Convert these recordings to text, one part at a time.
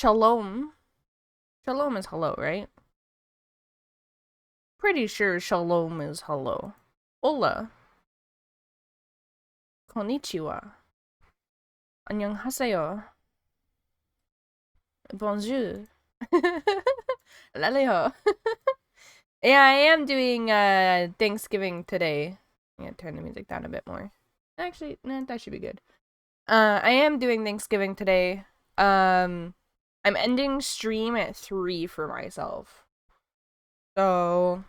shalom. Shalom is hello, right? Pretty sure shalom is hello. Hola. Konnichiwa. 안녕하세요. Bonjour. Laleo. Yeah, I am doing Thanksgiving today. I'm gonna turn the music down a bit more. Actually, no, that should be good. I am doing Thanksgiving today. I'm ending stream at 3 for myself. So,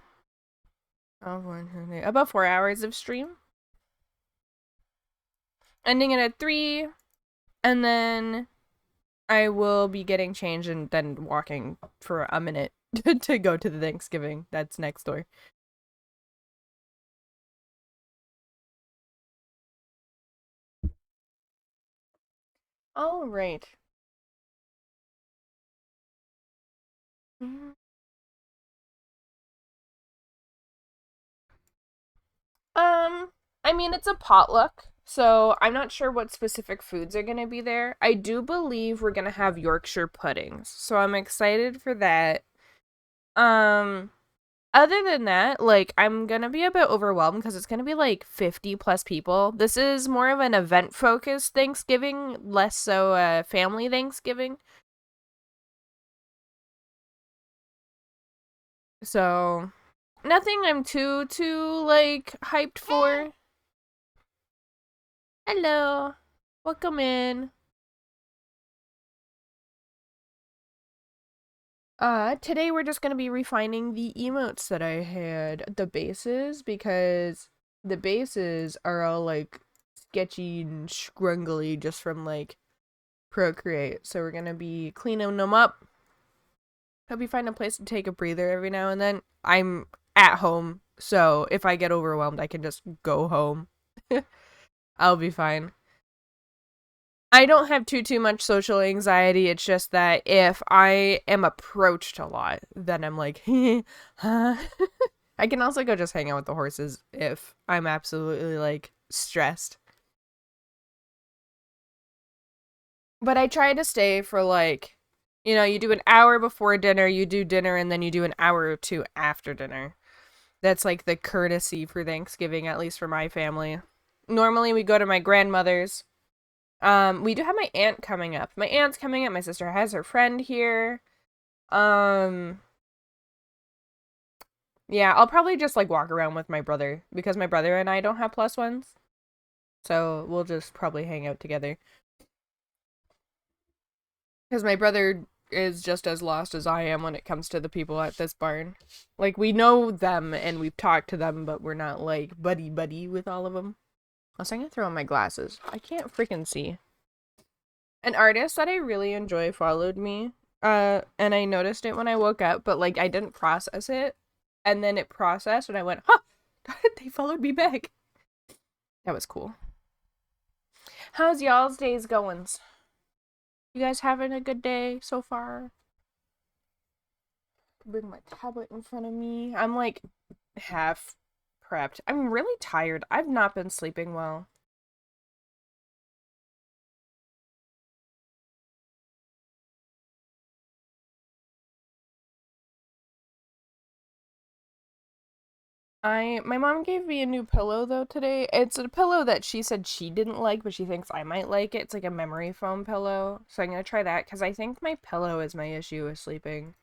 about 4 hours of stream. Ending it at 3, and then I will be getting changed and then walking for a minute to go to the Thanksgiving that's next door. All right. I mean, it's a potluck, so I'm not sure what specific foods are gonna be there. I do believe we're gonna have Yorkshire puddings, so I'm excited for that. Um, Other than that, like, I'm gonna be a bit overwhelmed because it's gonna be like 50 plus people. This is more of an event focused Thanksgiving, less so a family Thanksgiving. So, nothing I'm too like hyped for. Hello. Welcome in. Today we're just gonna be refining the emotes that I had, the bases, because the bases are all like sketchy and scrungly just from like Procreate. So we're gonna be cleaning them up. Hope you find a place to take a breather every now and then. I'm at home, so if I get overwhelmed, I can just go home. I'll be fine. I don't have too much social anxiety. It's just that if I am approached a lot, then I'm like, huh? I can also go just hang out with the horses if I'm absolutely like stressed. But I try to stay for like, you do an hour before dinner, you do dinner, and then you do an hour or two after dinner. That's like the courtesy for Thanksgiving, at least for my family. Normally we go to my grandmother's. We do have my aunt coming up. My aunt's coming up. My sister has her friend here. Um, yeah, I'll probably just like walk around with my brother because my brother and I don't have plus ones. So we'll just probably hang out together. Because my brother is just as lost as I am when it comes to the people at this barn. Like, we know them and we've talked to them, but we're not like buddy buddy with all of them. Also, I'm gonna throw on my glasses. I can't freaking see. An artist that I really enjoy followed me. And I noticed it when I woke up, but like I didn't process it. And then it processed and I went, huh, they followed me back. That was cool. How's y'all's days going? You guys having a good day so far? Bring my tablet in front of me. I'm like half prepped. I'm really tired. I've not been sleeping well. My mom gave me a new pillow though today. It's a pillow that she said she didn't like, but she thinks I might like it. It's like a memory foam pillow. So I'm gonna try that because I think my pillow is my issue with sleeping.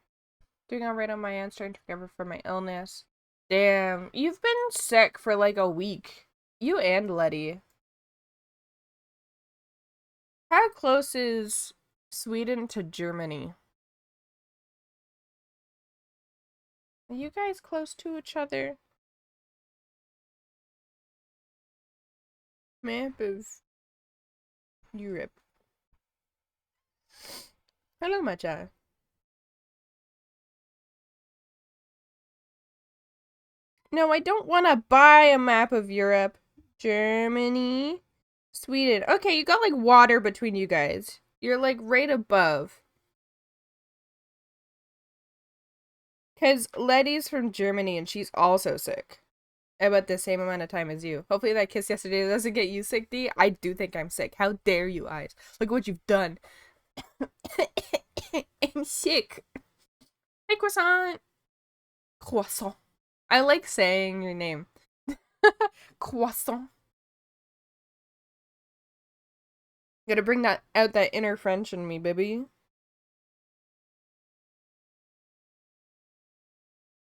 Doing alright on my end, starting to recover from my illness. Damn, you've been sick for like a week. You and Letty. How close is Sweden to Germany? Are you guys close to each other? Map of Europe. Hello, Macha. No, I don't want to buy a map of Europe. Germany. Sweden. Okay, you got like water between you guys. You're like right above. Because Letty's from Germany and she's also sick. About the same amount of time as you. Hopefully that kiss yesterday doesn't get you sick, D. I do think I'm sick. How dare you, eyes? Look what you've done. I'm sick. Hey, croissant. Croissant. I like saying your name. Croissant. Gotta bring that out, that inner French in me, baby.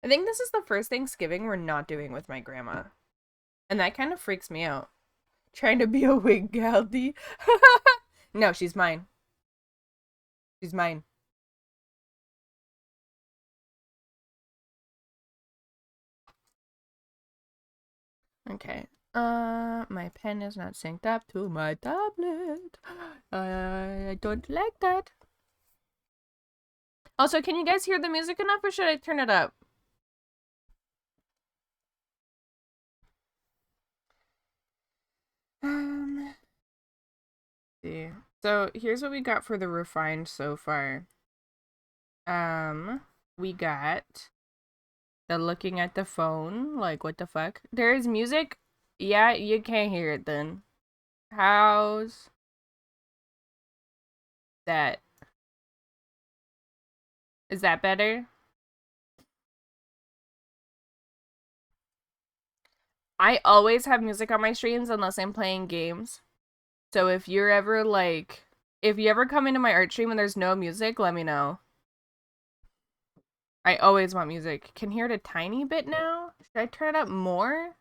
I think this is the first Thanksgiving we're not doing with my grandma. And that kind of freaks me out. Trying to be a wig galdy. No, she's mine. She's mine. Okay. My pen is not synced up to my tablet. I don't like that. Also, can you guys hear the music enough, or should I turn it up? See. So here's what we got for the refined so far. We got the looking at the phone, like what the fuck? There is music? Yeah, you can't hear it then. How's that? Is that better? I always have music on my streams unless I'm playing games. So if you're ever like, if you ever come into my art stream and there's no music, let me know. I always want music. Can hear it a tiny bit now? Should I turn it up more?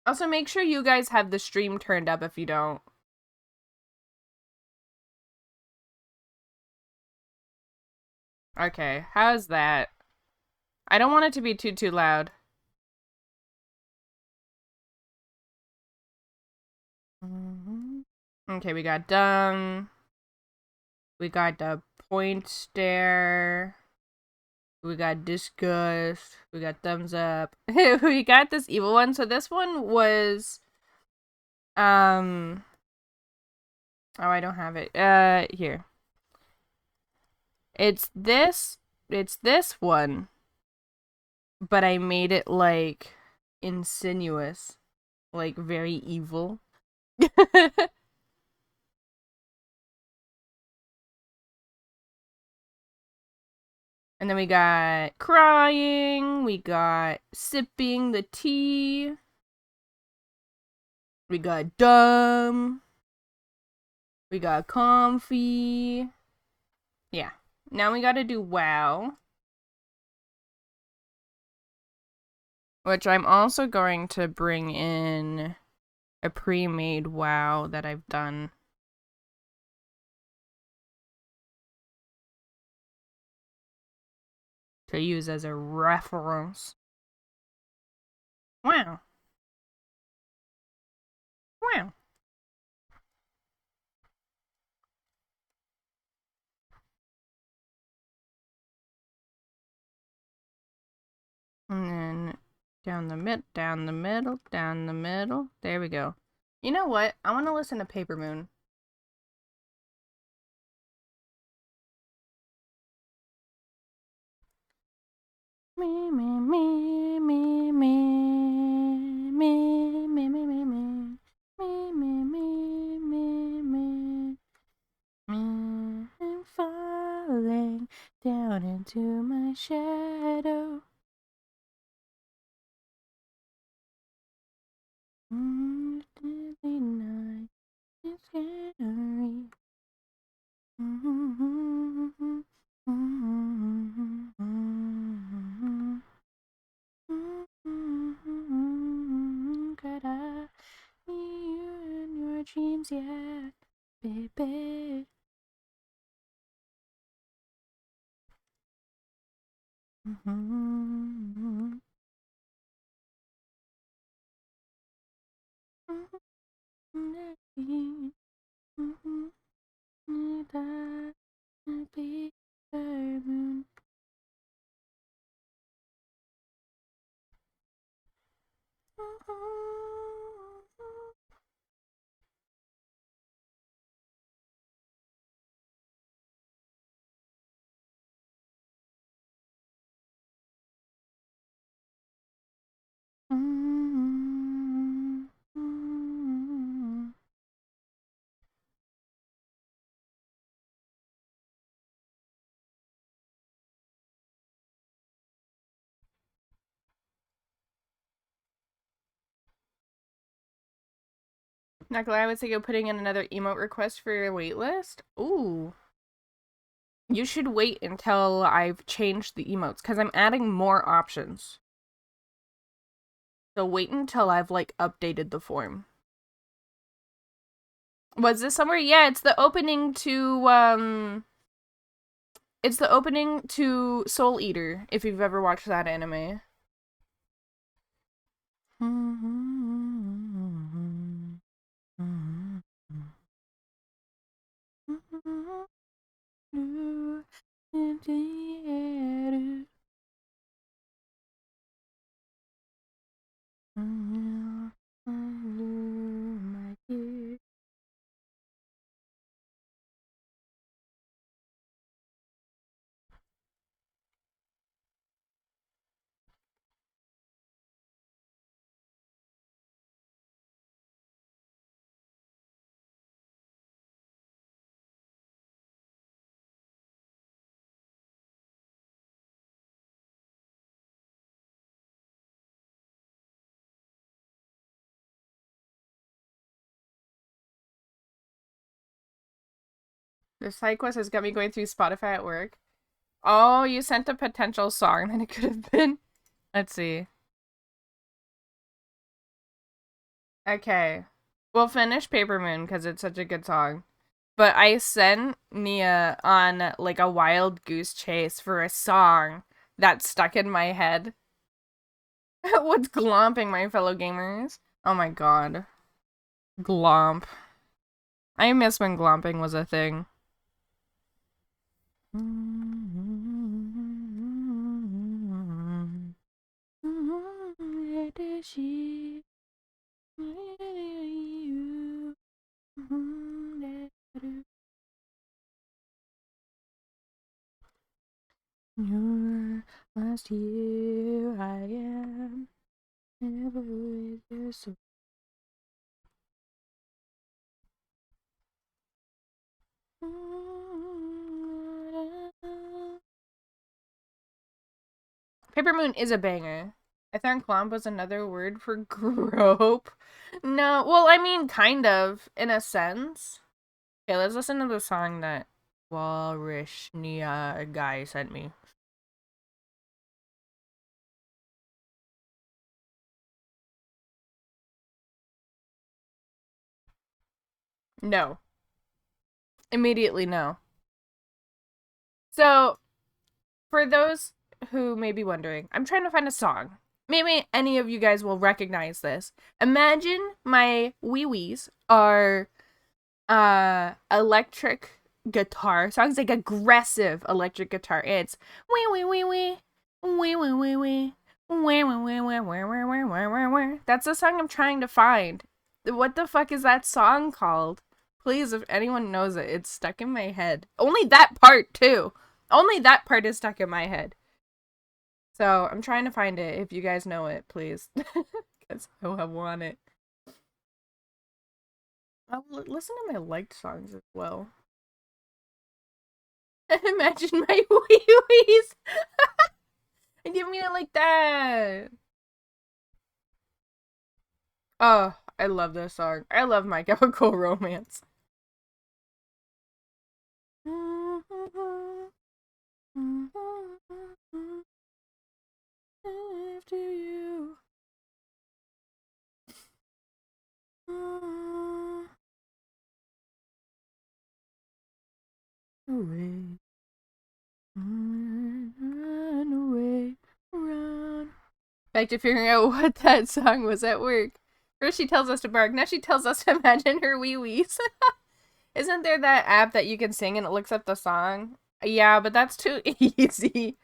Also, make sure you guys have the stream turned up if you don't. Okay, how's that? I don't want it to be too loud. Okay, we got done. We got the point stare. We got disgust. We got thumbs up. We got this evil one. So this one was oh, I don't have it. Here. It's this one, but I made it like insinuous, like very evil. And then we got crying, we got sipping the tea, we got dumb, we got comfy. Yeah. Now we gotta do wow. Which I'm also going to bring in a pre-made wow that I've done. To use as a reference. Wow. Wow. And then down the down the middle, down the middle. There we go. You know what? I want to listen to Paper Moon. Me, me, me, me, me, me, me, me, me, me, me, me, me, me, me. I'm falling down into my shadow. Deadly night is scary. Could I be you in your dreams yet, baby? Not gonna lie, I was thinking of putting in another emote request for your waitlist. Ooh. You should wait until I've changed the emotes, because I'm adding more options. So wait until I've, like, updated the form. Was this somewhere? Yeah, it's the opening to, it's the opening to Soul Eater, if you've ever watched that anime. This side quest has got me going through Spotify at work. Oh, you sent a potential song that it could have been. Let's see. Okay. We'll finish Paper Moon because it's such a good song. But I sent Nia on like a wild goose chase for a song that stuck in my head. What's glomping, my fellow gamers? Oh my god. Glomp. I miss when glomping was a thing. You're last year I am never with you so Paper Moon is a banger. I thought clomp was another word for grope. No, well, I mean, kind of, in a sense. Okay, let's listen to the song that Walrishnia guy sent me. No. Immediately no. So, for those who may be wondering, I'm trying to find a song. Maybe any of you guys will recognize this. Imagine my wee-wees are electric guitar songs, like aggressive electric guitar. It's wee wee wee wee wee wee wee wee wee wee wee wee wee wee wee. That's the song I'm trying to find. What the fuck is that song called? Please, if anyone knows it, it's stuck in my head. Only that part too. Only that part is stuck in my head. So I'm trying to find it. If you guys know it, please, because I want it. I'll listen to my liked songs as well. Imagine my wee-wees. I didn't mean it like that. Oh, I love this song. I love My Chemical Romance. After you. Away. Run away. Run. Back to figuring out what that song was at work. First she tells us to bark, now she tells us to imagine her wee-wees. Isn't there that app that you can sing and it looks up the song? Yeah, but that's too easy.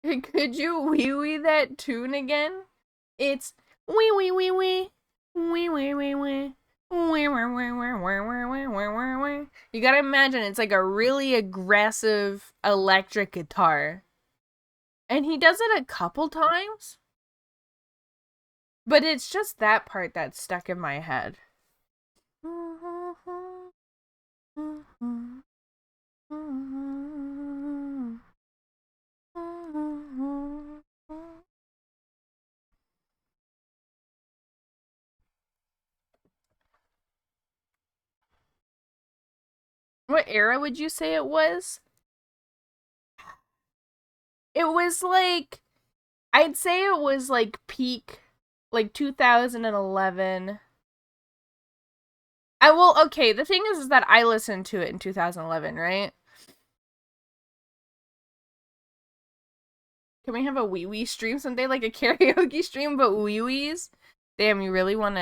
Could you wee-wee that tune again? It's wee wee wee wee wee wee wee wee. You gotta imagine it's like a really aggressive electric guitar. And he does it a couple times. But it's just that part that's stuck in my head. What era would you say it was? It was like, I'd say it was like peak, like 2011. I will, okay, the thing is that I listened to it in 2011, right? Can we have a wee wee stream someday, like a karaoke stream, but wee wees? Damn, you really want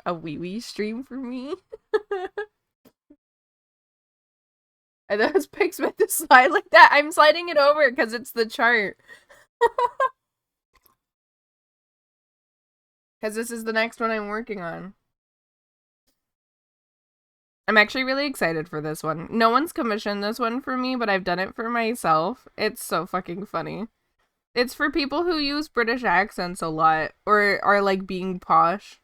a wee wee stream for me? Are those pics meant to slide like that? I'm sliding it over because it's the chart. Because this is the next one I'm working on. I'm actually really excited for this one. No one's commissioned this one for me, but I've done it for myself. It's so fucking funny. It's for people who use British accents a lot or are like being posh.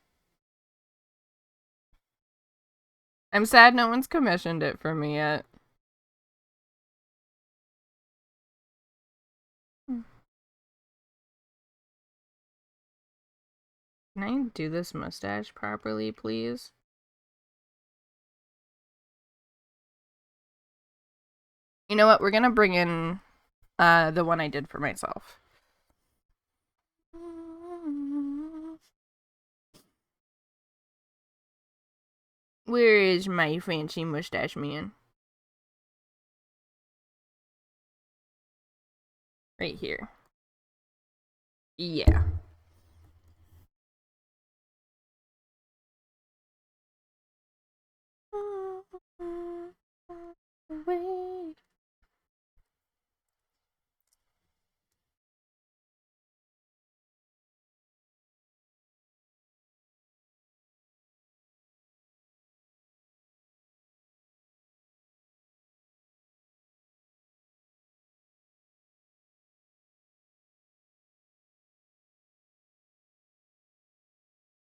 I'm sad no one's commissioned it for me yet. Can I do this mustache properly, please? You know what? We're gonna bring in the one I did for myself. Where is my fancy mustache man? Right here. Yeah. Wait.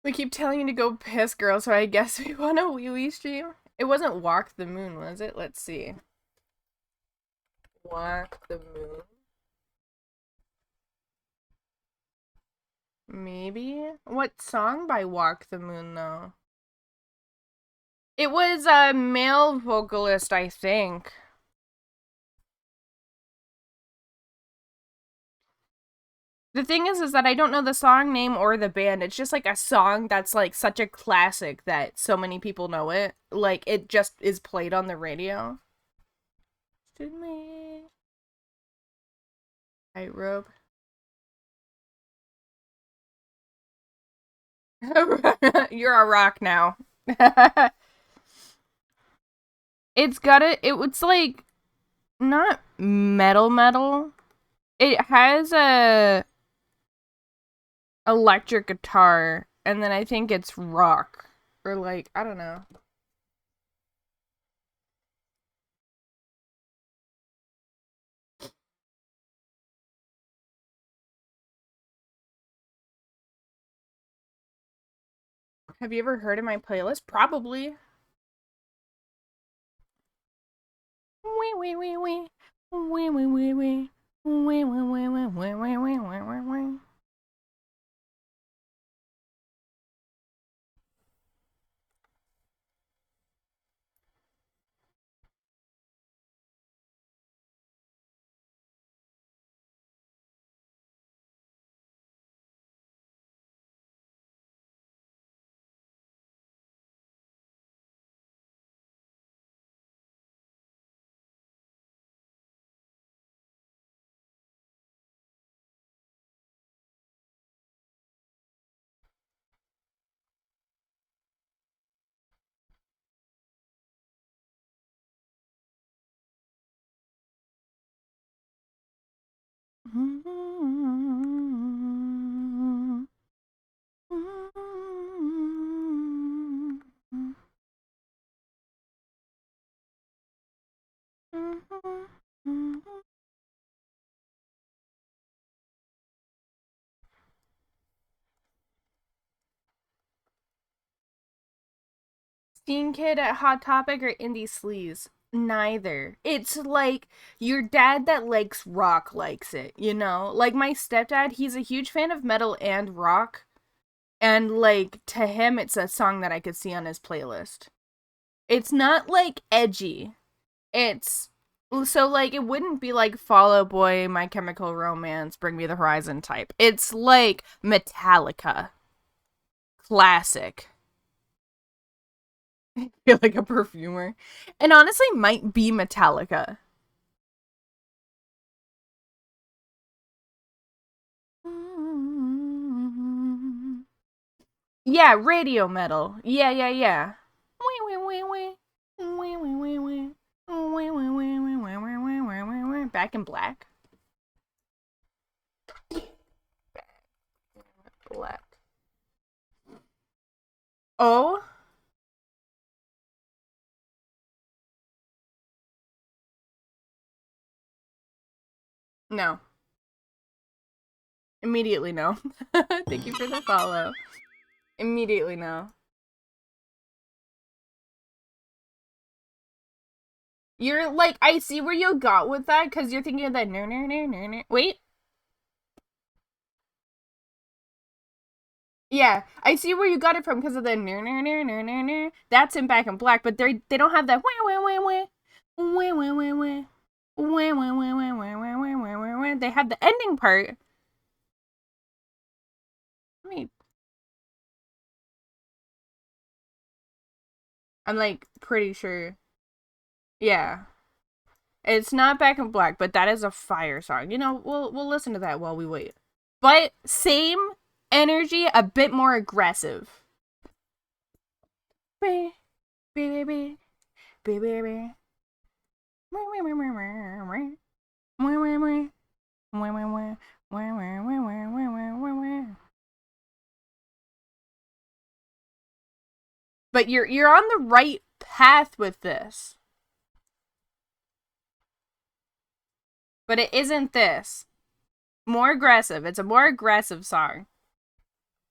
We keep telling you to go piss, girl, so I guess we want a wee wee stream. It wasn't Walk the Moon, was it? Let's see. Walk the Moon. Maybe? What song by Walk the Moon, though? It was a male vocalist, I think. The thing is that I don't know the song name or the band. It's just like a song that's like such a classic that so many people know it. Like it just is played on the radio. Tightrope. You're a rock now. It's like not metal. It has a electric guitar, and then I think it's rock. Or like, I don't know. Have you ever heard of my playlist? Probably. Wee wee wee wee. Wee wee wee wee. Wee wee wee wee wee wee wee wee wee. Scene Kid at Hot Topic or Indie Sleaze? Neither. It's like your dad that likes rock likes it, you know? Like my stepdad, he's a huge fan of metal and rock. And like to him it's a song that I could see on his playlist. It's not like edgy. It's so like it wouldn't be like Fall Out Boy, My Chemical Romance, Bring Me the Horizon type. It's like Metallica. Classic. Feel like a perfumer. And honestly might be Metallica. Yeah, radio metal. Yeah, yeah, yeah. Back in Black. Black. Oh? No. Immediately no. Thank you for the follow. Immediately no. You're like, I see where you got with that because you're thinking of that. Wait. Yeah, I see where you got it from because of the. That's in Back in Black, but they don't have that. They have the ending part. Wait. I'm like pretty sure. Yeah. It's not Back in Black, but that is a fire song. You know, we'll listen to that while we wait. But same energy, a bit more aggressive. But you're on the right path with this. But it isn't this. More aggressive. It's a more aggressive song.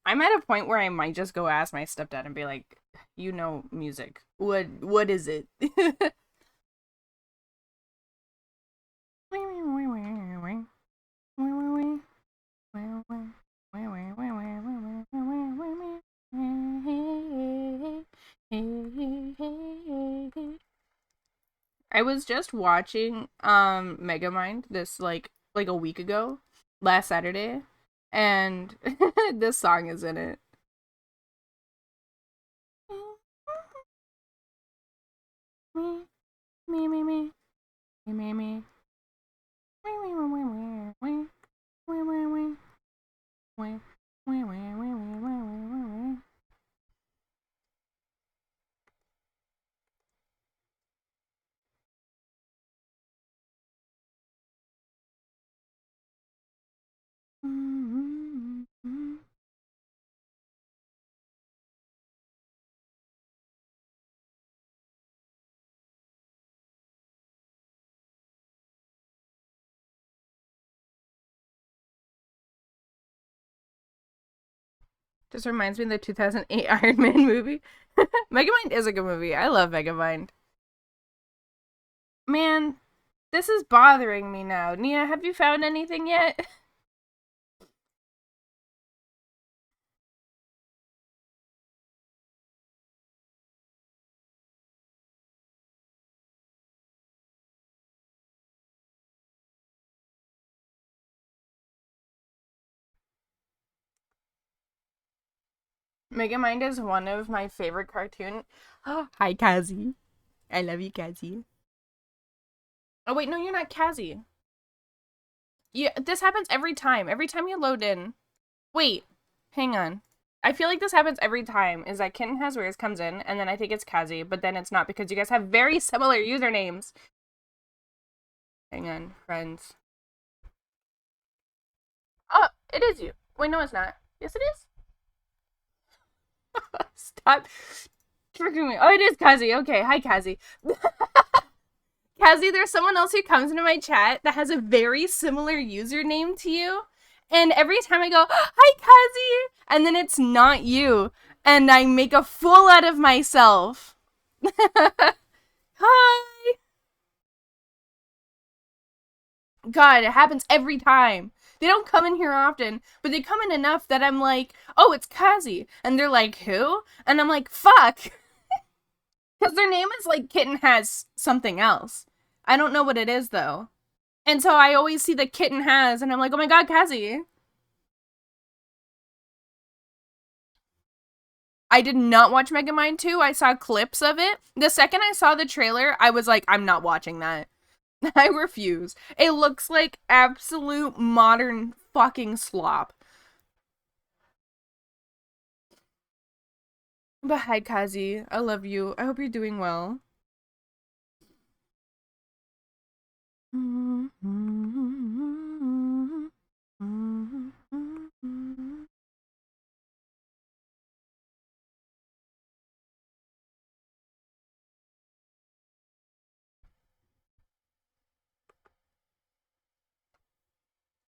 I'm at a point where I might just go ask my stepdad and be like, you know music. What is it? I was just watching Megamind this like a week ago, last Saturday, and this song is in it. Me, me, me, me, me, me. Just reminds me of the 2008 Iron Man movie. Megamind is a good movie. I love Megamind. Man, this is bothering me now. Nia, have you found anything yet? Megamind is one of my favorite cartoon. Oh, hi, Kazi. I love you, Kazi. Oh wait, no, you're not Kazi. Yeah, this happens every time. Every time you load in. Wait, hang on. I feel like this happens every time. Is that Kitten Has Wares comes in, and then I think it's Kazi, but then it's not because you guys have very similar usernames. Hang on, friends. Oh, it is you. Wait, no, it's not. Yes, it is. Stop tricking me. Oh, it is Kazi. Okay, hi, Kazi. Kazi, there's someone else who comes into my chat that has a very similar username to you. And every time I go, hi, Kazi, and then it's not you. And I make a fool out of myself. Hi. God, it happens every time. They don't come in here often, but they come in enough that I'm like, oh, it's Kazi. And they're like, who? And I'm like, fuck. Because their name is like Kitten Has something else. I don't know what it is though. And so I always see the Kitten Has, and I'm like, oh my god, Cassie. I did not watch Megamind 2. I saw clips of it. The second I saw the trailer, I was like, I'm not watching that. I refuse. It looks like absolute modern fucking slop. But hi, Kazi. I love you. I hope you're doing well.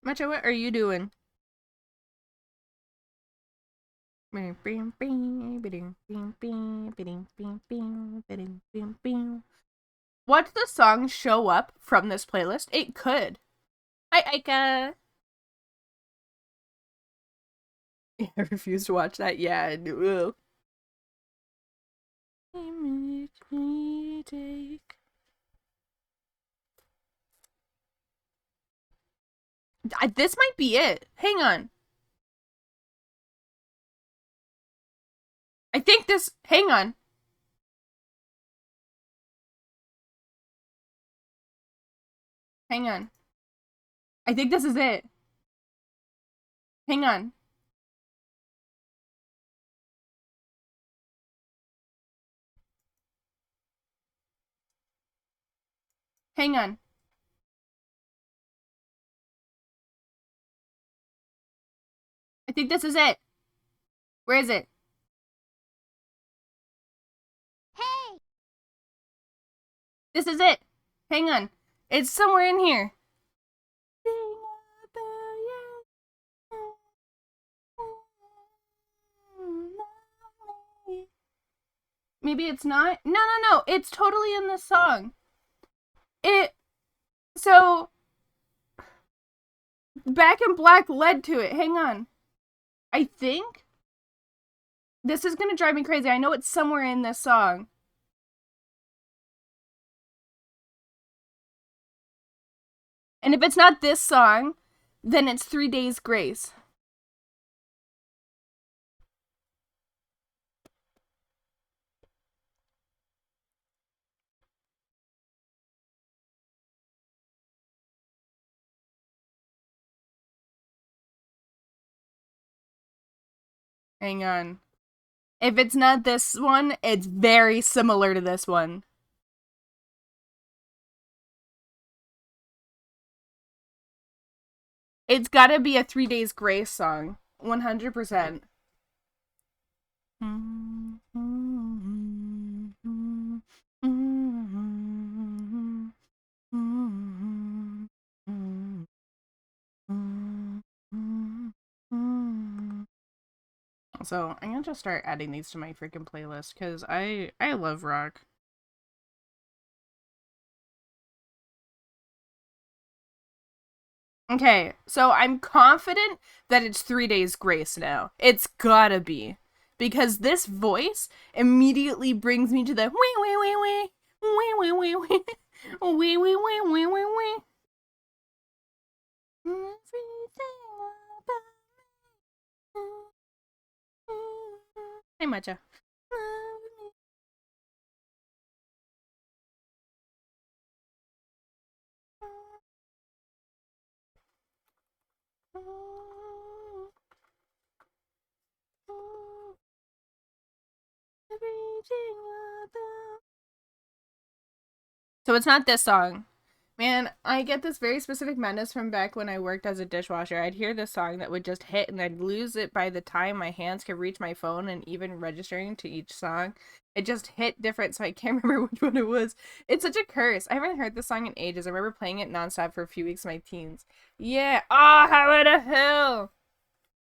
Matcha, what are you doing? Watch the song show up from this playlist? It could. Hi, Aika. I refuse to watch that. Yeah, I do. This might be it. Hang on. I think this. Hang on. Hang on. I think this is it. Hang on. Hang on. I think this is it. Where is it? Hey! This is it. Hang on. It's somewhere in here. Maybe it's not? No, no, no. It's totally in this song. So, Back in Black led to it. Hang on. I think this is gonna drive me crazy. I know it's somewhere in this song. And if it's not this song, then it's 3 Days Grace. Hang on. If it's not this one, it's very similar to this one. It's gotta be a 3 Days Grace song. 100%. So I'm gonna just start adding these to my freaking playlist because I love rock. Okay, so I'm confident that it's 3 Days Grace now. It's gotta be. Because this voice immediately brings me to the wee wee wee wee wee wee wee wee wee wee wee wee wee wee. Hey, Matcha. So it's not this song. Man, I get this very specific madness from back when I worked as a dishwasher. I'd hear this song that would just hit and I'd lose it by the time my hands could reach my phone and even registering to each song. It just hit different, so I can't remember which one it was. It's such a curse. I haven't heard this song in ages. I remember playing it nonstop for a few weeks in my teens. Yeah. Oh, how the hell?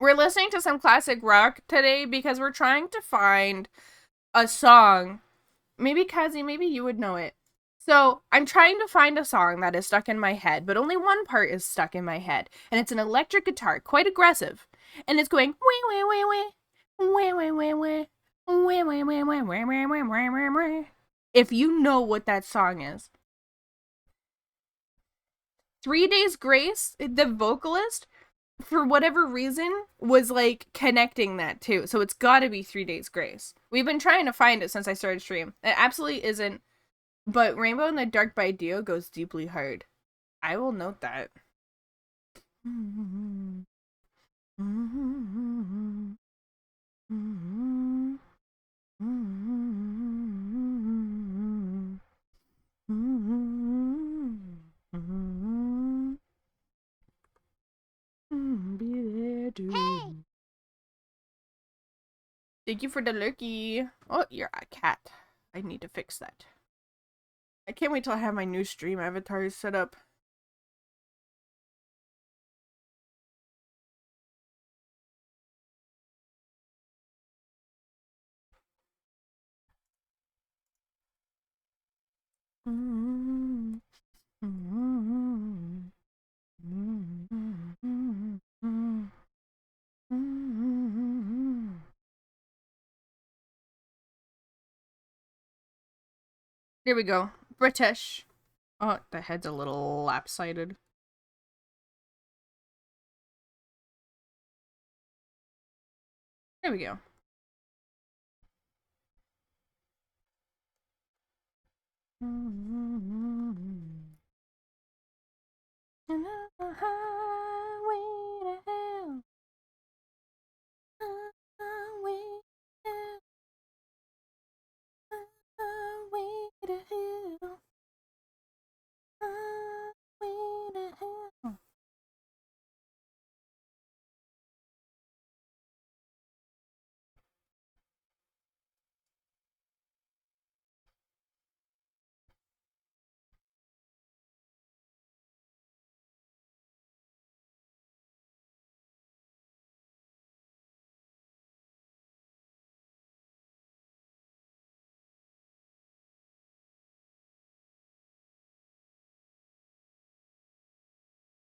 We're listening to some classic rock today because we're trying to find a song. Maybe Kazi, maybe you would know it. So I'm trying to find a song that is stuck in my head, but only one part is stuck in my head, and it's an electric guitar, quite aggressive, and it's going wee wee wee wee wee wee wee wee wee wee wee wee wee wee wee wee. If you know what that song is. 3 Days Grace, the vocalist, for whatever reason, was like connecting that too. So it's gotta be 3 Days Grace. We've been trying to find it since I started stream. It absolutely isn't. But Rainbow in the Dark by Dio goes deeply hard. I will note that. Be there too. Hey. Thank you for the lurky. Oh, you're a cat. I need to fix that. I can't wait till I have my new stream avatars set up. Here we go. British. Oh, the head's a little lopsided. There we go.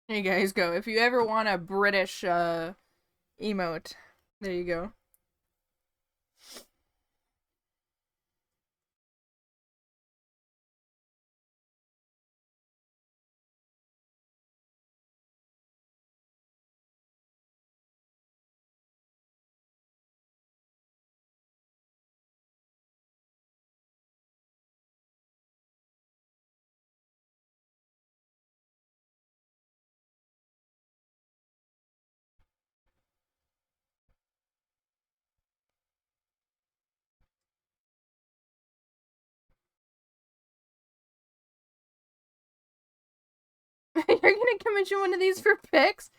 There you guys go. If you ever want a British emote, there you go. You're gonna commission one of these for pics?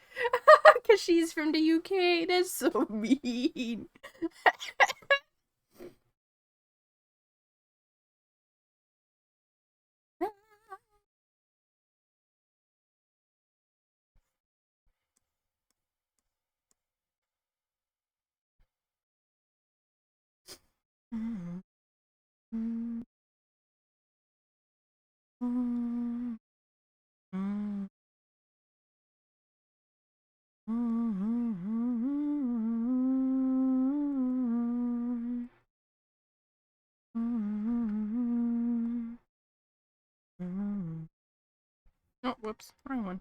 Because she's from the UK. That's so mean. Oh, whoops. Wrong one.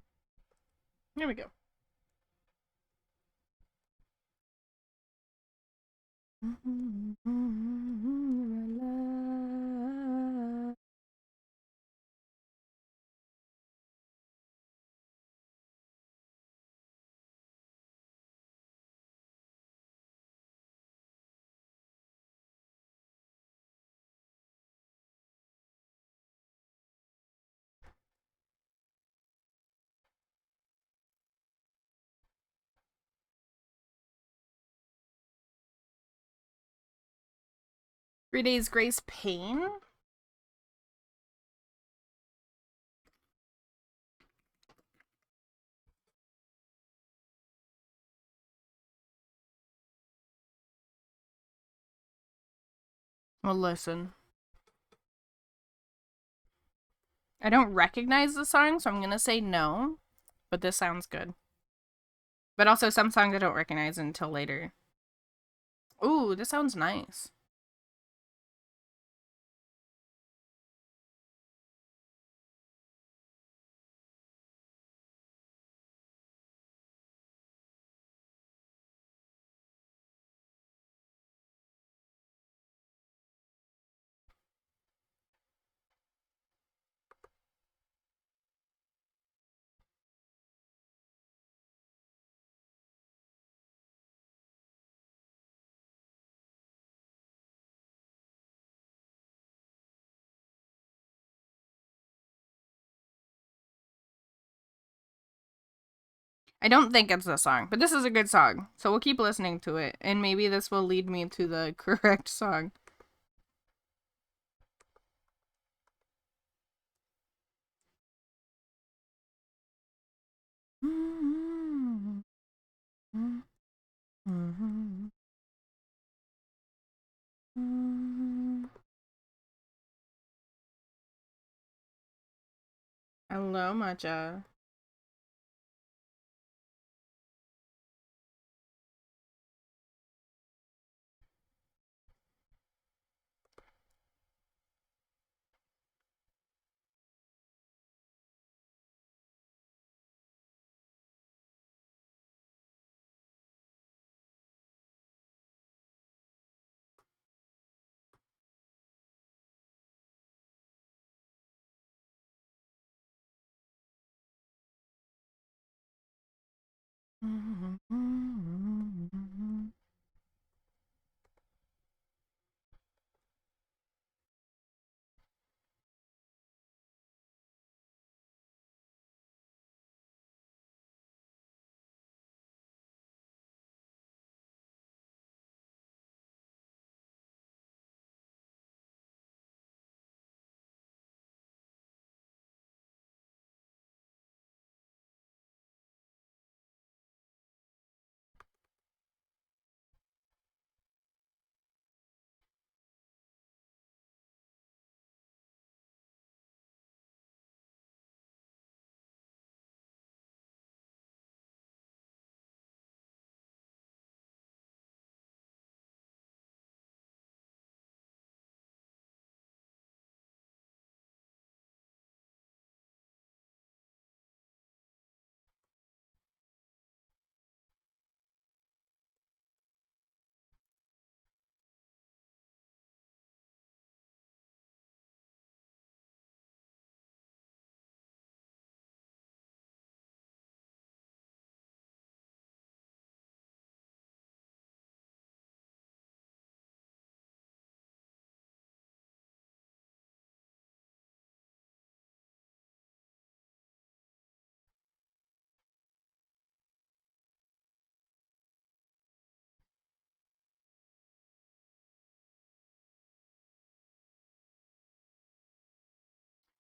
There we go. Three Days Grace Pain? Well, listen. I don't recognize the song, so I'm gonna say no. But this sounds good. But also some songs I don't recognize until later. Ooh, this sounds nice. I don't think it's this song, but this is a good song. So we'll keep listening to it, and maybe this will lead me to the correct song. Hello, Matcha.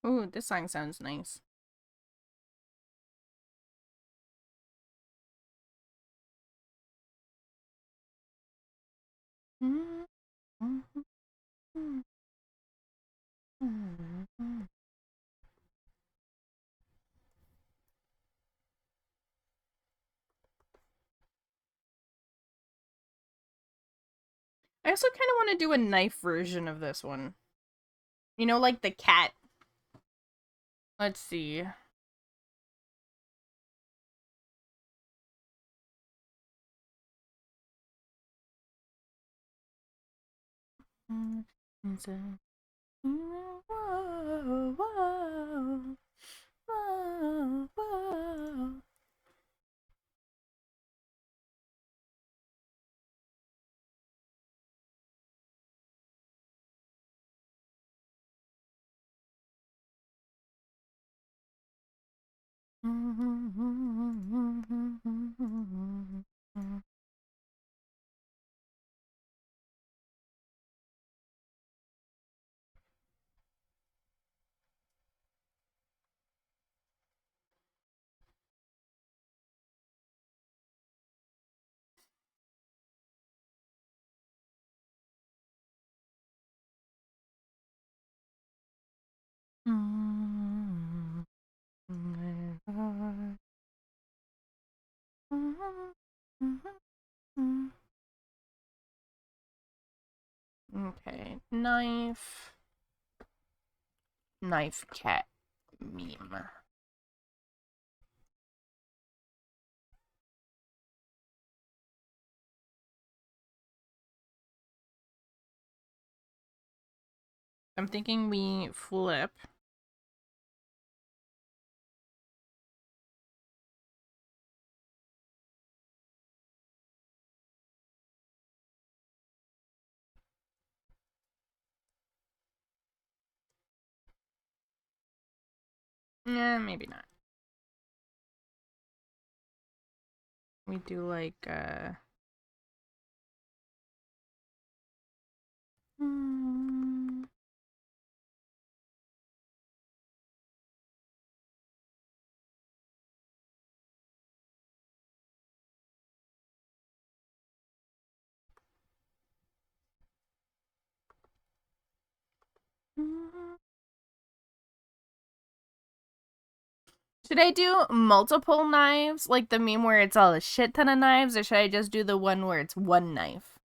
Ooh, this song sounds nice. I also kind of want to do a knife version of this one. You know, like the cat. Let's see. Okay, knife. Knife cat meme. I'm thinking we flip. Yeah, maybe not. We do like hmm. Should I do multiple knives, like the meme where it's all a shit ton of knives, or should I just do the one where it's one knife?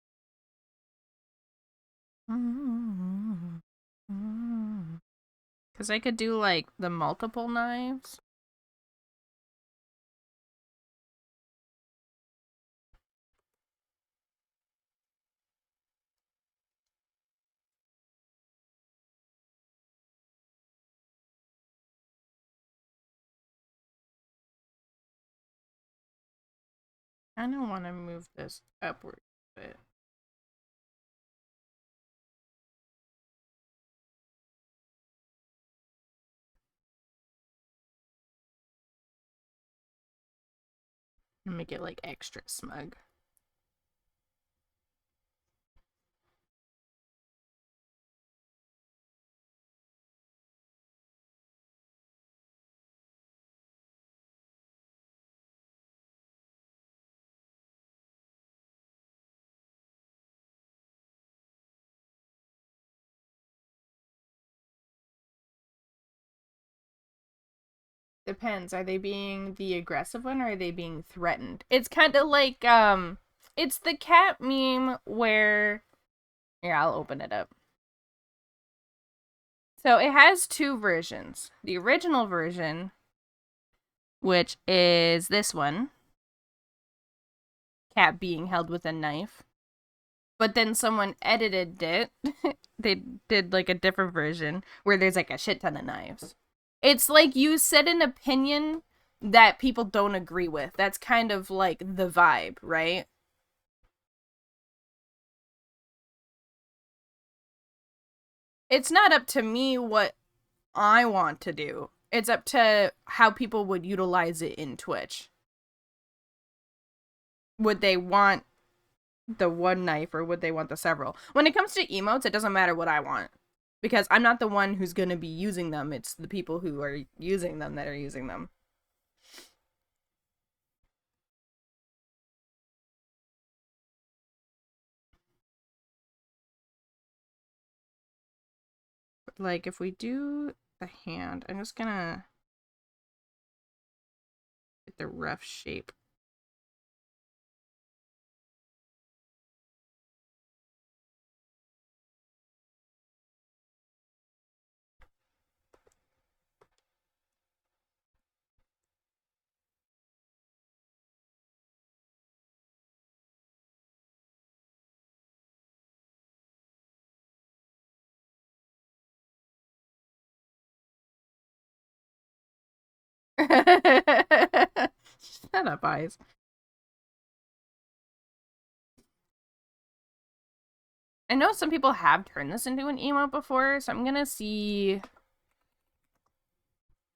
Because I could do like the multiple knives. I don't want to move this upward a bit. And make it like extra smug. Depends. Are they being the aggressive one or are they being threatened? It's kind of like it's the cat meme where here, I'll open it up. So it has two versions. The original version, which is this one, cat being held with a knife. But then someone edited it. They did like a different version where there's like a shit ton of knives. It's like you said an opinion that people don't agree with. That's kind of like the vibe, right? It's not up to me what I want to do. It's up to how people would utilize it in Twitch. Would they want the one knife or would they want the several? When it comes to emotes, it doesn't matter what I want. Because I'm not the one who's going to be using them. It's the people who are using them that are using them. Like, if we do the hand, I'm just gonna get the rough shape. Shut up, eyes. I know some people have turned this into an emote before, so I'm gonna see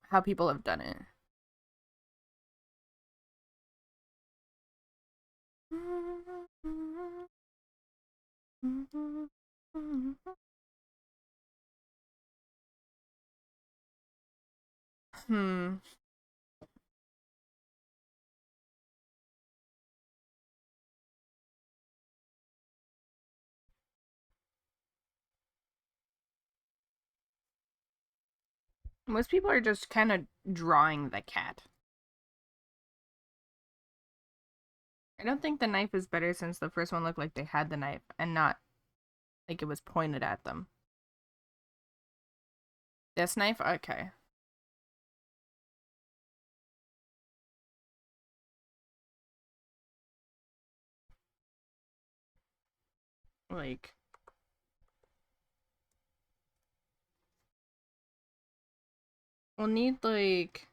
how people have done it. Hmm. Most people are just kind of drawing the cat. I don't think the knife is better since the first one looked like they had the knife and not like it was pointed at them. This knife? Okay. Like, we'll need like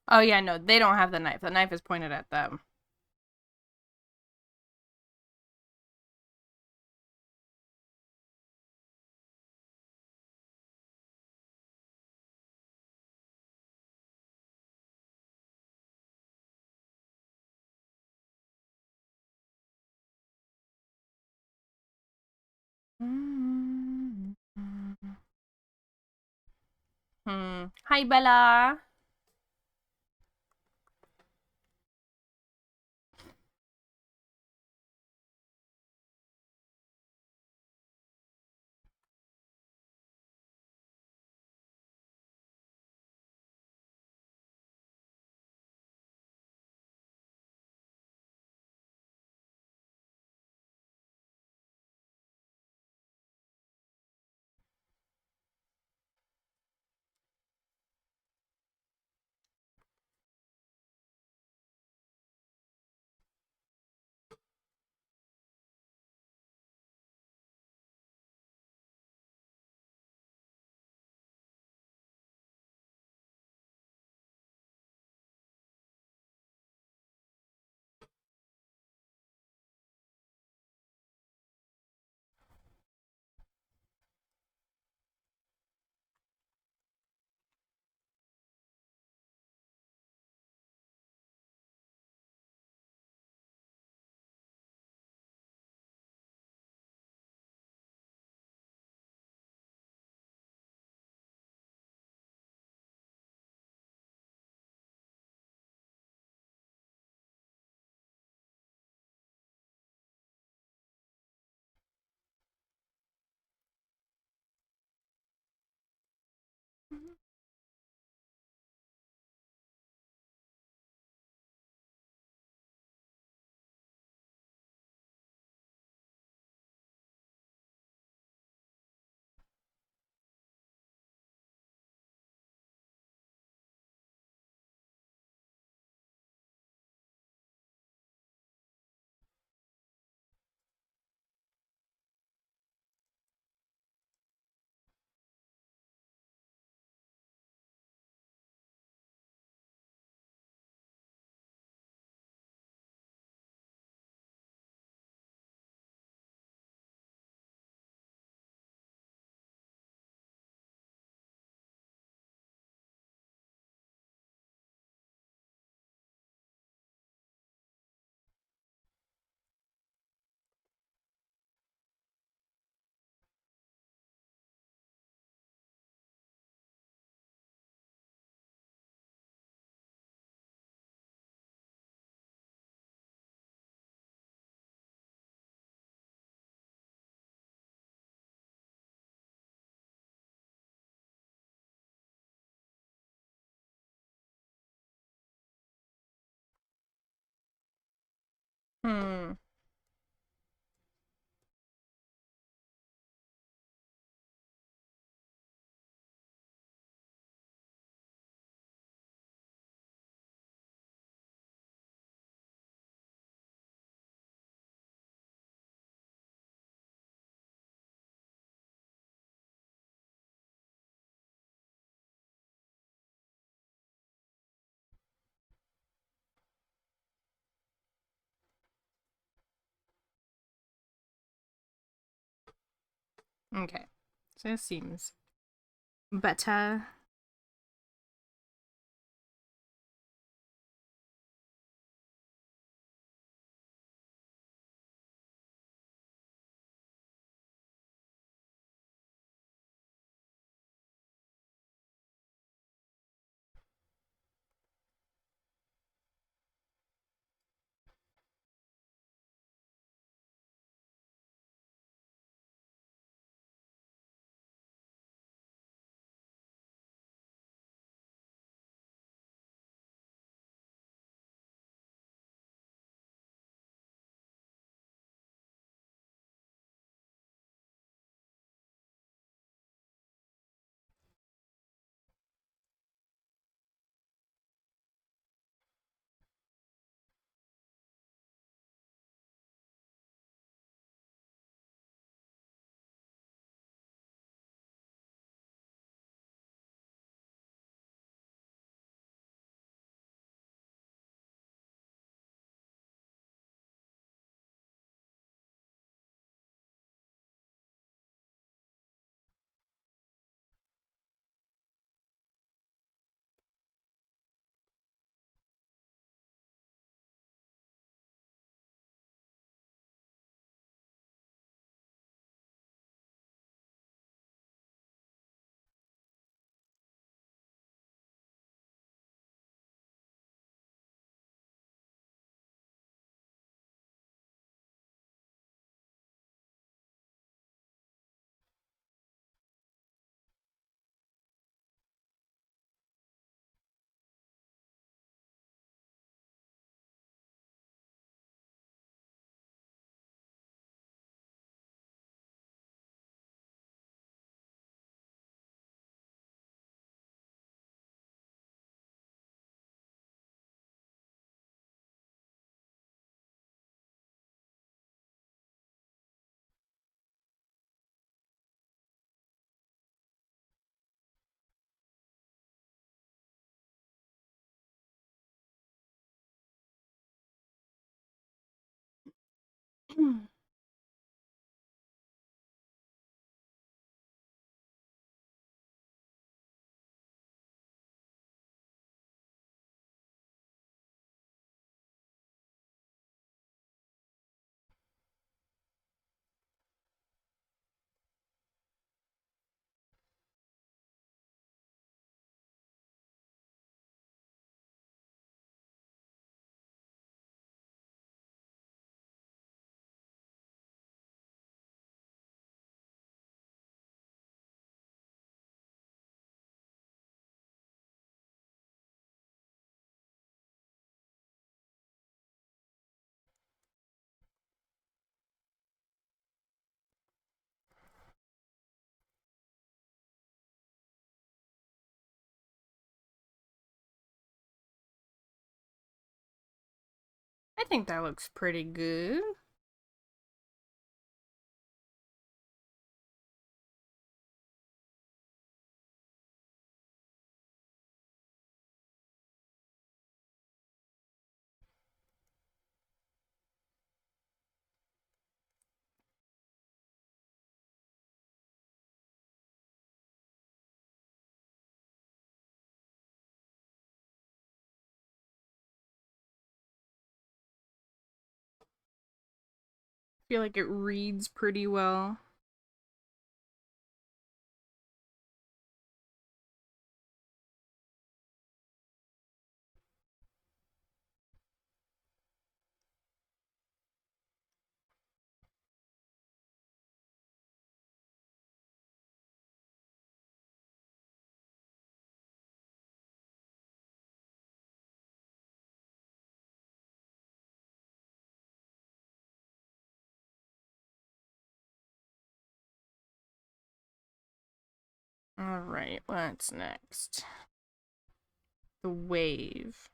Oh yeah, no, they don't have the knife. The knife is pointed at them. Hi, Bella. Hmm. Okay. So it seems better. I think that looks pretty good. I feel like it reads pretty well. Alright, what's next? The wave.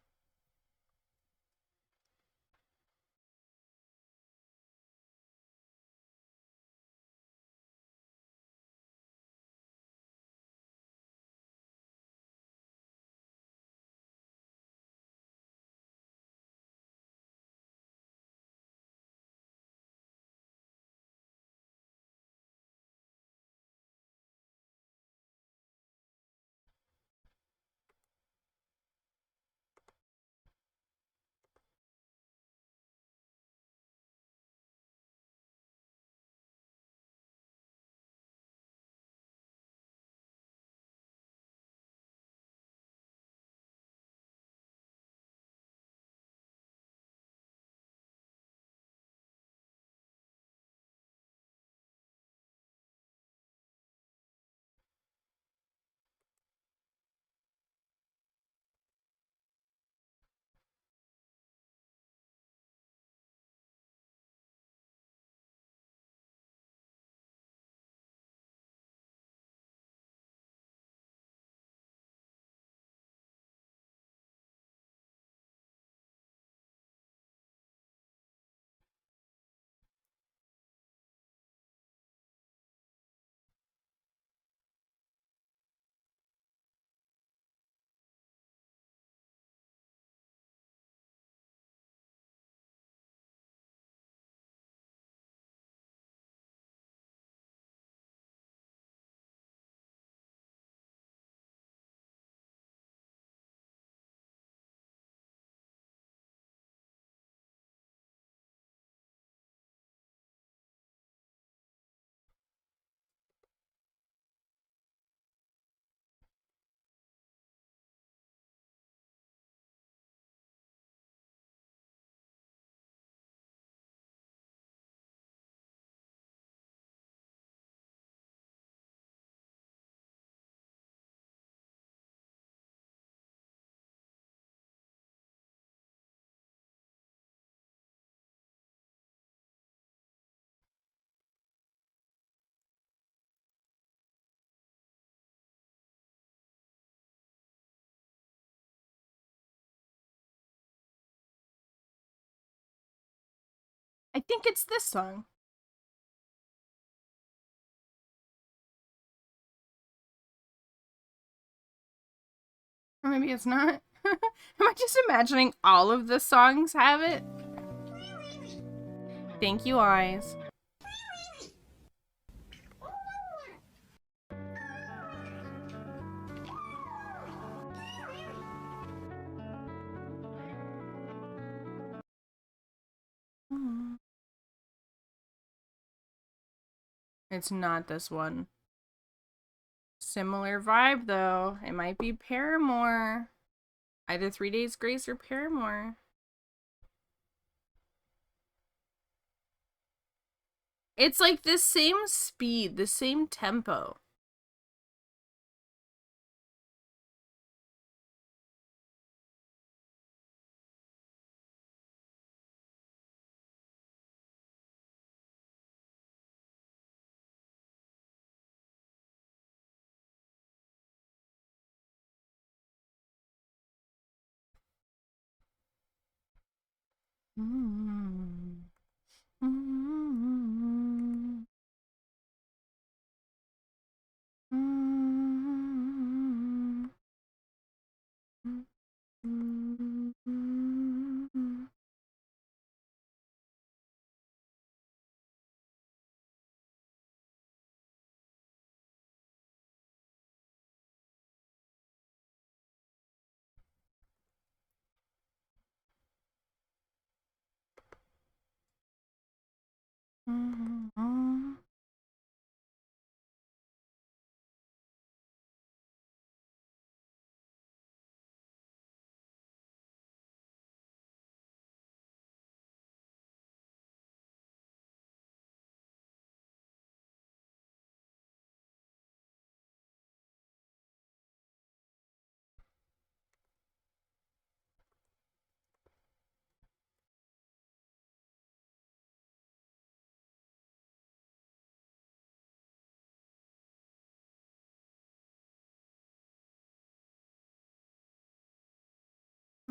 I think it's this song. Or maybe it's not. Am I just imagining all of the songs have it? Thank you, eyes. It's not this one. Similar vibe, though. It might be Paramore. Either 3 Days Grace or Paramore. It's like the same speed, the same tempo. Mm-hmm. Mm-hmm. Mm-hmm. Mm-hmm.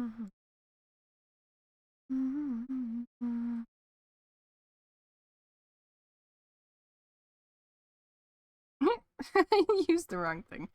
Mm-hmm. Mm-hmm. Used the wrong thing.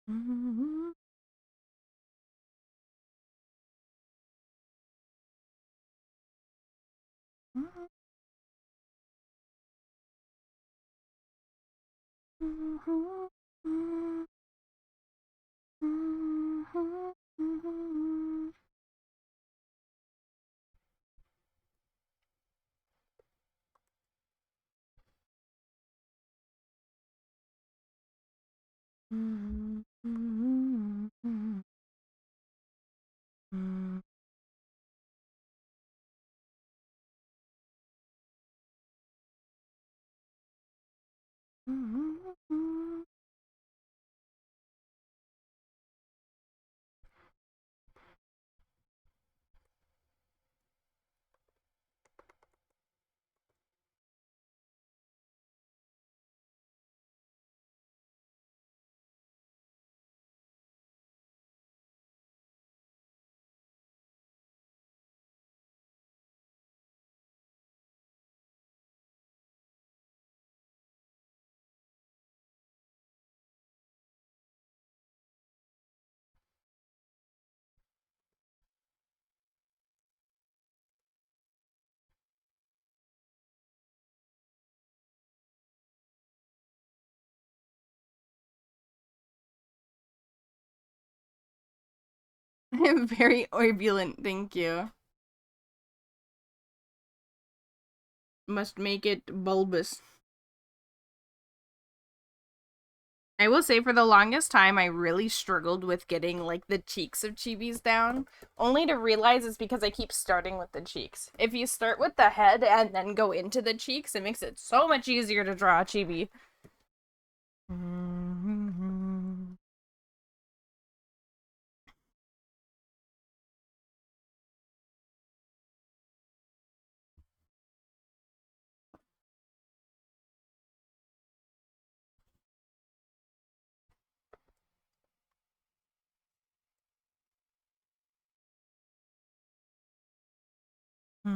Mm-hmm. Very opulent, thank you. Must make it bulbous. I will say for the longest time, I really struggled with getting like the cheeks of chibis down, only to realize it's because I keep starting with the cheeks. If you start with the head and then go into the cheeks, it makes it so much easier to draw a chibi. I've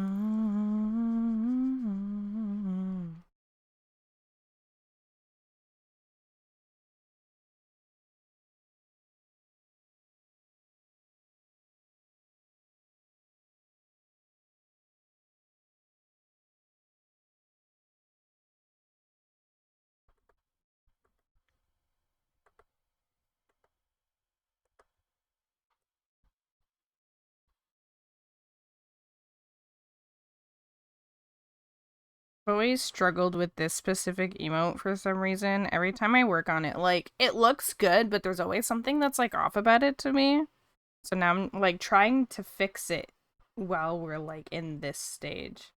always struggled with this specific emote for some reason. Every time I work on it, like, it looks good, but there's always something that's like off about it to me. So now I'm like trying to fix it while we're like in this stage.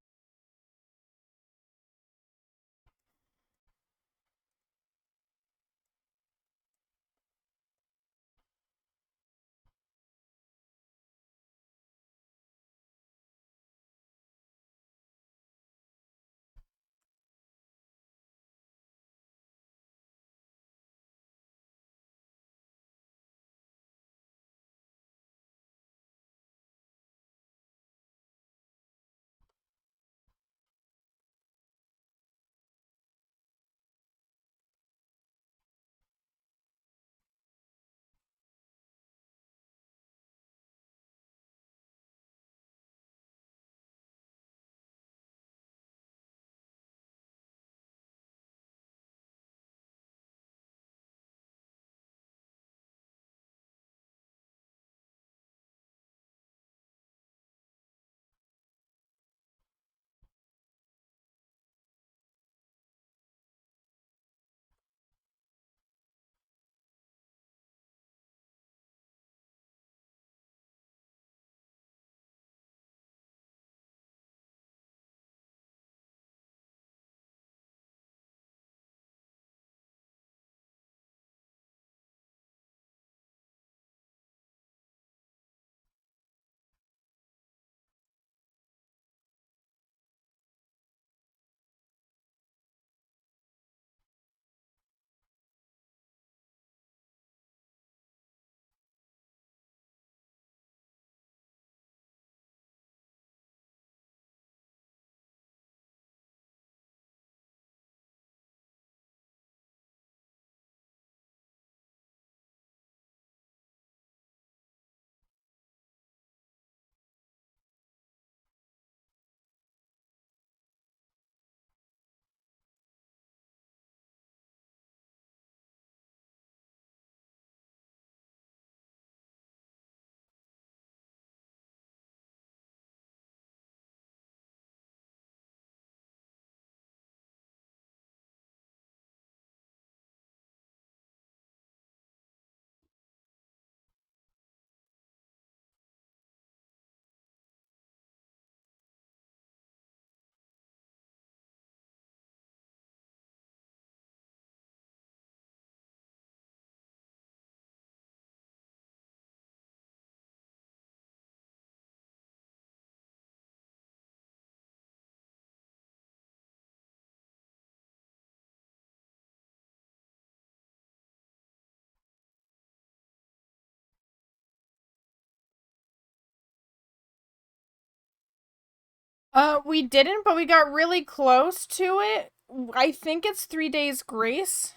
We didn't, but we got really close to it. I think it's 3 Days Grace.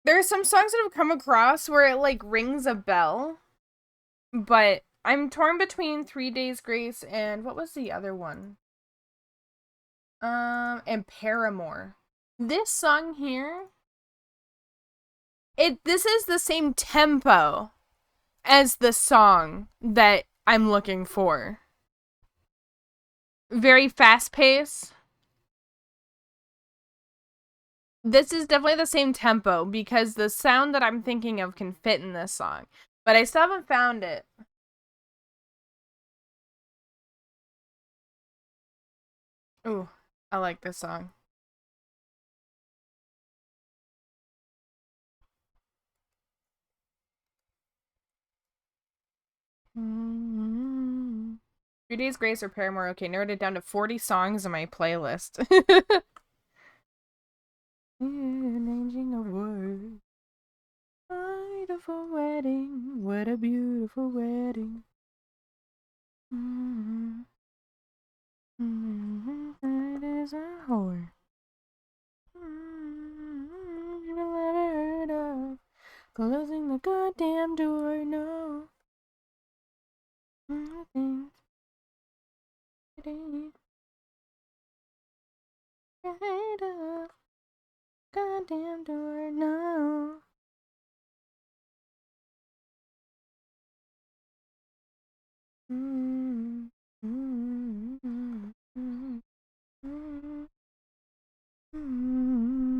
There are some songs that I've come across where it like rings a bell, but I'm torn between 3 Days Grace and what was the other one? And Paramore. This song here, this is the same tempo as the song that I'm looking for. Very fast pace. This is definitely the same tempo because the sound that I'm thinking of can fit in this song. But I still haven't found it. Ooh, I like this song. Mm-hmm. 3 Days Grace or Paramore. Okay, narrowed it down to 40 songs in my playlist. Arranging of words. Beautiful wedding. What a beautiful wedding. Mm-hmm. That is a whore. You will never heard of closing the goddamn door. No. Things right of goddamn door. No. Mm, mm, mm, mm, mm, mm.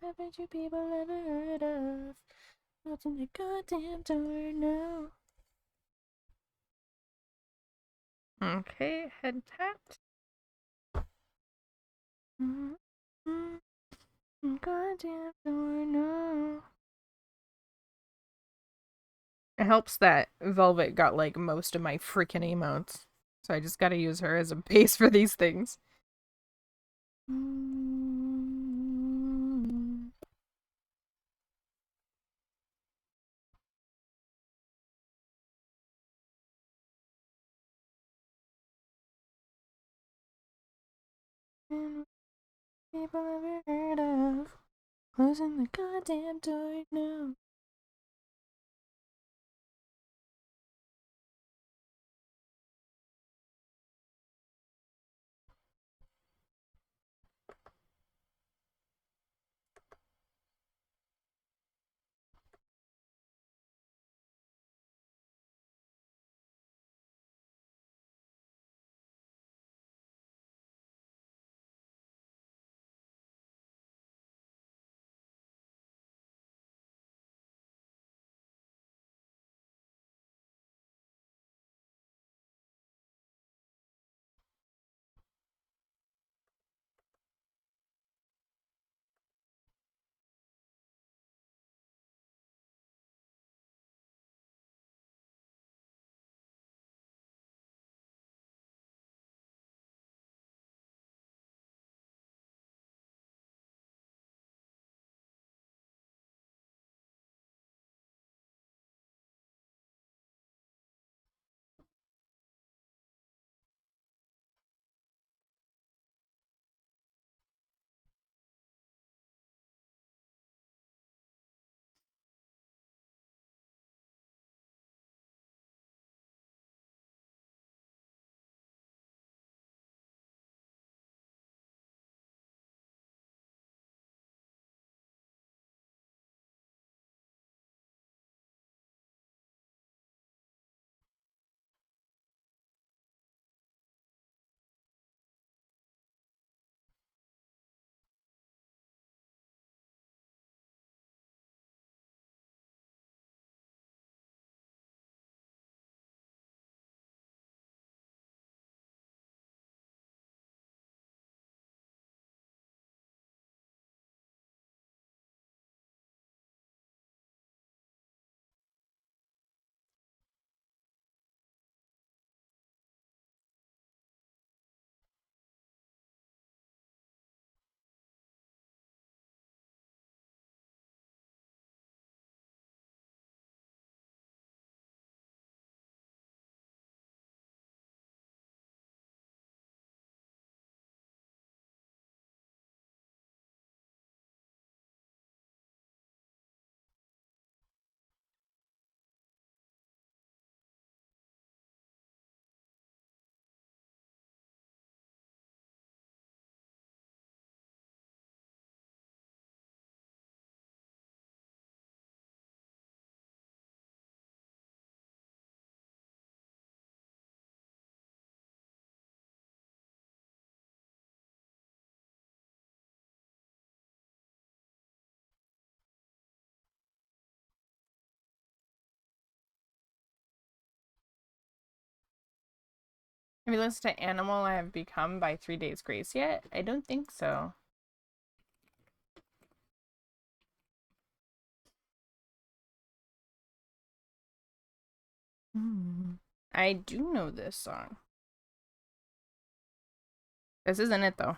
Haven't you people ever heard of what's in the goddamn door now? Okay, head tapped. Goddamn door now. It helps that Velvet got like most of my freaking emotes. So I just gotta use her as a base for these things. People ever heard of closing the goddamn door now? Have you listened to Animal I Have Become by 3 Days Grace yet? I don't think so. I do know this song. This isn't it though.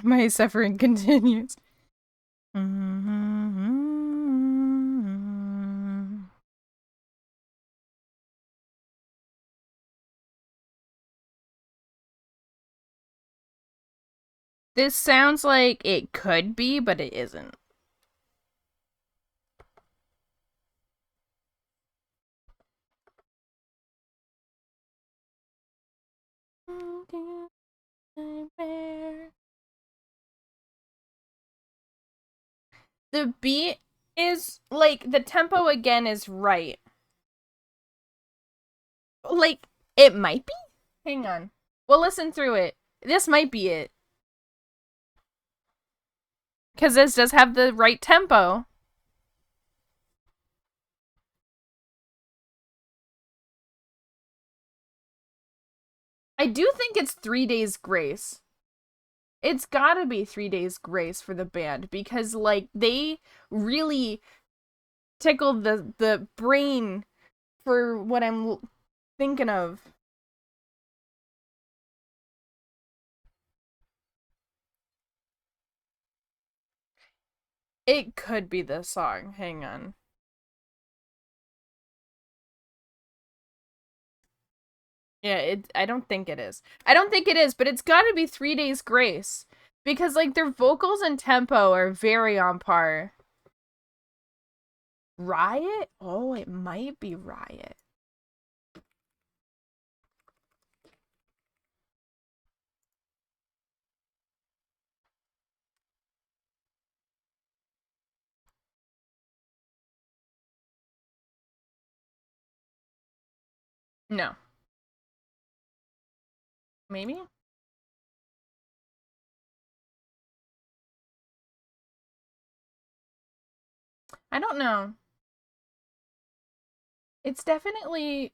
My suffering continues. This sounds like it could be, but it isn't. The beat is like the tempo again is right. Like it might be. Hang on. We'll listen through it. This might be it. Because this does have the right tempo. I do think it's 3 Days Grace. It's gotta be 3 Days Grace for the band because, like, they really tickled the brain for what I'm thinking of. It could be this song. Hang on. Yeah, I don't think it is. I don't think it is, but it's got to be 3 Days Grace because like their vocals and tempo are very on par. Riot? Oh, it might be Riot. No. Maybe? I don't know. It's definitely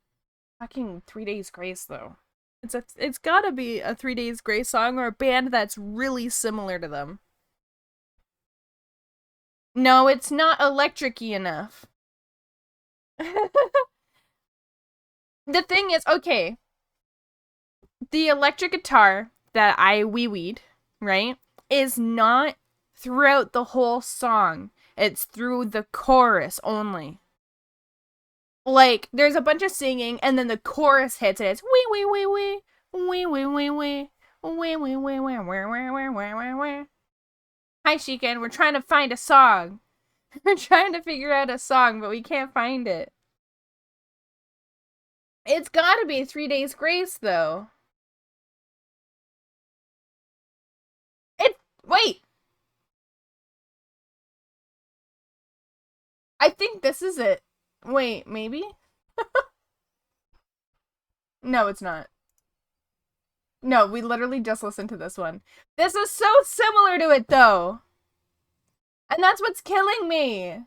fucking 3 Days Grace though. It's gotta be a 3 Days Grace song or a band that's really similar to them. No, it's not electric-y enough. The thing is, okay, the electric guitar that I wee-weed, right, is not throughout the whole song. It's through the chorus only. Like, there's a bunch of singing, and then the chorus hits, and it's wee wee wee wee wee wee wee wee wee wee wee wee wee. Hi, Shiken. We're trying to find a song. We're trying to figure out a song, but we can't find it. It's gotta be 3 Days Grace, though. Wait! I think this is it. Wait, maybe? No, it's not. No, we literally just listened to this one. This is so similar to it, though. And that's what's killing me.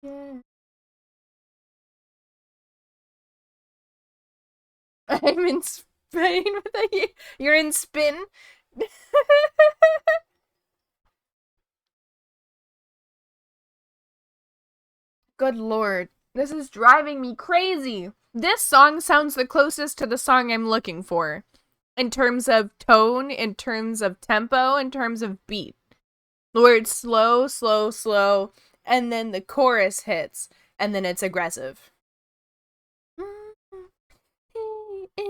Yeah. I'm in Spain with a. You're in spin? Good lord. This is driving me crazy. This song sounds the closest to the song I'm looking for. In terms of tone, in terms of tempo, in terms of beat. Where it's slow, slow, slow, and then the chorus hits, and then it's aggressive. Everything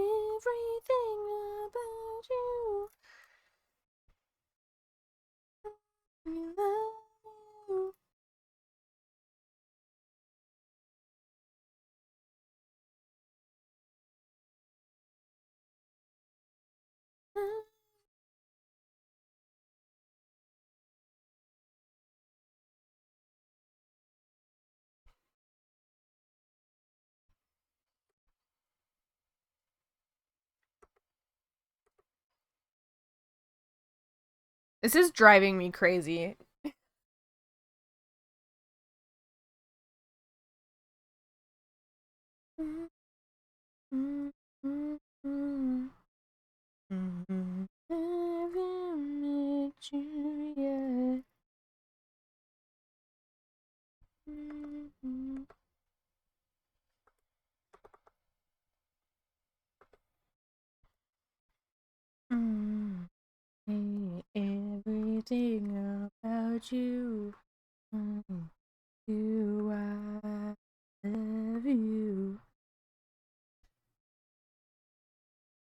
about you. This is driving me crazy. Haven't met you yet. Hey, everything about you. You, I love you.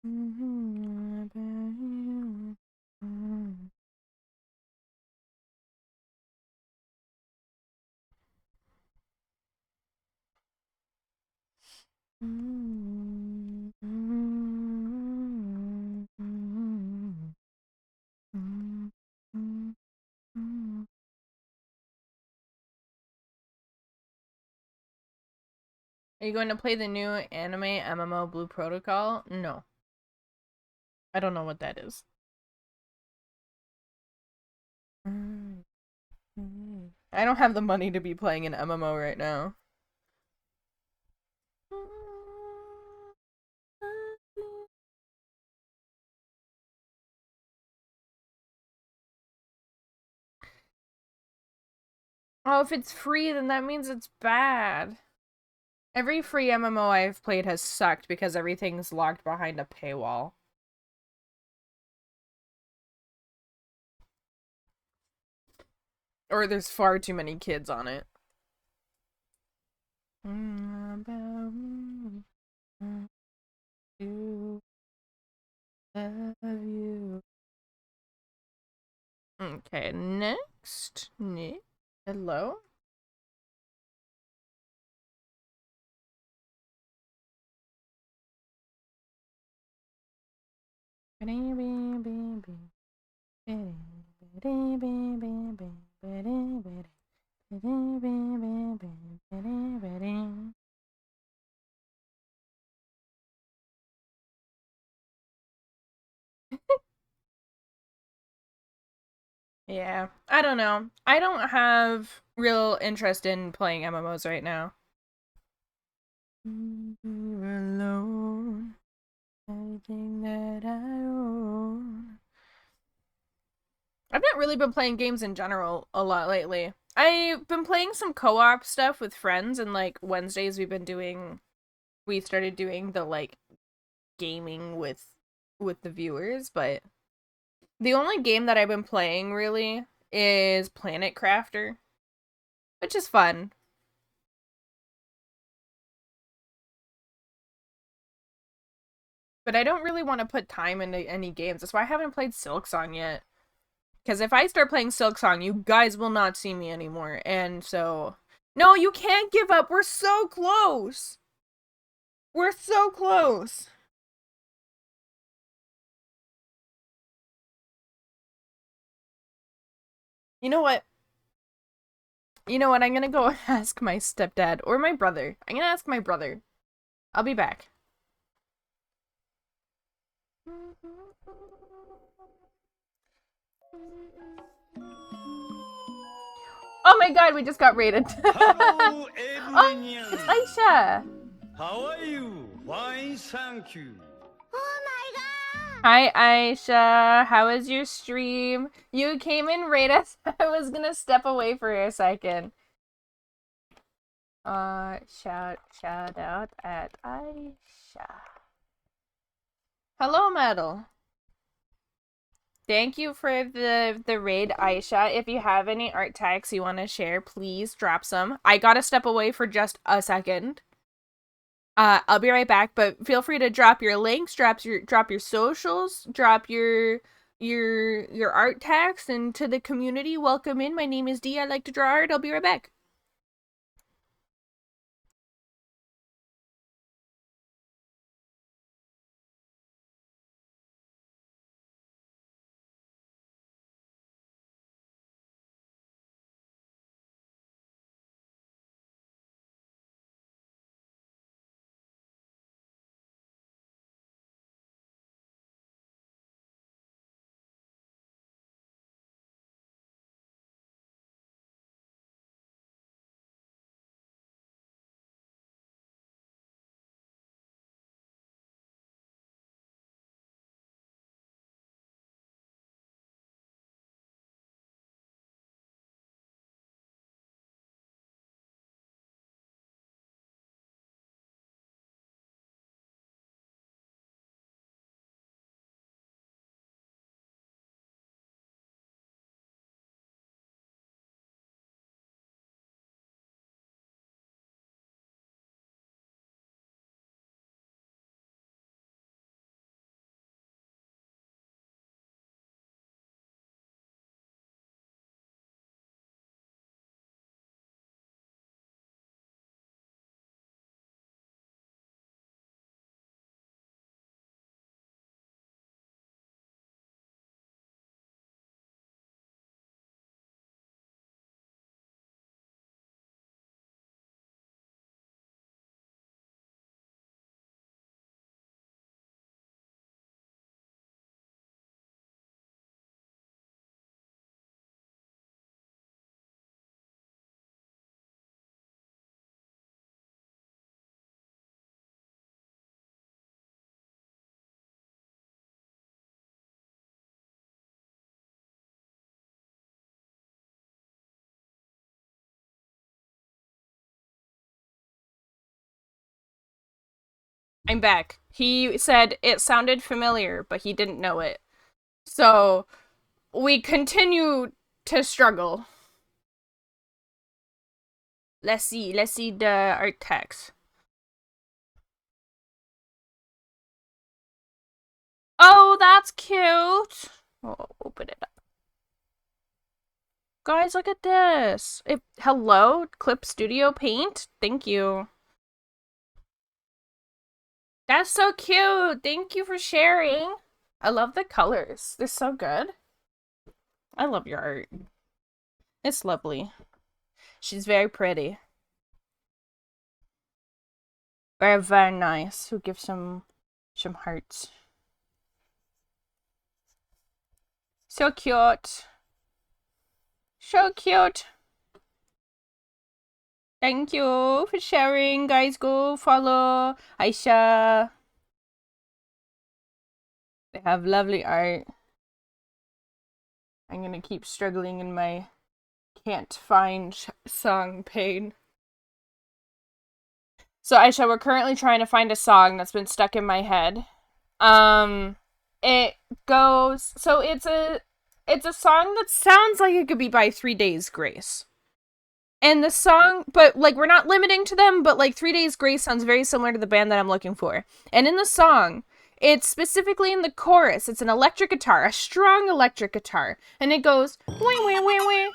About you. Are you going to play the new anime MMO Blue Protocol? No. I don't know what that is. I don't have the money to be playing an MMO right now. Oh, if it's free, then that means it's bad. Every free MMO I've played has sucked because everything's locked behind a paywall. Or there's far too many kids on it. About you, love you. Okay, next. Nick. Hello? Yeah, I don't know. I don't have real interest in playing MMOs right now. You're alone, everything that I own. I've not really been playing games in general a lot lately. I've been playing some co-op stuff with friends, and like Wednesdays we started doing the like gaming with the viewers, but the only game that I've been playing really is Planet Crafter, which is fun. But I don't really want to put time into any games. That's why I haven't played Silksong yet. Because if I start playing Silksong, you guys will not see me anymore. And so... No, you can't give up! We're so close! We're so close! You know what? You know what? I'm gonna go ask my stepdad or my brother. I'm gonna ask my brother. I'll be back. Oh my god, we just got raided. Hello, Oh, it's everyone. Aisha. How are you? Fine, thank you. Hi, Aisha. How was your stream? You came in right as I was gonna step away for a second. Shout out at Aisha. Hello, Metal. Thank you for the raid, Aisha. If you have any art tags you want to share, please drop some. I gotta step away for just a second. I'll be right back, but feel free to drop your links, drop your socials, drop your art tags into the community. Welcome in. My name is Dee. I like to draw art. I'll be right back. I'm back. He said it sounded familiar, but he didn't know it. So we continue to struggle. Let's see. Let's see the art text. Oh, that's cute. Oh, open it up. Guys, look at this. Hello, Clip Studio Paint. Thank you. That's so cute. Thank you for sharing. I love the colors. They're so good. I love your art. It's lovely. She's very pretty. Very, very nice. We'll give some hearts. So cute. So cute. Thank you for sharing. Guys, go follow Aisha. They have lovely art. I'm gonna keep struggling in my can't find song pain. So Aisha, we're currently trying to find a song that's been stuck in my head. It goes, so it's a song that sounds like it could be by 3 Days Grace. And the song, but like we're not limiting to them, but like 3 Days Grace sounds very similar to the band that I'm looking for. And in the song, it's specifically in the chorus, it's an electric guitar, a strong electric guitar, and it goes wah wah wah wah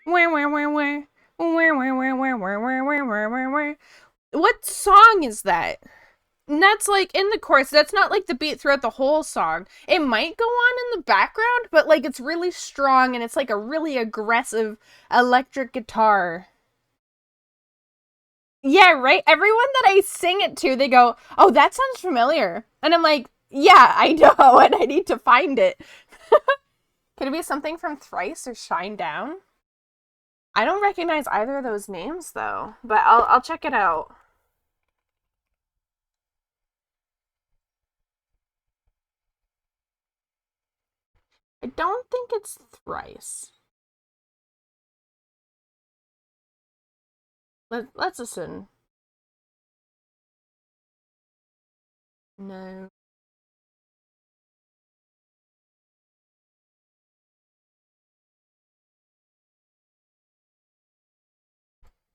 wah wah wah wah wah wah wah wah wah wah wah wah. What song is that? And that's like in the chorus. That's not like the beat throughout the whole song. It might go on in the background, but like it's really strong and it's like a really aggressive electric guitar. Yeah, right? Everyone that I sing it to, they go, "Oh, that sounds familiar." And I'm like, "Yeah, I know, and I need to find it." Could it be something from Thrice or Shine Down? I don't recognize either of those names though, but I'll check it out. I don't think it's Thrice. Let's listen. No.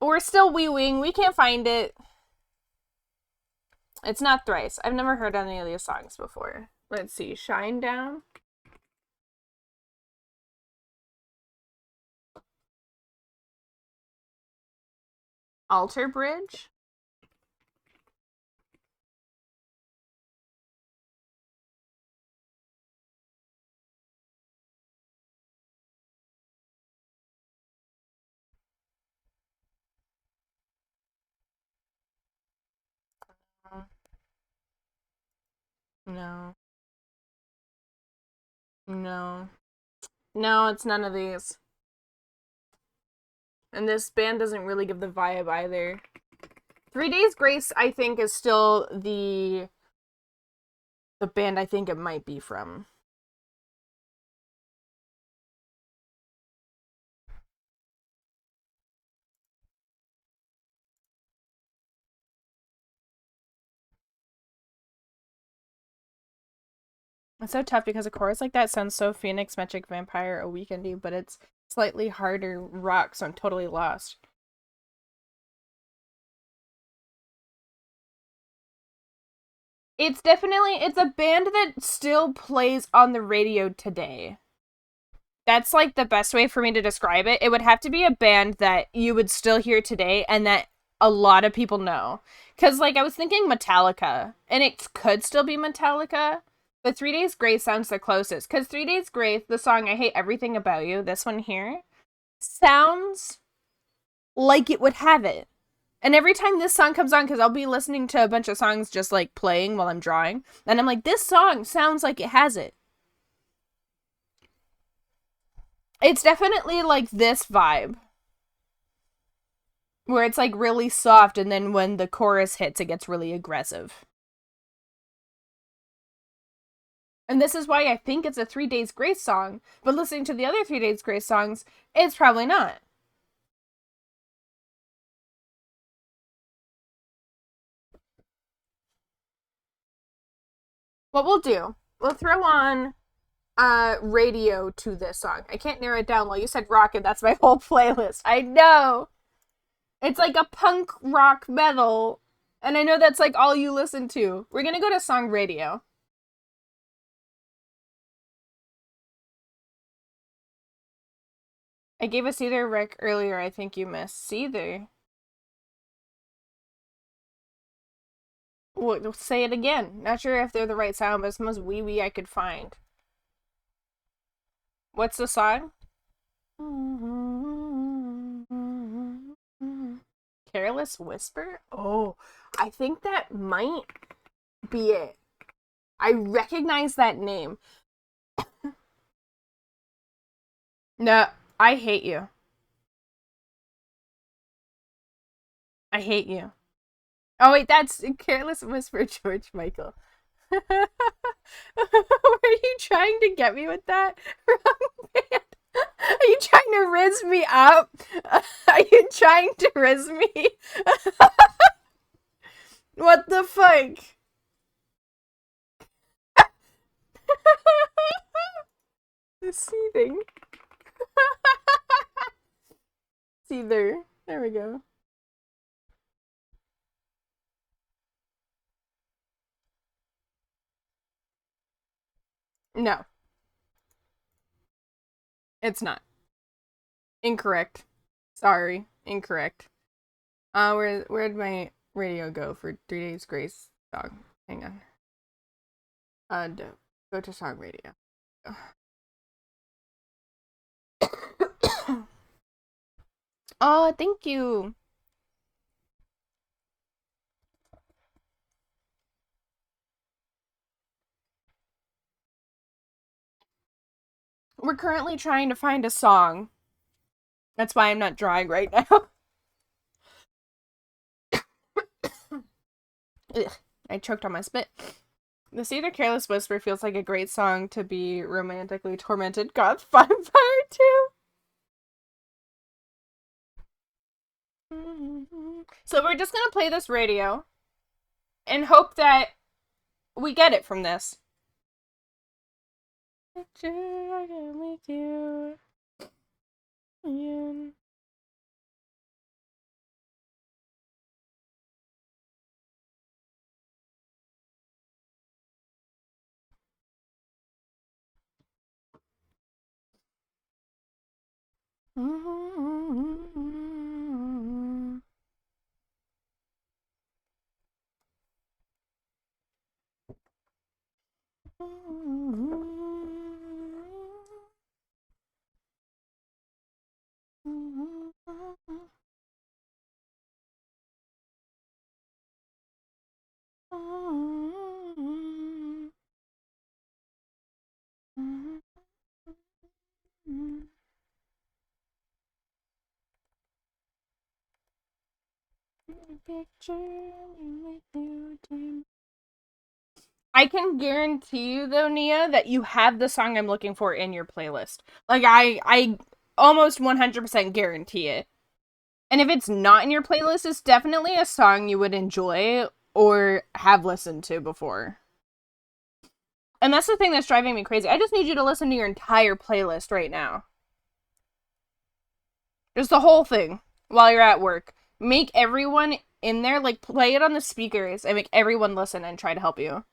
We're still wee-weeing. We can't find it. It's not Thrice. I've never heard any of these songs before. Let's see. Shine Down. Alter Bridge. No. No. No, it's none of these. And this band doesn't really give the vibe either. 3 Days Grace, I think, is still the band I think it might be from. It's so tough because a chorus like that sounds so Phoenix, Metric Vampire, a Weekendy, but it's slightly harder rock, so I'm totally lost. It's a band that still plays on the radio today. That's like the best way for me to describe it. It would have to be a band that you would still hear today and that a lot of people know. Because, like, I was thinking Metallica, and it could still be Metallica, but 3 Days Grace sounds the closest. Because 3 Days Grace, the song I Hate Everything About You, this one here, sounds like it would have it. And every time this song comes on, because I'll be listening to a bunch of songs just like playing while I'm drawing, and I'm like, this song sounds like it has it. It's definitely like this vibe. Where it's like really soft, and then when the chorus hits, it gets really aggressive. And this is why I think it's a 3 Days Grace song, but listening to the other 3 Days Grace songs, it's probably not. What we'll do, we'll throw on radio to this song. I can't narrow it down. Well, you said rock, and that's my whole playlist. I know. It's like a punk rock metal. And I know that's like all you listen to. We're gonna go to song radio. I gave a Seether rec earlier. I think you missed Seether. Well, say it again. Not sure if they're the right sound, but it's the most wee wee I could find. What's the song? Careless Whisper? Oh, I think that might be it. I recognize that name. No, I hate you. I hate you. Oh wait, that's Careless Whisper, George Michael. Were you trying to get me with that? Wrong band. Are you trying to riz me up? Are you trying to riz me? What the fuck? The seething. Seether. There we go. No, it's not. Incorrect. Sorry, incorrect. Where'd my radio go for 3 Days Grace song? Hang on. Go to song radio. Oh, thank you. We're currently trying to find a song. That's why I'm not drawing right now. Ugh, I choked on my spit. The Seether Careless Whisper feels like a great song to be romantically tormented goth vampire to. So we're just gonna play this radio and hope that we get it from this. Picture I can with you. Yeah. I can guarantee you though, Nia, that you have the song I'm looking for in your playlist. Like I almost 100% guarantee it. And if it's not in your playlist, it's definitely a song you would enjoy or have listened to before. And that's the thing that's driving me crazy. I just need you to listen to your entire playlist right now. Just the whole thing while you're at work. Make everyone in there, like, play it on the speakers and make everyone listen and try to help you.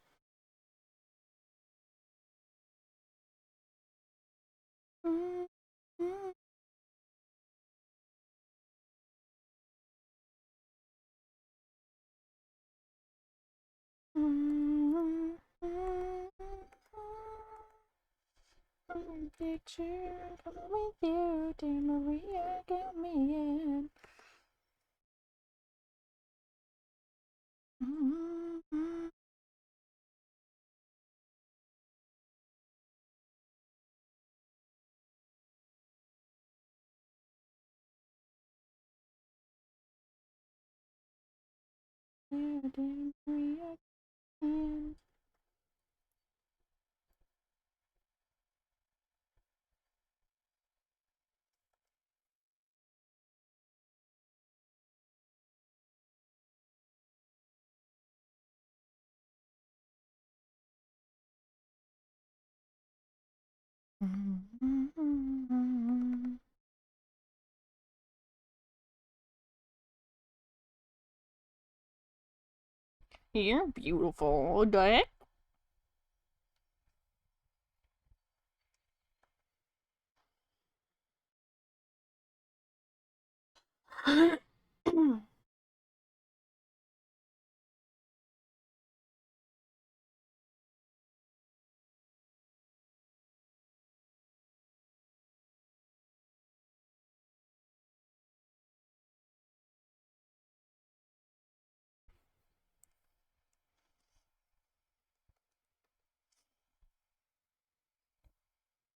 Picture with you, dear Maria, get me in. You, dear Maria, get me in. You're beautiful. What the heck?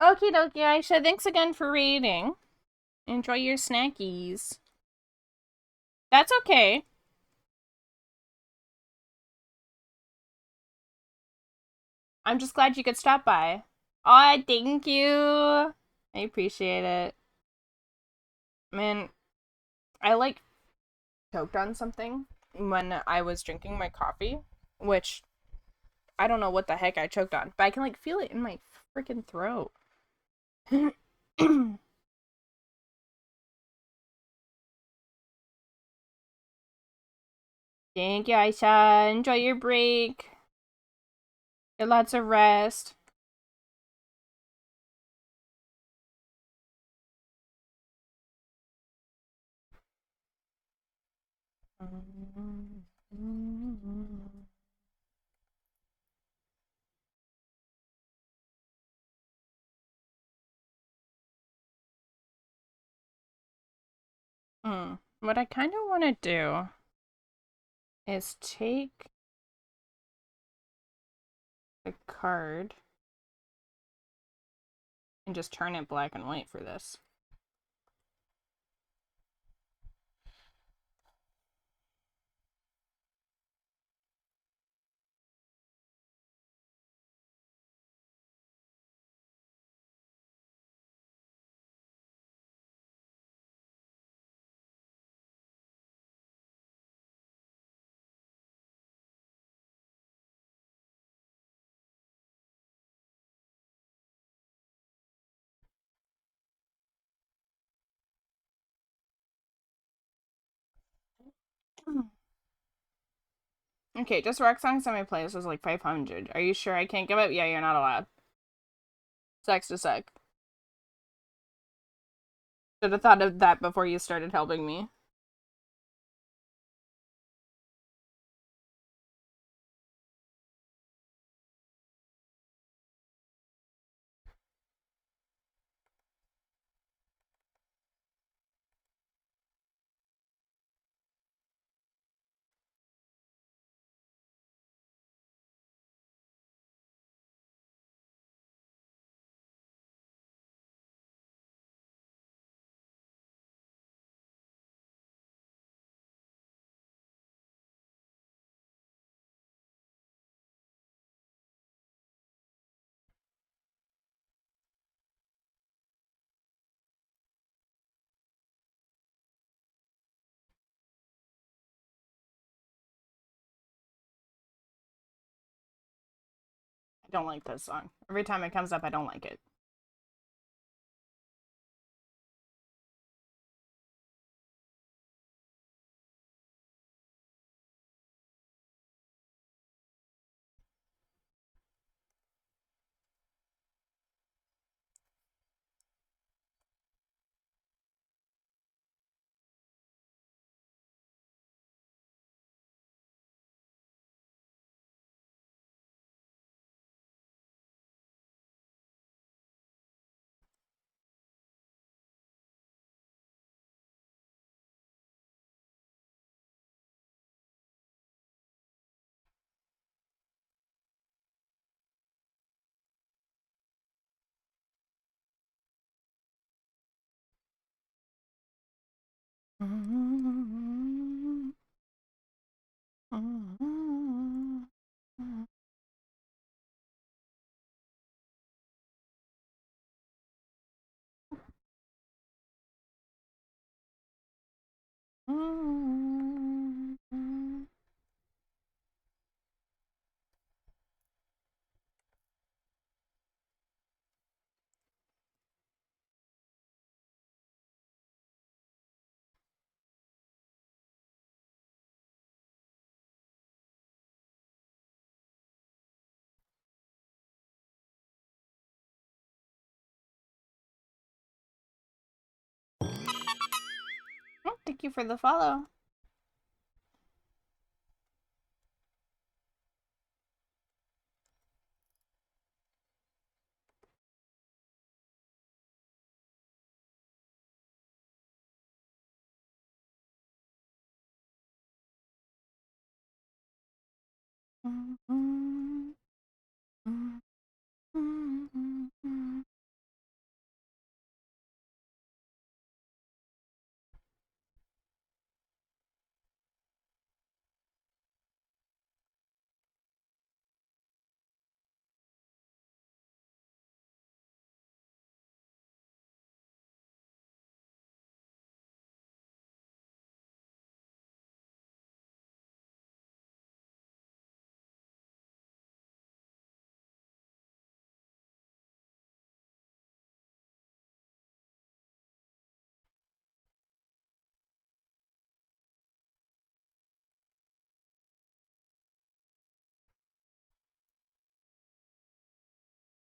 Okie dokie, Aisha. Thanks again for reading. Enjoy your snackies. That's okay. I'm just glad you could stop by. Oh, thank you. I appreciate it. Man, I like choked on something when I was drinking my coffee, which I don't know what the heck I choked on, but I can like feel it in my freaking throat. Thank you, Aisha. Enjoy your break. Get lots of rest. What I kind of want to do is take a card and just turn it black and white for this. Okay, just rock songs on my playlist is like 500. Are you sure I can't give it? Yeah, you're not allowed. Sex to sec. Should have thought of that before you started helping me. I don't like this song. Every time it comes up, I don't like it. Thank you for the follow.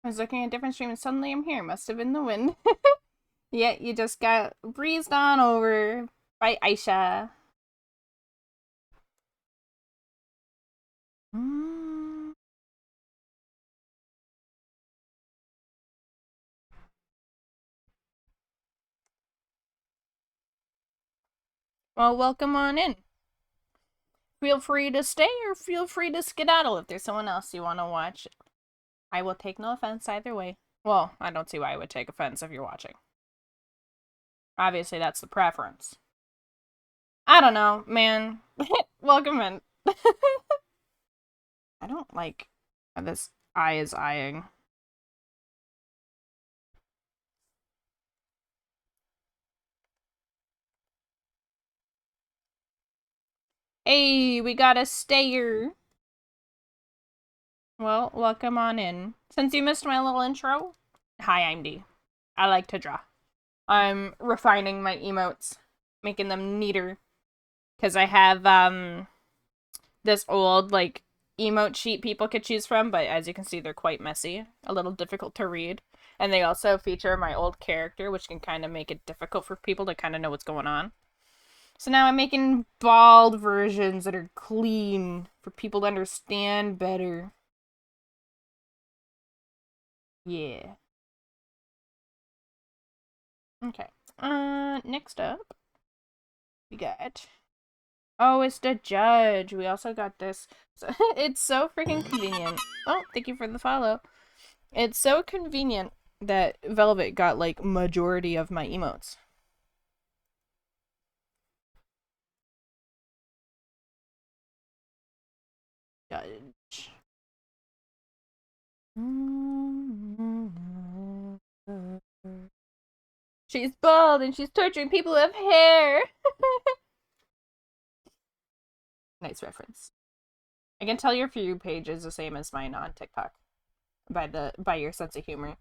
I was looking at a different stream and suddenly I'm here. Must have been the wind. Yeah, you just got breezed on over by Aisha. Well, welcome on in. Feel free to stay or feel free to skedaddle if there's someone else you want to watch. I will take no offense either way. Well, I don't see why I would take offense if you're watching. Obviously, that's the preference. I don't know, man. Welcome in. I don't like how this eye is eyeing. Hey, we got a stayer. Well, welcome on in. Since you missed my little intro, hi, I'm D. I like to draw. I'm refining my emotes, making them neater. Because I have, this old, like, emote sheet people could choose from, but as you can see, they're quite messy. A little difficult to read. And they also feature my old character, which can kind of make it difficult for people to kind of know what's going on. So now I'm making bald versions that are clean for people to understand better. Yeah. Okay. Next up, we got. Oh, it's the judge. We also got this. So, it's so freaking convenient. Oh, thank you for the follow. It's so convenient that Velvet got like majority of my emotes. Judge. She's bald and she's torturing people who have hair. Nice reference. I can tell your For You page is the same as mine on TikTok by your sense of humor.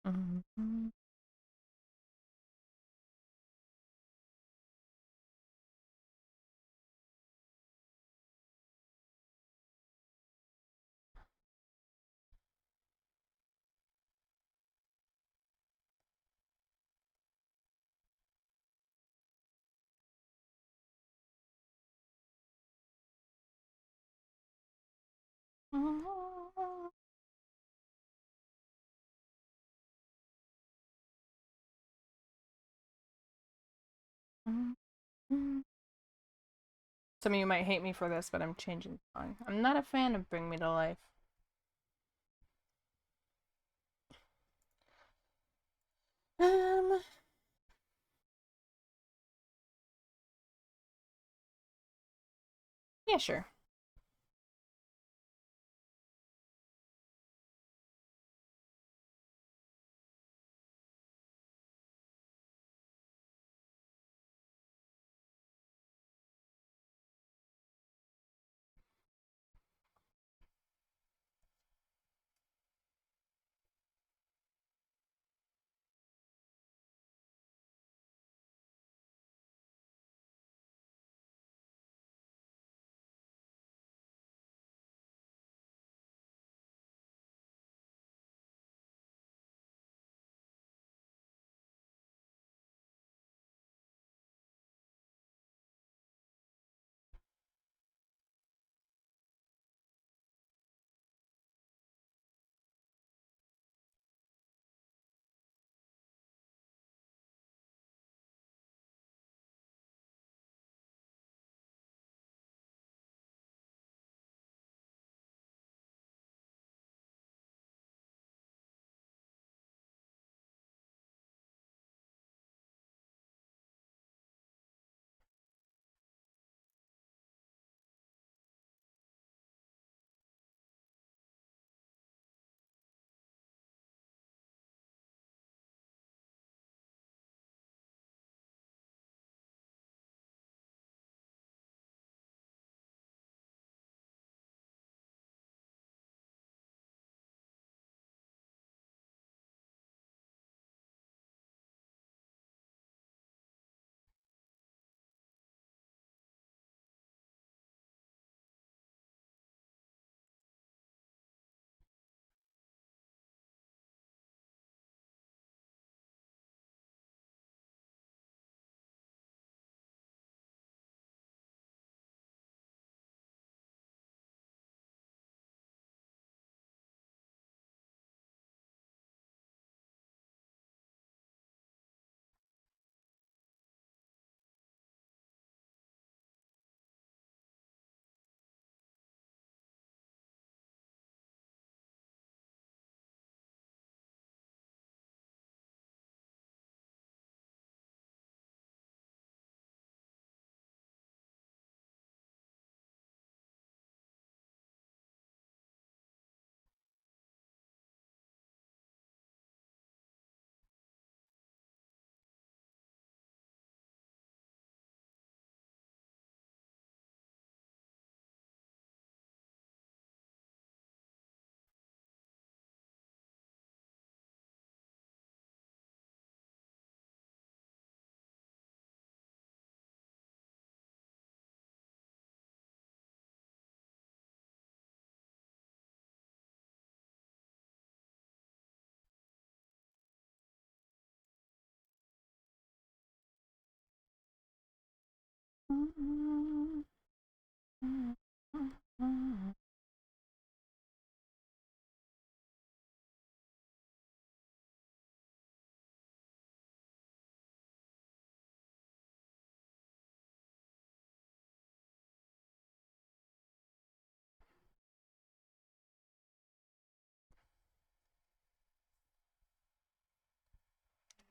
Mhm. Some of you might hate me for this, but I'm changing the song. I'm not a fan of Bring Me to Life. Um, yeah, sure.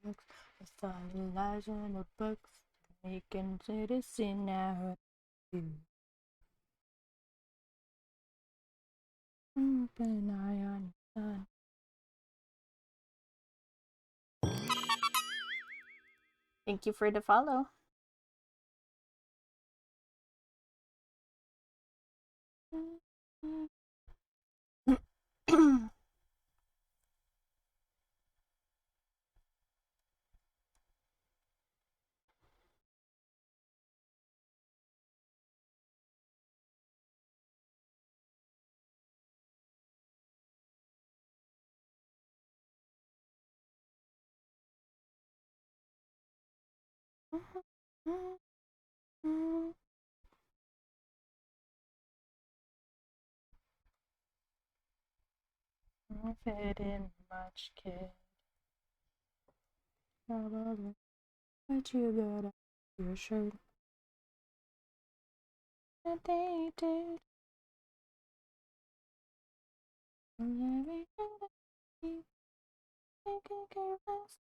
I find lies in the books, making citizen now. Keep an eye on your son. Thank you for the follow. Fit in much, kid. What you got on your shirt? That they did. Everything that you think I care less.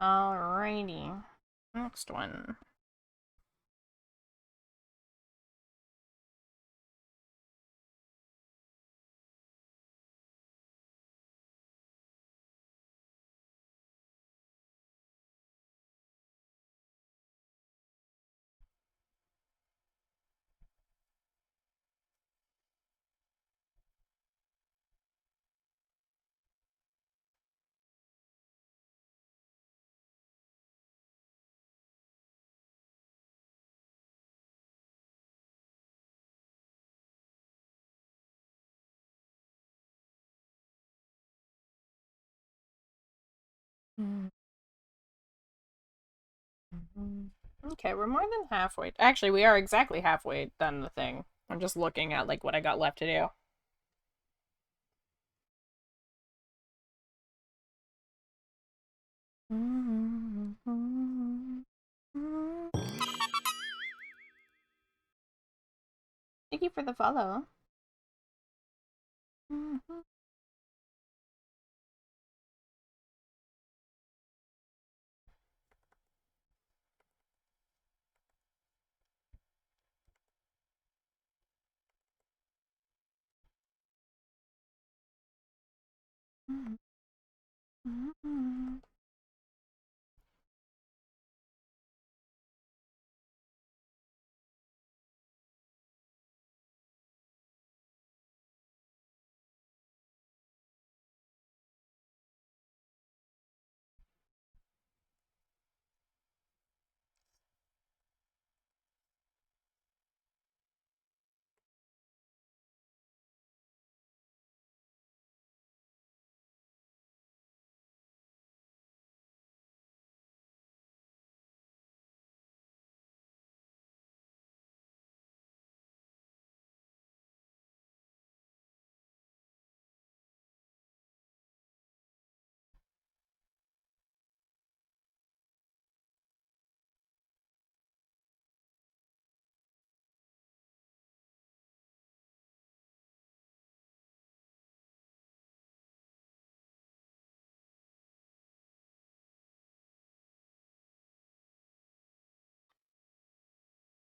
Alrighty. Next one. Okay, we're more than halfway. Actually, we are exactly halfway done the thing. I'm just looking at like what I got left to do. Thank you for the follow.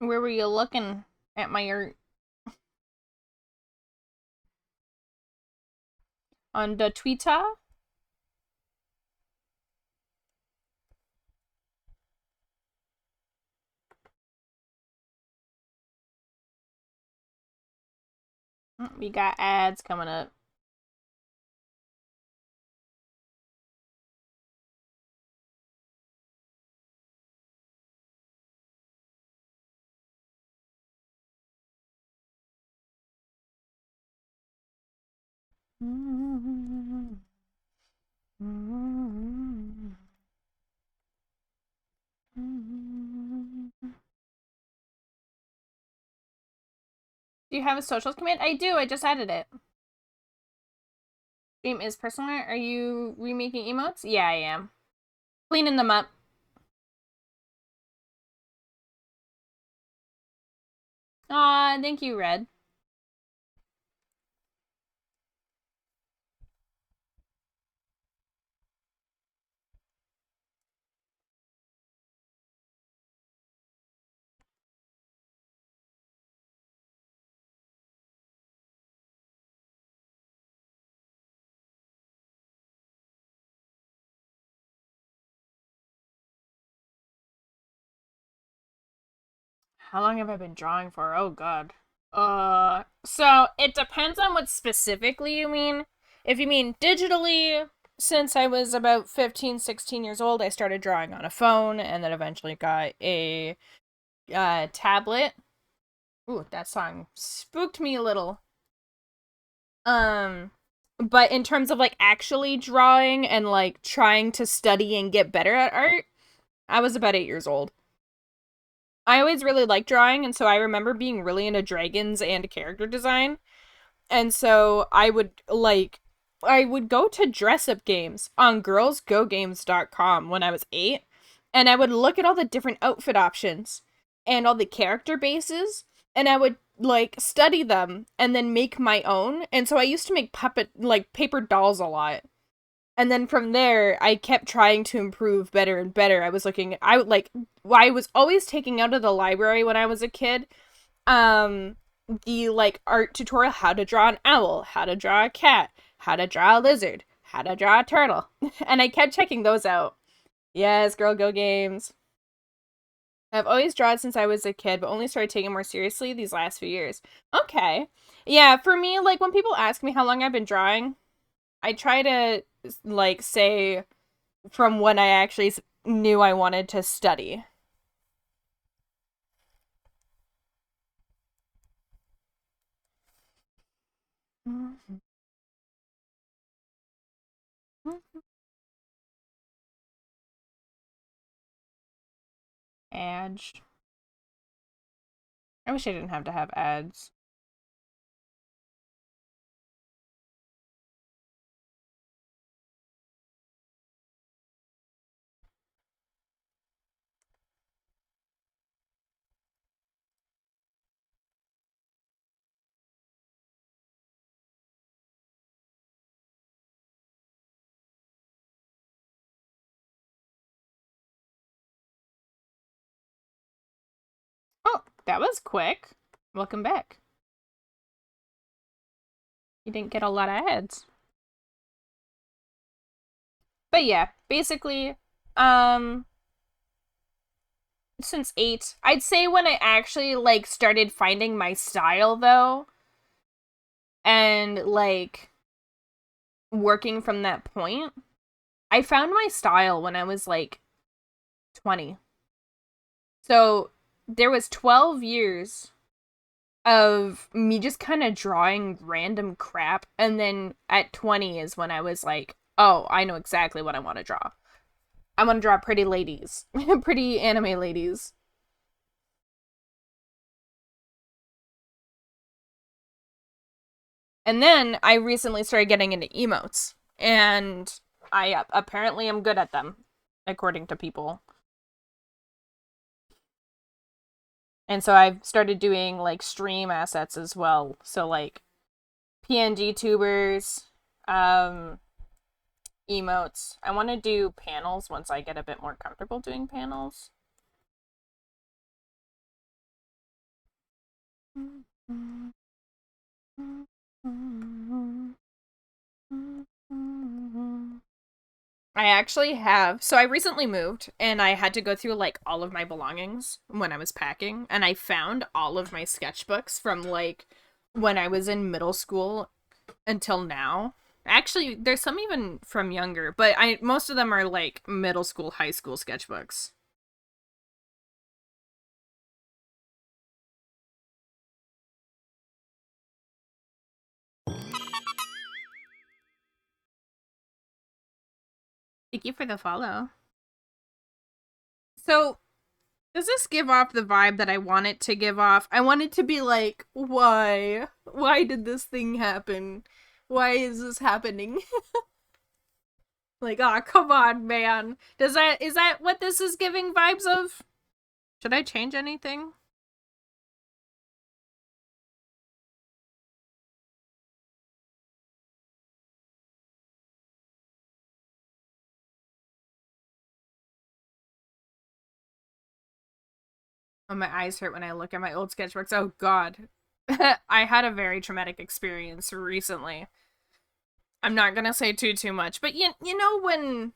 Where were you looking at my art? On the Twitter? We got ads coming up. Do you have a socials command? I do. I just added it. Stream is personal. Are you remaking emotes? Yeah, I am. Cleaning them up. Aw, thank you, Red. How long have I been drawing for? Oh god. So it depends on what specifically you mean. If you mean digitally, since I was about 15, 16 years old, I started drawing on a phone and then eventually got a tablet. Ooh, that song spooked me a little. Um, but in terms of like actually drawing and like trying to study and get better at art, I was about 8 years old. I always really liked drawing, and so I remember being really into dragons and character design. And so I would go to dress up games on girlsgogames.com when I was 8, and I would look at all the different outfit options and all the character bases, and I would like study them and then make my own. And so I used to make puppet like paper dolls a lot. And then from there, I kept trying to improve better and better. I was always taking out of the library when I was a kid, um, the like art tutorial, how to draw an owl, how to draw a cat, how to draw a lizard, how to draw a turtle. And I kept checking those out. Yes, Girl Go Games. I've always drawn since I was a kid, but only started taking it more seriously these last few years. Okay. Yeah, for me, like when people ask me how long I've been drawing, I try to like say from when I actually knew I wanted to study. Ads. I wish I didn't have to have ads. Oh, that was quick. Welcome back. You didn't get a lot of ads. But yeah, basically, um, since 8, I'd say when I actually like started finding my style though, and like working from that point, I found my style when I was like 20. So there was 12 years of me just kind of drawing random crap, and then at 20 is when I was like, oh, I know exactly what I want to draw. I want to draw pretty ladies. Pretty anime ladies. And then I recently started getting into emotes, and I apparently am good at them, according to people. And so I've started doing like stream assets as well. So like PNG tubers, um, emotes. I want to do panels once I get a bit more comfortable doing panels. I actually have. So I recently moved and I had to go through like all of my belongings when I was packing, and I found all of my sketchbooks from like when I was in middle school until now. Actually, there's some even from younger, but I most of them are like middle school, high school sketchbooks. Thank you for the follow. So, does this give off the vibe that I want it to give off? I want it to be like, why? Why did this thing happen? Why is this happening? Like, ah, oh, come on, man. Is that what this is giving vibes of? Should I change anything? Oh, my eyes hurt when I look at my old sketchbooks. Oh god. I had a very traumatic experience recently. I'm not gonna say too much, but you know when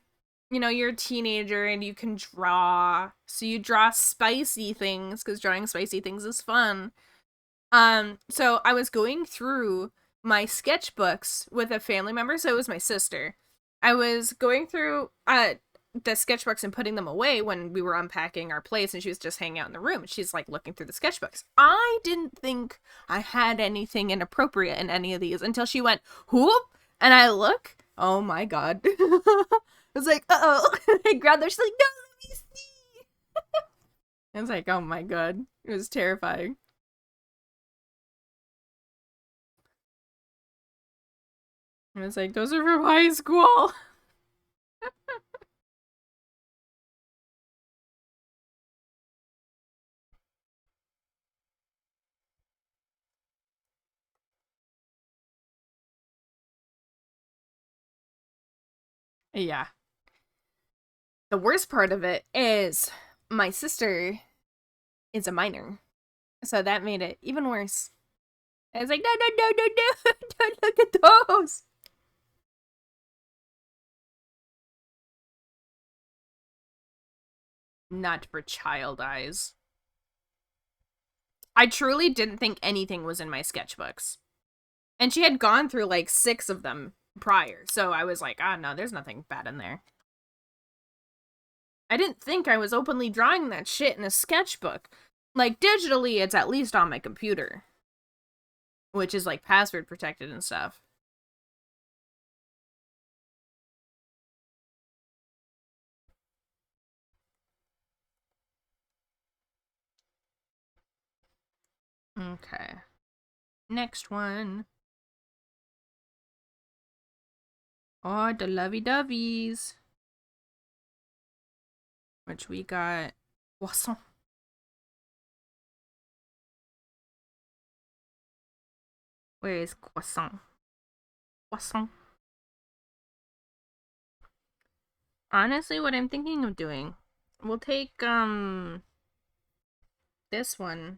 you know, you're a teenager and you can draw. So you draw spicy things because drawing spicy things is fun. So I was going through my sketchbooks with a family member, so it was my sister. I was going through the sketchbooks and putting them away when we were unpacking our place, and she was just hanging out in the room. She's like looking through the sketchbooks. I didn't think I had anything inappropriate in any of these until she went whoop, and I look. Oh my god! I was like, uh oh! I grabbed her. She's like, no, let me see. I was like, oh my god! It was terrifying. I was like, those are from high school. Yeah. The worst part of it is my sister is a minor. So that made it even worse. I was like, no, no, no, no, no, don't look at those. Not for child eyes. I truly didn't think anything was in my sketchbooks. And she had gone through like 6 of them prior. So I was like, ah, no, there's nothing bad in there. I didn't think I was openly drawing that shit in a sketchbook. Like, digitally, it's at least on my computer, which is like password protected and stuff. Okay. Next one. Oh, the lovey-doveys. Which we got poisson. Where is croissant? Poisson. Honestly, what I'm thinking of doing, we'll take this one.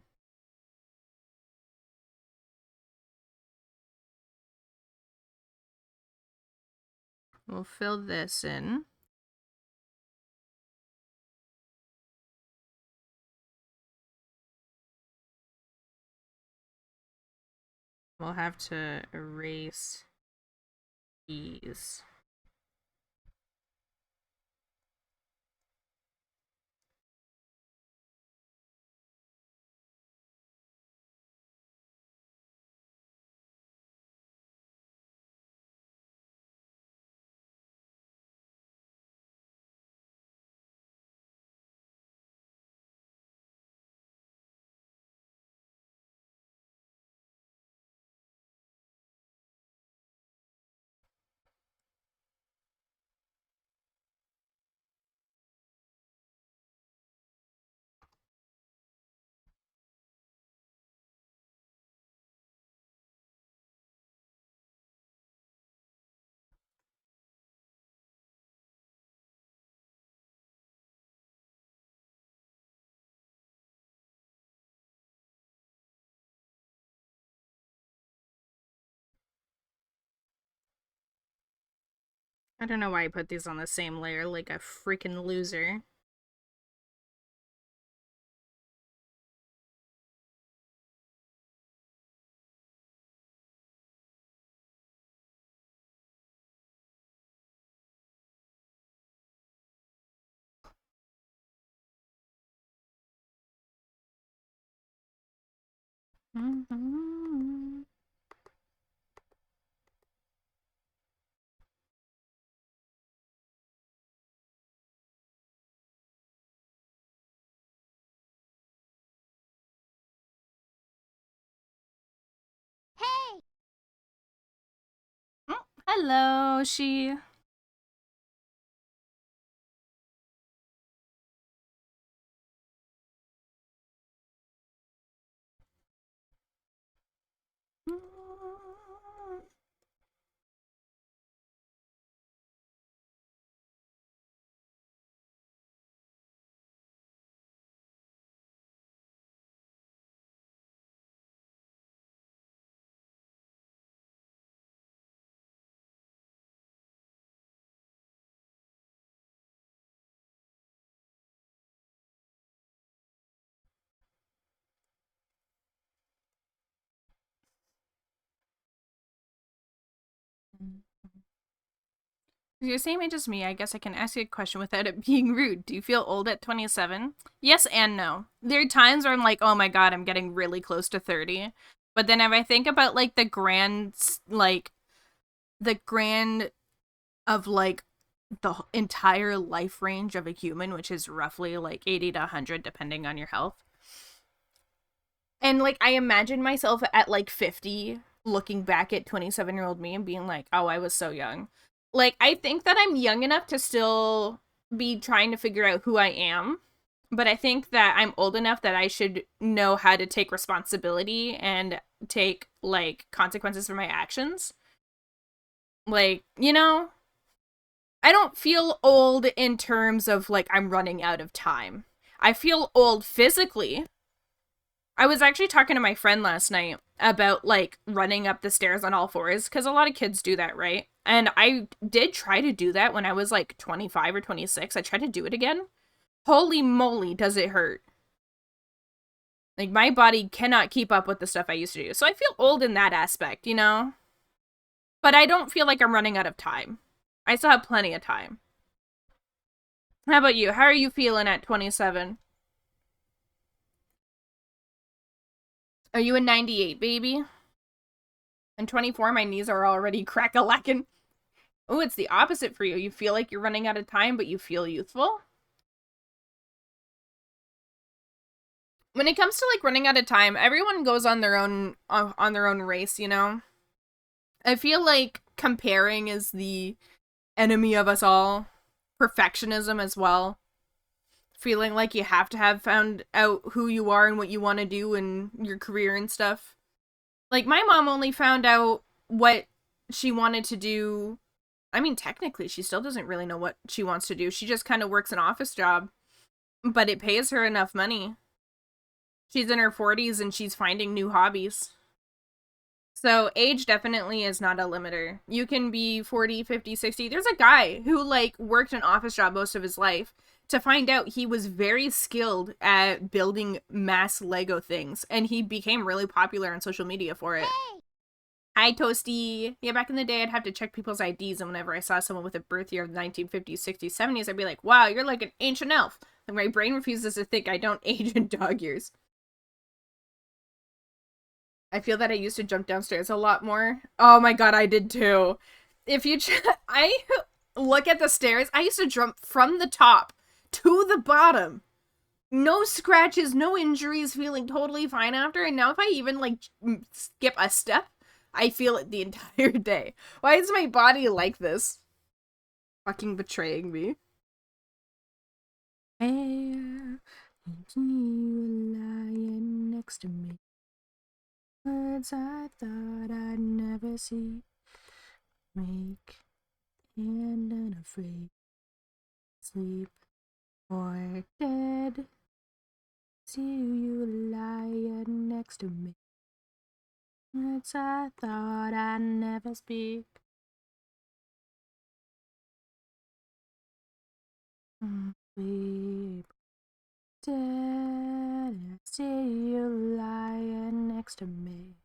We'll fill this in. We'll have to erase these. I don't know why I put these on the same layer like a freaking loser. Mm-hmm. Hey! Oh, hello, she. You're the same age as me. I guess I can ask you a question without it being rude. Do you feel old at 27? Yes and no. There are times where I'm like, oh my god, I'm getting really close to 30. But then if I think about like the grand of like the entire life range of a human, which is roughly like 80 to 100 depending on your health. And like I imagine myself at like 50 looking back at 27-year-old me and being like, "Oh, I was so young." Like I think that I'm young enough to still be trying to figure out who I am, but I think that I'm old enough that I should know how to take responsibility and take like consequences for my actions. Like, I don't feel old in terms of like I'm running out of time. I feel old physically. I was actually talking to my friend last night about like running up the stairs on all fours because a lot of kids do that, right? And I did try to do that when I was like 25 or 26. I tried to do it again. Holy moly, does it hurt. Like my body cannot keep up with the stuff I used to do. So I feel old in that aspect, But I don't feel like I'm running out of time. I still have plenty of time. How about you? How are you feeling at 27? Are you a 98, baby? And 24, my knees are already crack-a-lackin'. Oh, it's the opposite for you. You feel like you're running out of time, but you feel youthful? When it comes to like running out of time, everyone goes on their own race, I feel like comparing is the enemy of us all. Perfectionism as well. Feeling like you have to have found out who you are and what you want to do in your career and stuff. Like, my mom only found out what she wanted to do. I mean, technically, she still doesn't really know what she wants to do. She just kind of works an office job, but it pays her enough money. She's in her 40s and she's finding new hobbies. So age definitely is not a limiter. You can be 40, 50, 60. There's a guy who like worked an office job most of his life to find out he was very skilled at building mass Lego things, and he became really popular on social media for it. Hey! Hi, Toasty. Yeah, back in the day, I'd have to check people's IDs, and whenever I saw someone with a birth year of the 1950s, 60s, 70s, I'd be like, wow, you're like an ancient elf. And my brain refuses to think I don't age in dog years. I feel that I used to jump downstairs a lot more. Oh my god, I did too. If you I look at the stairs, I used to jump from the top to the bottom. No scratches, no injuries, feeling totally fine after. And now if I even like skip a step, I feel it the entire day. Why is my body like this? Fucking betraying me. Hey, you lying next to me. Words I thought I'd never see. Make and unafraid. Sleep or dead. See you lying next to me. Words I thought I'd never speak. Sleep dead. See you lying next to me.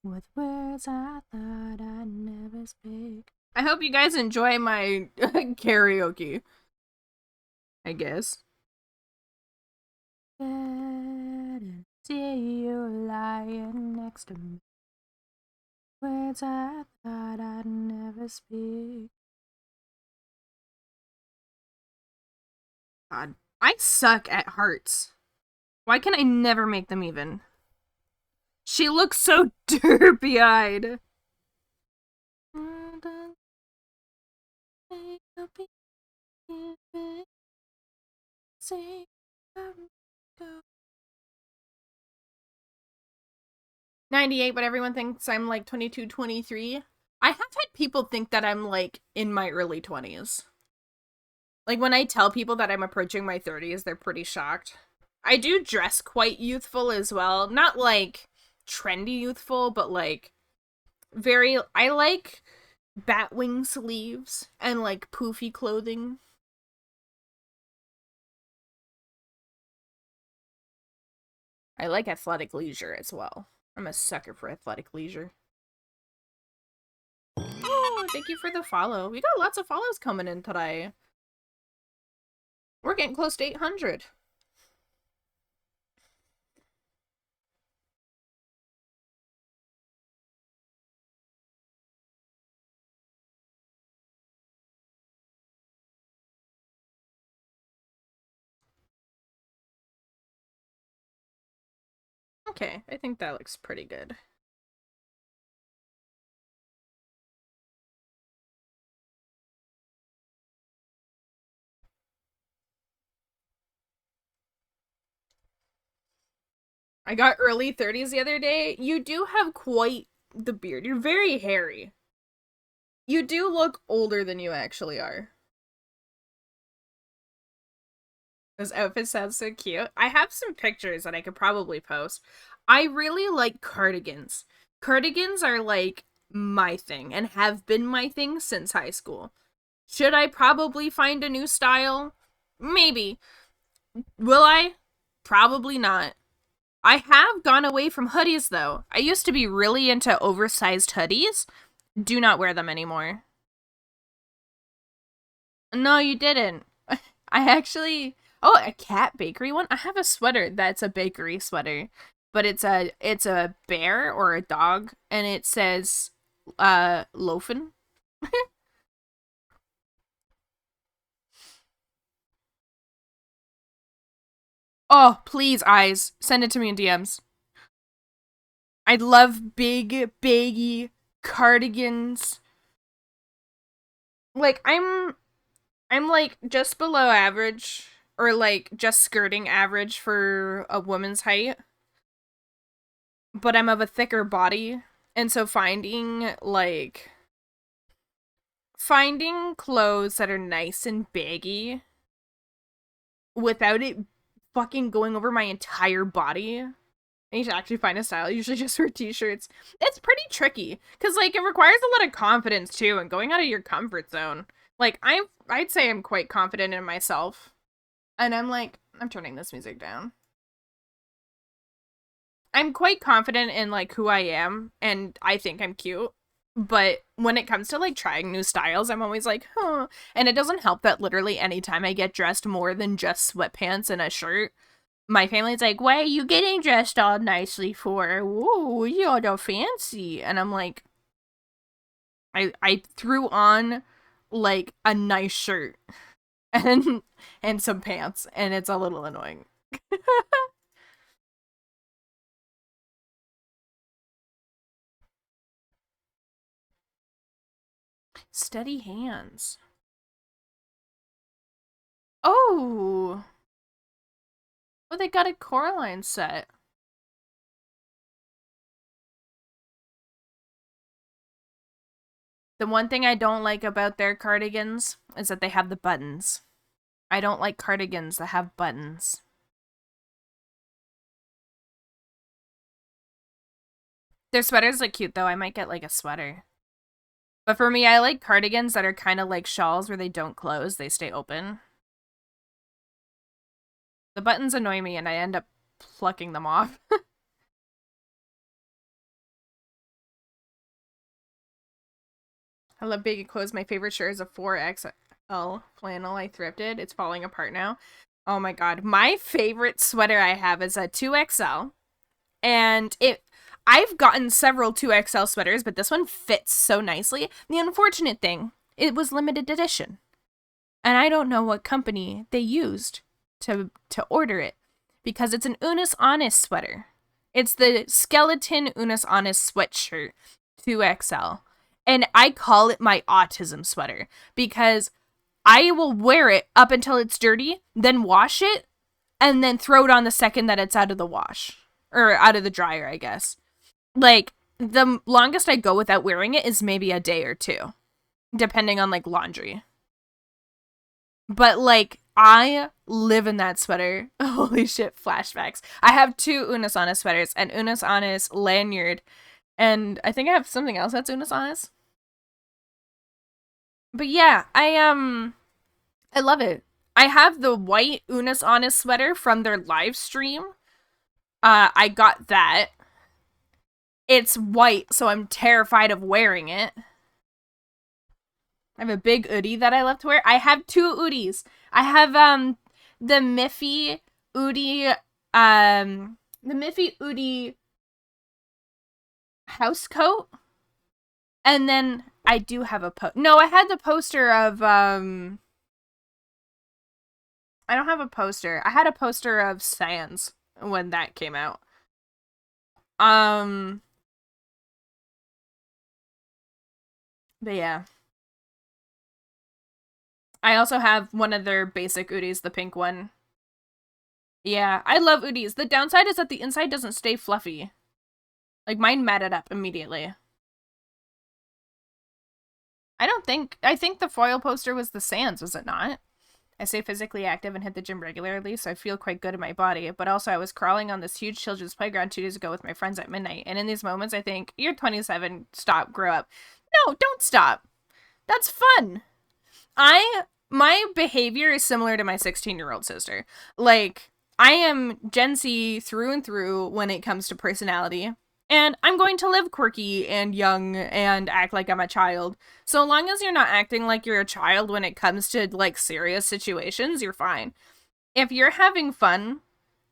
With words I thought I'd never speak. I hope you guys enjoy my karaoke. I guess. Dead, see you lying next to me. Words I thought I'd never speak. God, I suck at hearts. Why can I never make them even? She looks so derpy-eyed. Say, 98, but everyone thinks I'm like 22, 23. I have had people think that I'm like in my early 20s. Like when I tell people that I'm approaching my 30s, they're pretty shocked. I do dress quite youthful as well. Not like trendy youthful, but like I like batwing sleeves and like poofy clothing. I like athletic leisure as well. I'm a sucker for athletic leisure. Oh, thank you for the follow. We got lots of follows coming in today. We're getting close to 800. Okay, I think that looks pretty good. I got early 30s the other day. You do have quite the beard. You're very hairy. You do look older than you actually are. This outfit sounds so cute. I have some pictures that I could probably post. I really like cardigans. Cardigans are like my thing and have been my thing since high school. Should I probably find a new style? Maybe. Will I? Probably not. I have gone away from hoodies though. I used to be really into oversized hoodies. Do not wear them anymore. No, you didn't. I actually... Oh, a cat bakery one? I have a sweater that's a bakery sweater. But it's a bear or a dog, and it says, loafin'. Oh, please, eyes. Send it to me in DMs. I love big, baggy cardigans. Like, I'm like just below average, or like just skirting average for a woman's height. But I'm of a thicker body, and so finding clothes that are nice and baggy without it fucking going over my entire body. I need to actually find a style. I usually just wear t-shirts. It's pretty tricky because like it requires a lot of confidence too, and going out of your comfort zone. Like I'd say I'm quite confident in myself, and I'm turning this music down. I'm quite confident in like who I am, and I think I'm cute. But when it comes to like trying new styles, I'm always like, huh. And it doesn't help that literally anytime I get dressed more than just sweatpants and a shirt, my family's like, "Why are you getting dressed all nicely for? Whoa, you're all fancy." And I'm like, I threw on like a nice shirt and some pants, and it's a little annoying. Steady hands. Oh, well, they got a Coraline set. The one thing I don't like about their cardigans is that they have the buttons. I don't like cardigans that have buttons. Their sweaters look cute though. I might get like a sweater. But for me, I like cardigans that are kind of like shawls where they don't close, they stay open. The buttons annoy me and I end up plucking them off. I love baggy clothes. My favorite shirt is a 4XL flannel I thrifted. It's falling apart now. Oh my god. My favorite sweater I have is a 2XL. And I've gotten several 2XL sweaters, but this one fits so nicely. The unfortunate thing, it was limited edition. And I don't know what company they used to order it, because it's an Unis Honest sweater. It's the skeleton Unis Honest sweatshirt 2XL. And I call it my autism sweater because I will wear it up until it's dirty, then wash it, and then throw it on the second that it's out of the wash. Or out of the dryer, I guess. Like, the longest I go without wearing it is maybe a day or two, depending on, like, laundry. But, like, I live in that sweater. Holy shit, flashbacks. I have 2 Unis Honest sweaters, an Unis Honest lanyard, and I think I have something else that's Unis Honest. But yeah, I love it. I have the white Unis Honest sweater from their live stream. I got that. It's white, so I'm terrified of wearing it. I have a big hoodie that I love to wear. I have two hoodies. I have the Miffy hoodie the Miffy hoodie house coat. And then I do have a no, I had the poster of I don't have a poster. I had a poster of Sans when that came out. But yeah. I also have one of their basic hoodies, the pink one. Yeah, I love hoodies. The downside is that the inside doesn't stay fluffy. Like, mine matted up immediately. I think the foil poster was the Sans, was it not? I stay physically active and hit the gym regularly, so I feel quite good in my body. But also, I was crawling on this huge children's playground 2 days ago with my friends at midnight. And in these moments, I think, you're 27, stop, grow up. No, don't stop. That's fun. My behavior is similar to my 16-year-old sister. Like, I am Gen Z through and through when it comes to personality. And I'm going to live quirky and young and act like I'm a child. So long as you're not acting like you're a child when it comes to, like, serious situations, you're fine. If you're having fun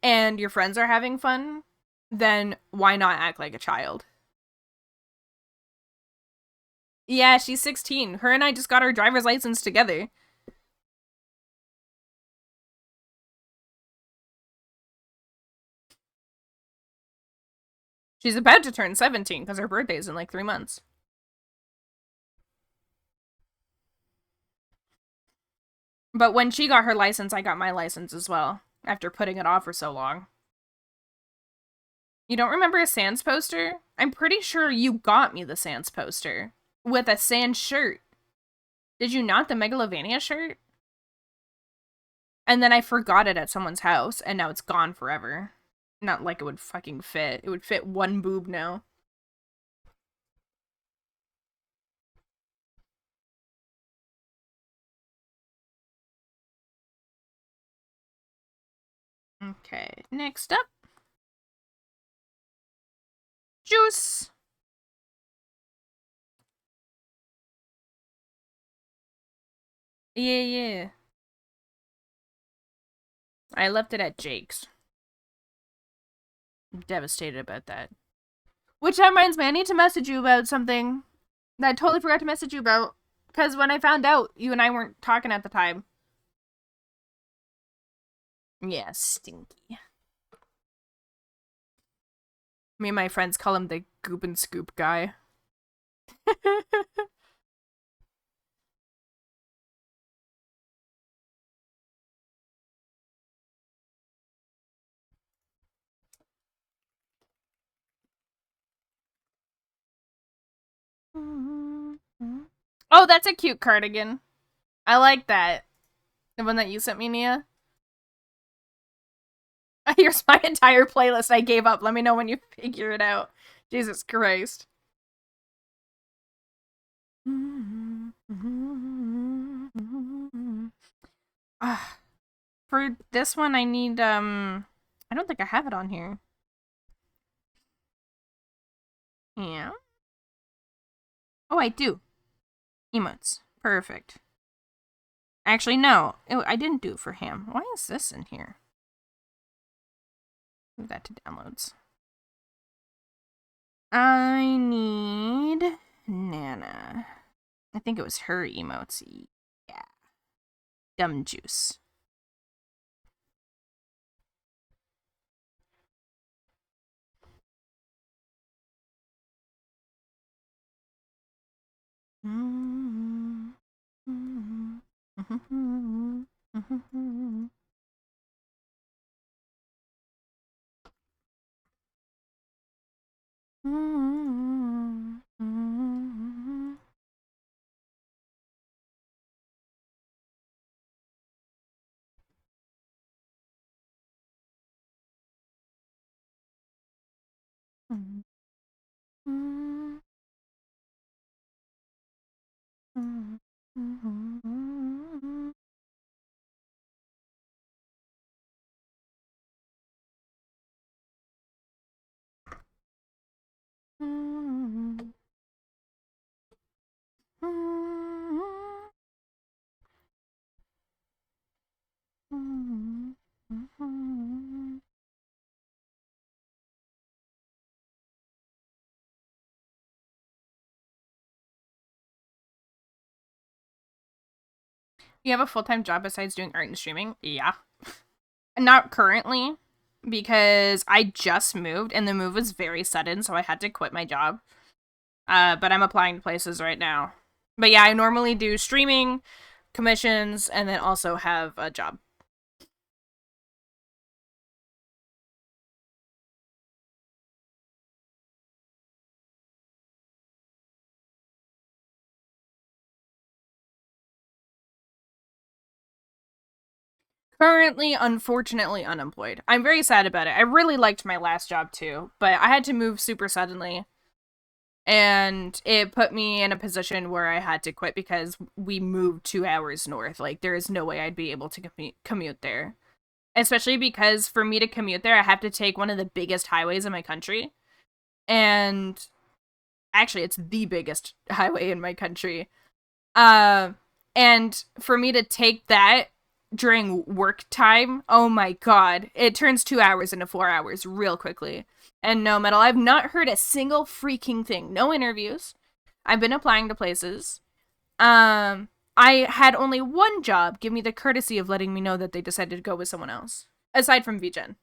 and your friends are having fun, then why not act like a child? Yeah, she's 16. Her and I just got our driver's license together. She's about to turn 17 because her birthday's in like 3 months. But when she got her license, I got my license as well, after putting it off for so long. You don't remember a Sans poster? I'm pretty sure you got me the Sans poster. With a Sans shirt. Did you not? The Megalovania shirt? And then I forgot it at someone's house, and now it's gone forever. Not like it would fucking fit. It would fit one boob now. Okay, next up. Juice! Yeah, yeah. I left it at Jake's. I'm devastated about that. Which reminds me, I need to message you about something that I totally forgot to message you about. Because when I found out, you and I weren't talking at the time. Yeah, stinky. Me and my friends call him the goop and scoop guy. Oh, that's a cute cardigan. I like that. The one that you sent me, Nia. Here's my entire playlist I gave up. Let me know when you figure it out. Jesus Christ. For this one, I need, I don't think I have it on here. Yeah. Oh, I do. Emotes. Perfect. Actually, no. I didn't do it for him. Why is this in here? Move that to downloads. I need Nana. I think it was her emotes. Yeah. Dumb juice. You have a full-time job besides doing art and streaming? Yeah. Not currently, because I just moved and the move was very sudden, so I had to quit my job. But I'm applying to places right now. But yeah, I normally do streaming, commissions, and then also have a job. Currently, unfortunately, unemployed. I'm very sad about it. I really liked my last job too, but I had to move super suddenly. And it put me in a position where I had to quit because we moved 2 hours north. Like, there is no way I'd be able to commute there. Especially because for me to commute there, I have to take one of the biggest highways in my country. And actually, it's the biggest highway in my country. Uh, and for me to take that during work time, oh my god, it turns 2 hours into 4 hours real quickly. And no, Metal, I've not heard a single freaking thing. No interviews. I've been applying to places. I had only one job give me the courtesy of letting me know that they decided to go with someone else. Aside from VGen.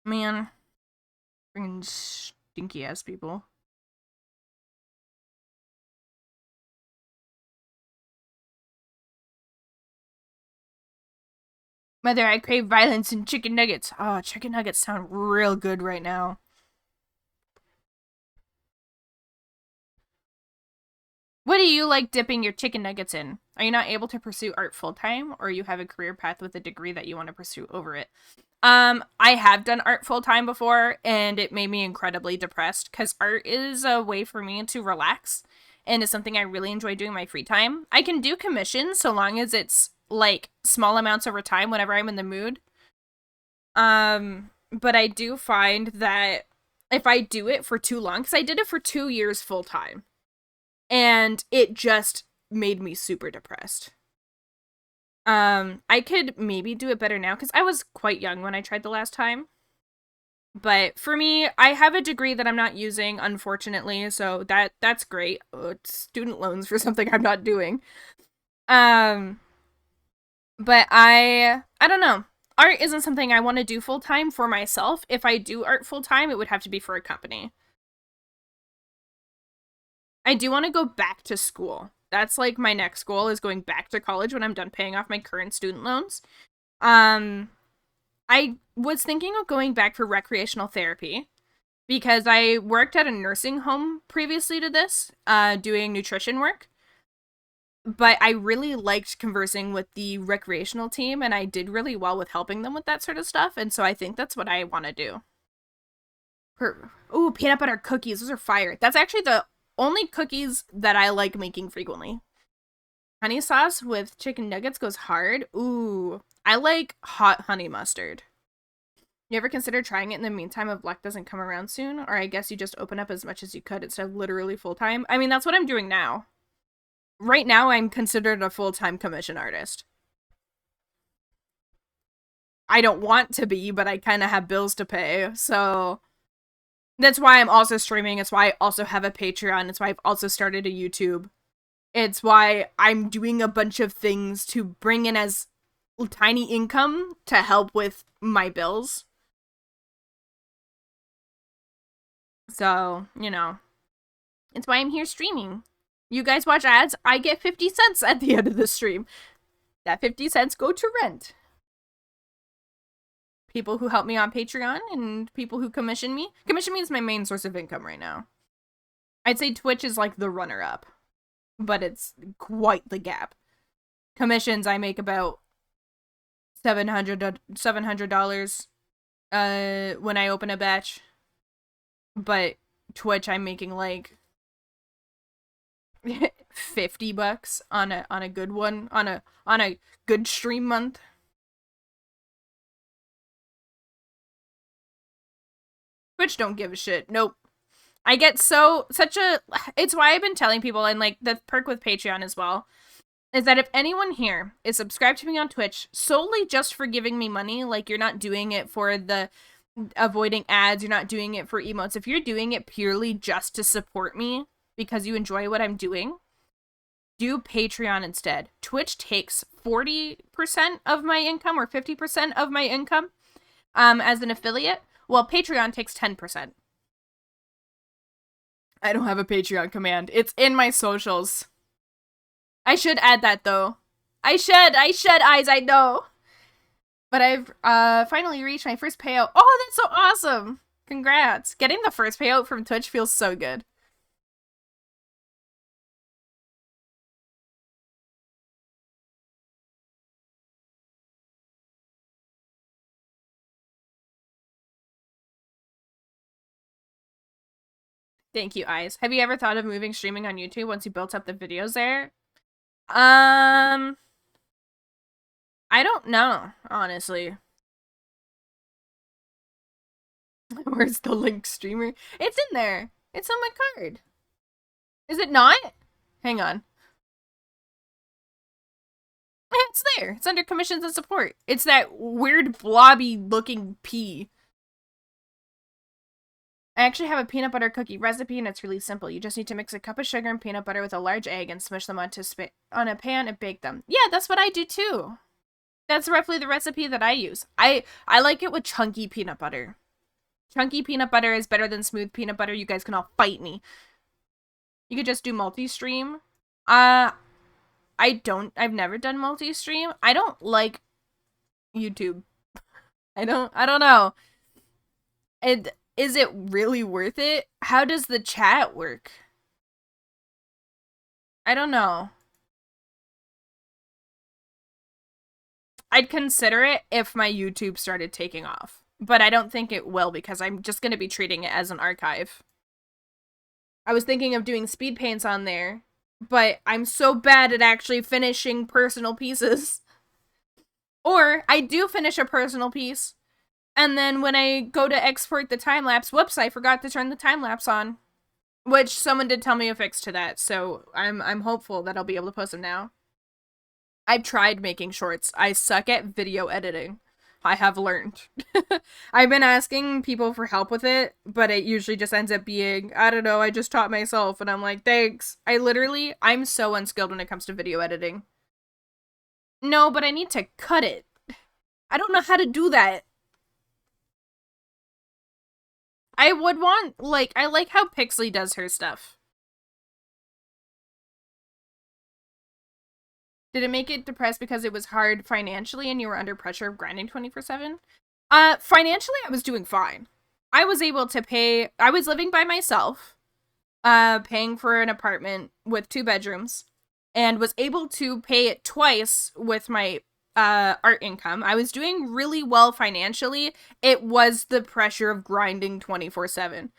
Man. Freaking stinky ass people. Mother, I crave violence and chicken nuggets. Oh, chicken nuggets sound real good right now. What do you like dipping your chicken nuggets in? Are you not able to pursue art full-time, or you have a career path with a degree that you want to pursue over it? I have done art full-time before, and it made me incredibly depressed, because art is a way for me to relax, and is something I really enjoy doing in my free time. I can do commissions so long as it's, like, small amounts over time whenever I'm in the mood. But I do find that if I do it for too long, because I did it for 2 years full-time, and it just made me super depressed. I could maybe do it better now because I was quite young when I tried the last time. But for me, I have a degree that I'm not using, unfortunately, so that's great. It's student loans for something I'm not doing. But I don't know. Art isn't something I want to do full time for myself. If I do art full time, it would have to be for a company. I do want to go back to school. That's like my next goal is going back to college when I'm done paying off my current student loans. I was thinking of going back for recreational therapy because I worked at a nursing home previously to this, doing nutrition work. But I really liked conversing with the recreational team, and I did really well with helping them with that sort of stuff, and so I think that's what I want to do. Ooh, peanut butter cookies. Those are fire. That's actually the only cookies that I like making frequently. Honey sauce with chicken nuggets goes hard. Ooh, I like hot honey mustard. You ever consider trying it in the meantime if luck doesn't come around soon? Or I guess you just open up as much as you could instead of literally full-time? I mean, that's what I'm doing now. Right now, I'm considered a full-time commission artist. I don't want to be, but I kind of have bills to pay, so that's why I'm also streaming. It's why I also have a Patreon. It's why I've also started a YouTube. It's why I'm doing a bunch of things to bring in as tiny income to help with my bills. So, you know, it's why I'm here streaming. You guys watch ads, I get 50 cents at the end of the stream. That 50 cents go to rent. People who help me on Patreon and people who commission me. Commission me is my main source of income right now. I'd say Twitch is like the runner-up, but it's quite the gap. Commissions, I make about $700 when I open a batch. But Twitch, I'm making like $50 on a good one, on a good stream month. Twitch don't give a shit. Nope. I get such a it's why I've been telling people, and like the perk with Patreon as well, is that if anyone here is subscribed to me on Twitch solely just for giving me money, like you're not doing it for the avoiding ads, you're not doing it for emotes, if you're doing it purely just to support me because you enjoy what I'm doing, do Patreon instead. Twitch takes 40% of my income or 50% of my income as an affiliate, while Patreon takes 10%. I don't have a Patreon command. It's in my socials. I should add that, though. I should, Eyes, I know. But I've finally reached my first payout. Oh, that's so awesome! Congrats. Getting the first payout from Twitch feels so good. Thank you, Eyes. Have you ever thought of moving streaming on YouTube once you built up the videos there? I don't know, honestly. Where's the link streamer? It's in there. It's on my card. Is it not? Hang on. It's there. It's under commissions and support. It's that weird blobby looking P. I actually have a peanut butter cookie recipe, and it's really simple. You just need to mix a cup of sugar and peanut butter with a large egg and smush them on a pan and bake them. Yeah, that's what I do too. That's roughly the recipe that I use. I like it with chunky peanut butter. Chunky peanut butter is better than smooth peanut butter. You guys can all fight me. You could just do multi-stream. I've never done multi-stream. I don't like YouTube. I don't know. Is it really worth it? How does the chat work? I don't know. I'd consider it if my YouTube started taking off. But I don't think it will because I'm just going to be treating it as an archive. I was thinking of doing speed paints on there, but I'm so bad at actually finishing personal pieces. Or I do finish a personal piece, and then when I go to export the time-lapse, whoops, I forgot to turn the time-lapse on. Which someone did tell me a fix to that, so I'm hopeful that I'll be able to post them now. I've tried making shorts. I suck at video editing. I have learned. I've been asking people for help with it, but it usually just ends up being, I don't know, I just taught myself, and I'm like, thanks. I'm so unskilled when it comes to video editing. No, but I need to cut it. I don't know how to do that. I would want, I like how Pixley does her stuff. Did it make it depressed because it was hard financially and you were under pressure of grinding 24/7? Financially, I was doing fine. I was able to pay, I was living by myself, paying for an apartment with 2 bedrooms, and was able to pay it twice with my art income. I was doing really well financially. It was the pressure of grinding 24/7.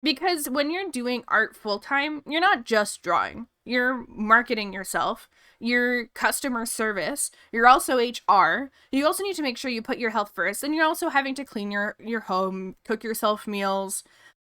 Because when you're doing art full-time, you're not just drawing. You're marketing yourself. You're customer service. You're also HR. You also need to make sure you put your health first. And you're also having to clean your home, cook yourself meals,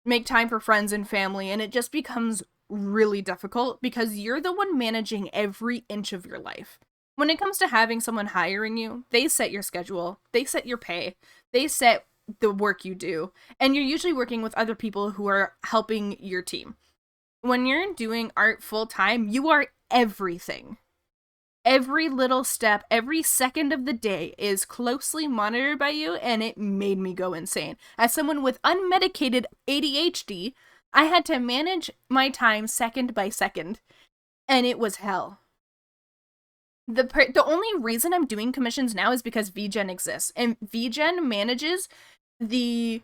make time for friends and family. And it just becomes really difficult because you're the one managing every inch of your life. When it comes to having someone hiring you, they set your schedule. They set your pay. They set the work you do, and you're usually working with other people who are helping your team. When you're doing art full-time, you are everything. Every little step, every second of the day is closely monitored by you, and it made me go insane. As someone with unmedicated ADHD, I had to manage my time second by second, and it was hell. The only reason I'm doing commissions now is because VGen exists, and VGen manages the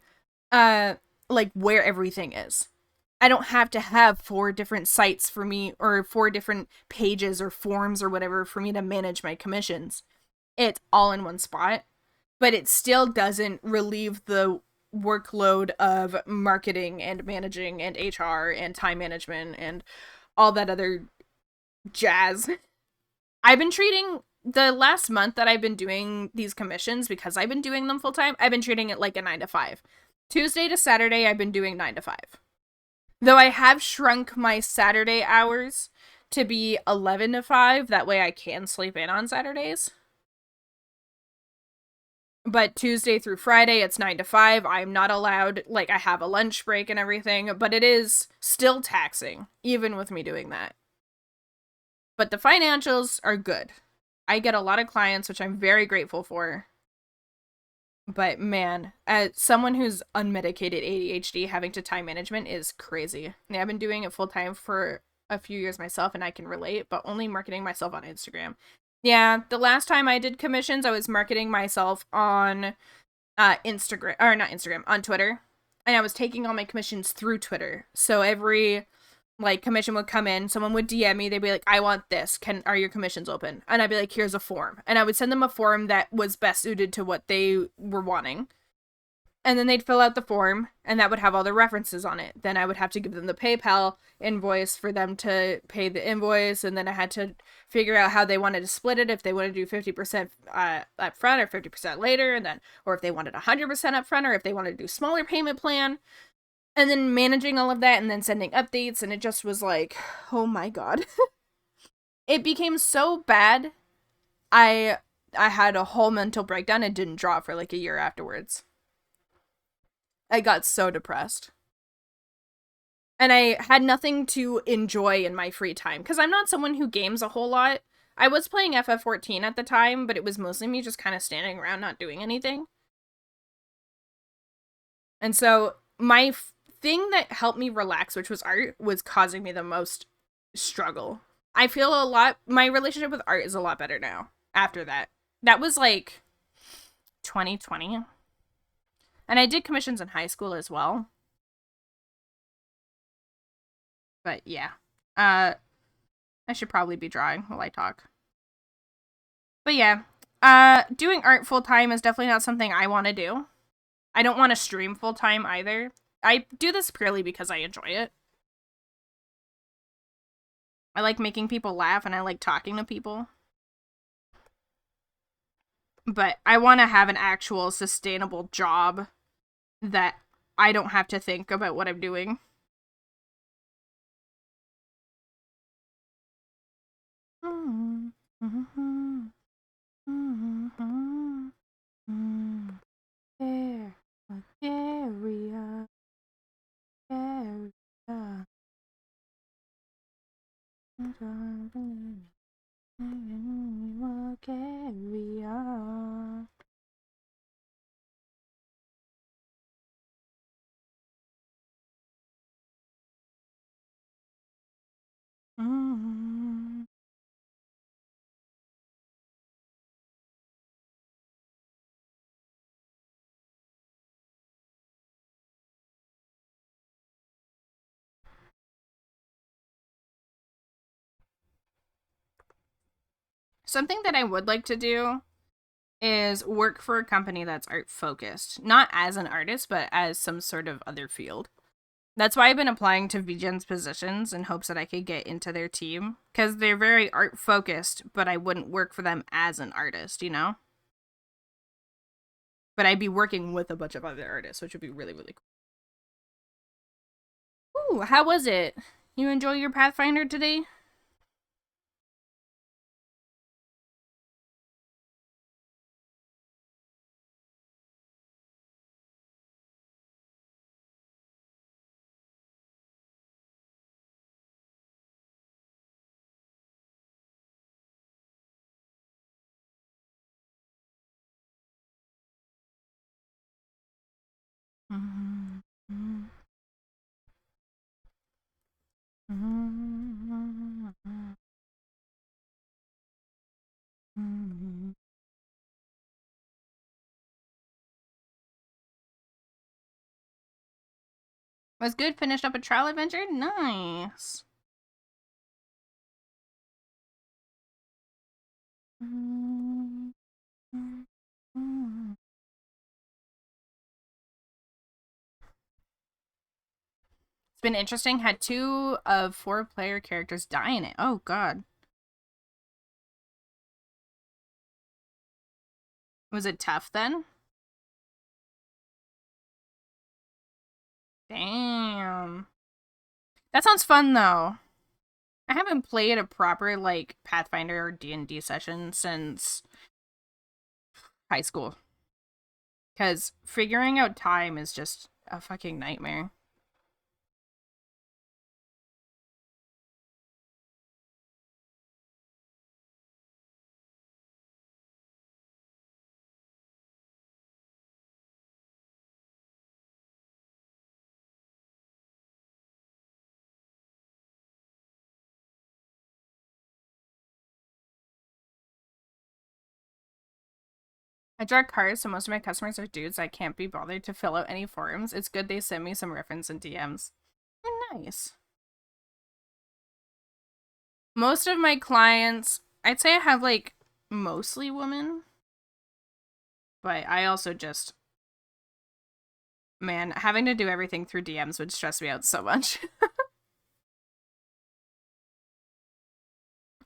where everything is. I don't have to have 4 different sites for me, or 4 different pages or forms or whatever for me to manage my commissions. It's all in one spot, but it still doesn't relieve the workload of marketing and managing and HR and time management and all that other jazz. I've been treating the last month that I've been doing these commissions, because I've been doing them full time, I've been treating it like a 9 to 5. Tuesday to Saturday, I've been doing 9 to 5. Though I have shrunk my Saturday hours to be 11 to 5, that way I can sleep in on Saturdays. But Tuesday through Friday, it's 9 to 5. I'm not allowed, I have a lunch break and everything, but it is still taxing, even with me doing that. But the financials are good. I get a lot of clients, which I'm very grateful for. But man, as someone who's unmedicated ADHD, having to time management is crazy. Yeah, I've been doing it full time for a few years myself, and I can relate, but only marketing myself on Instagram. Yeah, the last time I did commissions, I was marketing myself on Instagram, or not Instagram, on Twitter. And I was taking all my commissions through Twitter. So every like commission would come in, someone would DM me, they'd be like, I want this. Are your commissions open? And I'd be like, here's a form. And I would send them a form that was best suited to what they were wanting. And then they'd fill out the form, and that would have all the references on it. Then I would have to give them the PayPal invoice for them to pay the invoice, and then I had to figure out how they wanted to split it, if they wanted to do 50% up front or 50% later, and then, or if they wanted 100% up front, or if they wanted to do smaller payment plan. And then managing all of that, and then sending updates, and it just was like, oh my god. It became so bad, I had a whole mental breakdown and didn't draw for like a year afterwards. I got so depressed. And I had nothing to enjoy in my free time, because I'm not someone who games a whole lot. I was playing FF14 at the time, but it was mostly me just kind of standing around not doing anything. And so my thing that helped me relax, which was art, was causing me the most struggle. I feel my relationship with art is a lot better now after that. That was like 2020. And I did commissions in high school as well. But yeah. I should probably be drawing while I talk. But yeah. Doing art full time is definitely not something I want to do. I don't want to stream full time either. I do this purely because I enjoy it. I like making people laugh, and I like talking to people. But I want to have an actual sustainable job that I don't have to think about what I'm doing. Something that I would like to do is work for a company that's art focused. Not as an artist, but as some sort of other field. That's why I've been applying to VGen's positions in hopes that I could get into their team. Because they're very art focused, but I wouldn't work for them as an artist, you know? But I'd be working with a bunch of other artists, which would be really, really cool. Ooh, how was it? You enjoy your Pathfinder today? Was good. Finished up a trial adventure. Nice. It's been interesting. Had 2 of 4 player characters die in it. Oh god. Was it tough then? Damn. That sounds fun though. I haven't played a proper like Pathfinder or D&D session since high school. Cuz figuring out time is just a fucking nightmare. I draw cards, so most of my customers are dudes. I can't be bothered to fill out any forms. It's good they send me some reference and DMs. Oh, nice. Most of my clients, I'd say I have, like, mostly women. But I also just... Man, having to do everything through DMs would stress me out so much.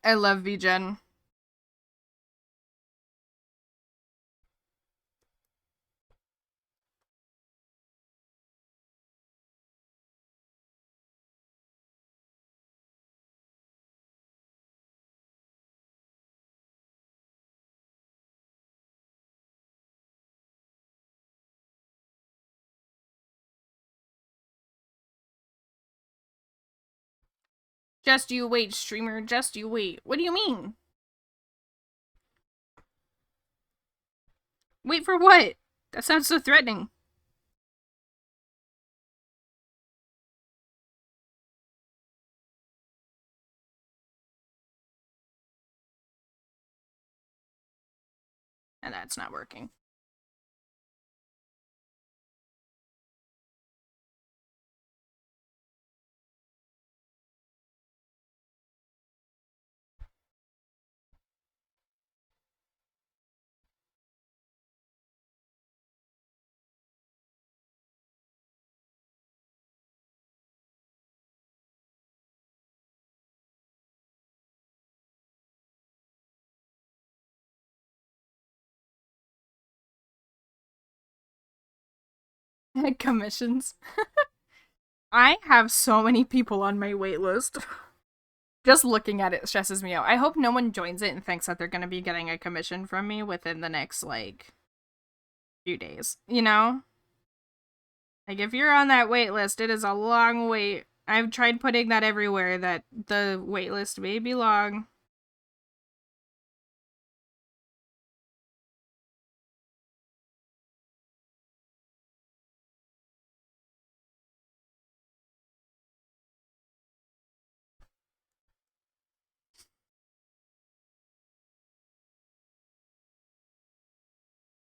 I love VGen. Just you wait, streamer. Just you wait. What do you mean? Wait for what? That sounds so threatening. And that's not working. Commissions. I have so many people on my wait list. Just looking at it stresses me out. I hope no one joins it and thinks that they're going to be getting a commission from me within the next, like, few days. You know? Like, if you're on that wait list, it is a long wait. I've tried putting that everywhere, that the wait list may be long.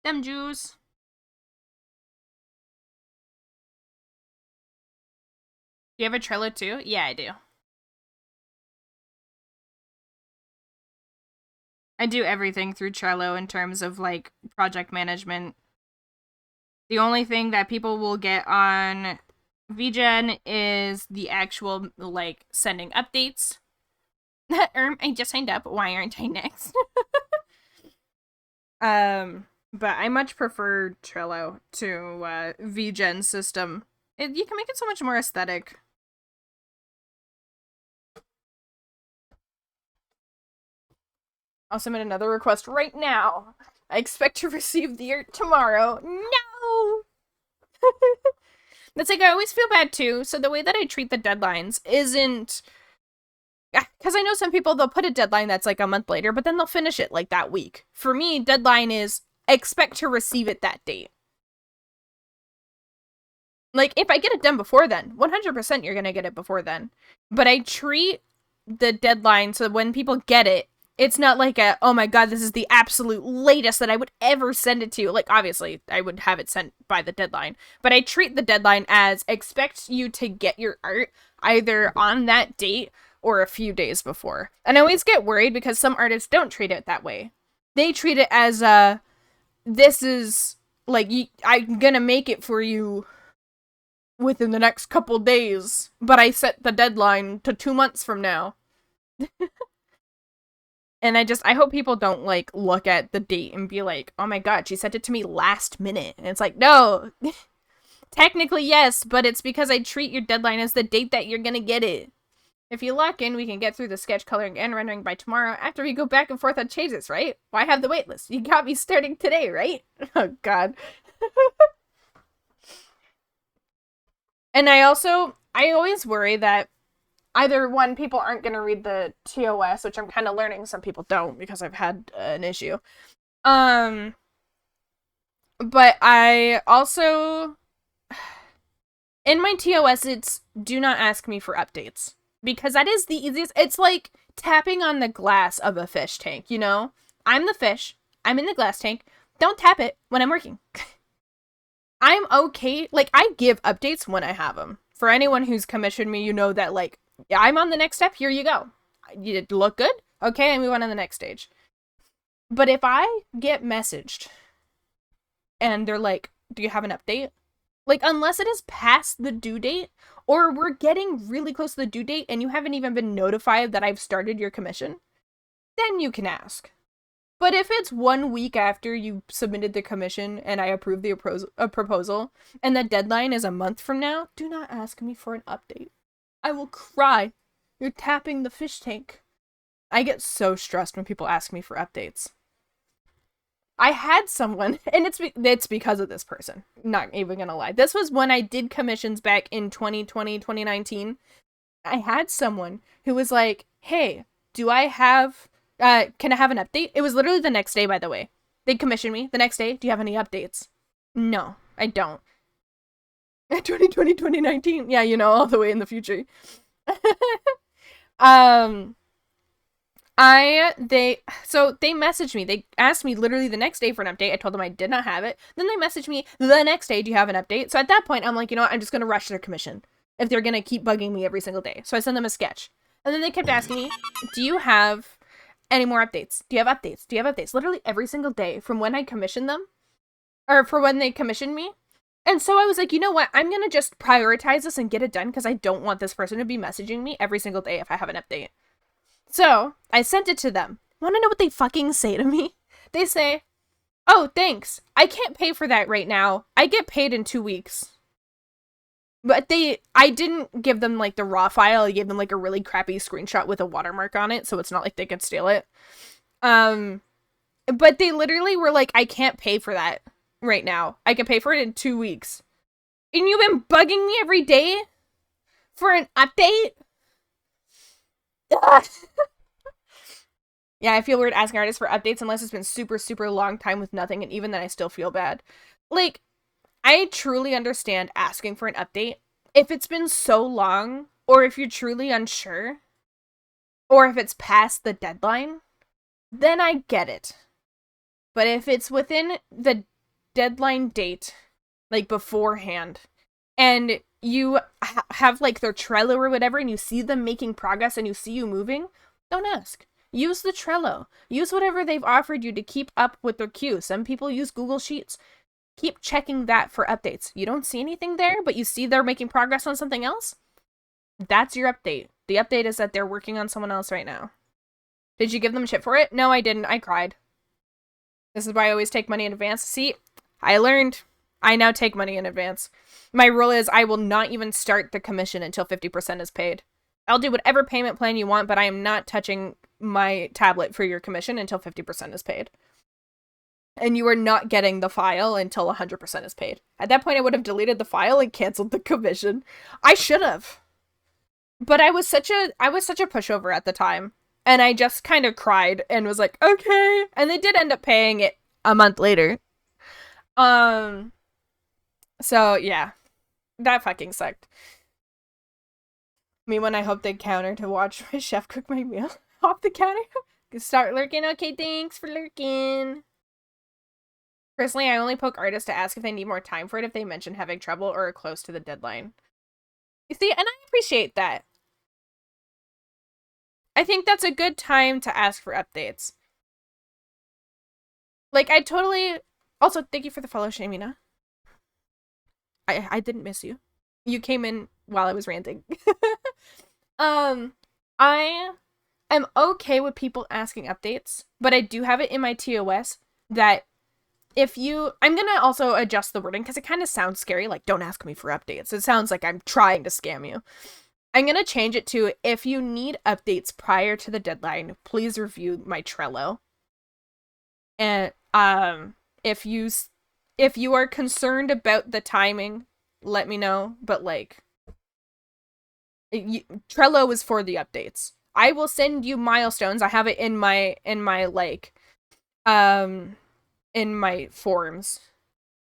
Them Jews. Do you have a Trello too? Yeah, I do. I do everything through Trello in terms of, like, project management. The only thing that people will get on VGen is the actual, like, sending updates. I just signed up. Why aren't I next? But I much prefer Trello to VGen system. You can make it so much more aesthetic. I'll submit another request right now. I expect to receive the art tomorrow. No! That's like, I always feel bad too. So the way that I treat the deadlines isn't... Because I know some people, they'll put a deadline that's like a month later, but then they'll finish it like that week. For me, deadline is expect to receive it that date. Like, if I get it done before then, 100% you're gonna get it before then. But I treat the deadline so when people get it, it's not like a, oh my god, this is the absolute latest that I would ever send it to you. Like, obviously, I would have it sent by the deadline. But I treat the deadline as expect you to get your art either on that date or a few days before. And I always get worried because some artists don't treat it that way. They treat it as this is, like, I'm gonna make it for you within the next couple days, but I set the deadline to 2 months from now. And I hope people don't, like, look at the date and be like, oh my god, she sent it to me last minute. And it's like, no, technically yes, but it's because I treat your deadline as the date that you're gonna get it. If you lock in, we can get through the sketch coloring and rendering by tomorrow after we go back and forth on changes, right? Why have the waitlist? You got me starting today, right? Oh god. And I always worry that either one, people aren't going to read the TOS, which I'm kind of learning some people don't because I've had an issue. But I also, in my TOS, it's do not ask me for updates because that is the easiest. It's like tapping on the glass of a fish tank, you know? I'm the fish. I'm in the glass tank. don't tap it when I'm working. I'm okay. Like, I give updates when I have them. For anyone who's commissioned me, you know that, like, I'm on the next step. Here you go. You look good? Okay, I move on to the next stage. But if I get messaged and they're like, do you have an update? Like, unless it is past the due date, or we're getting really close to the due date and you haven't even been notified that I've started your commission, then you can ask. But if it's 1 week after you submitted the commission and I approve the proposal, and the deadline is a month from now, do not ask me for an update. I will cry. You're tapping the fish tank. I get so stressed when people ask me for updates. I had someone, and it's because of this person. Not even gonna lie. This was when I did commissions back in 2020, 2019. I had someone who was like, hey, can I have an update? It was literally the next day, by the way. They commissioned me the next day. Do you have any updates? No, I don't. 2020, 2019. Yeah, you know, all the way in the future. They messaged me. They asked me literally the next day for an update. I told them I did not have it. Then they messaged me the next day, do you have an update? So at that point, I'm like, you know what? I'm just going to rush their commission if they're going to keep bugging me every single day. So I sent them a sketch. And then they kept asking me, do you have any more updates? Do you have updates? Do you have updates? Literally every single day from when I commissioned them, or for when they commissioned me. And so I was like, you know what? I'm going to just prioritize this and get it done because I don't want this person to be messaging me every single day if I have an update. So I sent it to them. Want to know what they fucking say to me? They say, oh, thanks. I can't pay for that right now. I get paid in 2 weeks. But I didn't give them like the raw file. I gave them like a really crappy screenshot with a watermark on it, so it's not like they could steal it. But they literally were like, I can't pay for that right now. I can pay for it in 2 weeks. And you've been bugging me every day for an update? Yeah, I feel weird asking artists for updates unless it's been super, super long time with nothing, and even then I still feel bad. Like, I truly understand asking for an update. If it's been so long, or if you're truly unsure, or if it's past the deadline, then I get it. But if it's within the deadline date, like beforehand, and you have like their Trello or whatever, and you see them making progress and you see you moving, don't ask. Use the Trello. Use whatever they've offered you to keep up with their queue. Some people use Google Sheets. Keep checking that for updates. You don't see anything there, but you see they're making progress on something else? That's your update. The update is that they're working on someone else right now. Did you give them shit for it? No, I didn't. I cried. This is why I always take money in advance. See, I learned. I now take money in advance. My rule is I will not even start the commission until 50% is paid. I'll do whatever payment plan you want, but I am not touching my tablet for your commission until 50% is paid. And you are not getting the file until 100% is paid. At that point, I would have deleted the file and canceled the commission. I should have. But I was such a pushover at the time. And I just kind of cried and was like, okay. And they did end up paying it a month later. So, yeah. That fucking sucked. Me when I hope they counter to watch my chef cook my meal off the counter. Start lurking. Okay, thanks for lurking. Personally, I only poke artists to ask if they need more time for it if they mention having trouble or are close to the deadline. You see, and I appreciate that. I think that's a good time to ask for updates. Like, I totally... Also, thank you for the follow, Shamina. I didn't miss you. You came in while I was ranting. I am okay with people asking updates, but I do have it in my TOS that I'm gonna also adjust the wording because it kind of sounds scary, like, don't ask me for updates. It sounds like I'm trying to scam you. I'm gonna change it to, if you need updates prior to the deadline, please review my Trello. And, if you are concerned about the timing, let me know, but, like, Trello is for the updates. I will send you milestones. I have it in my in my forms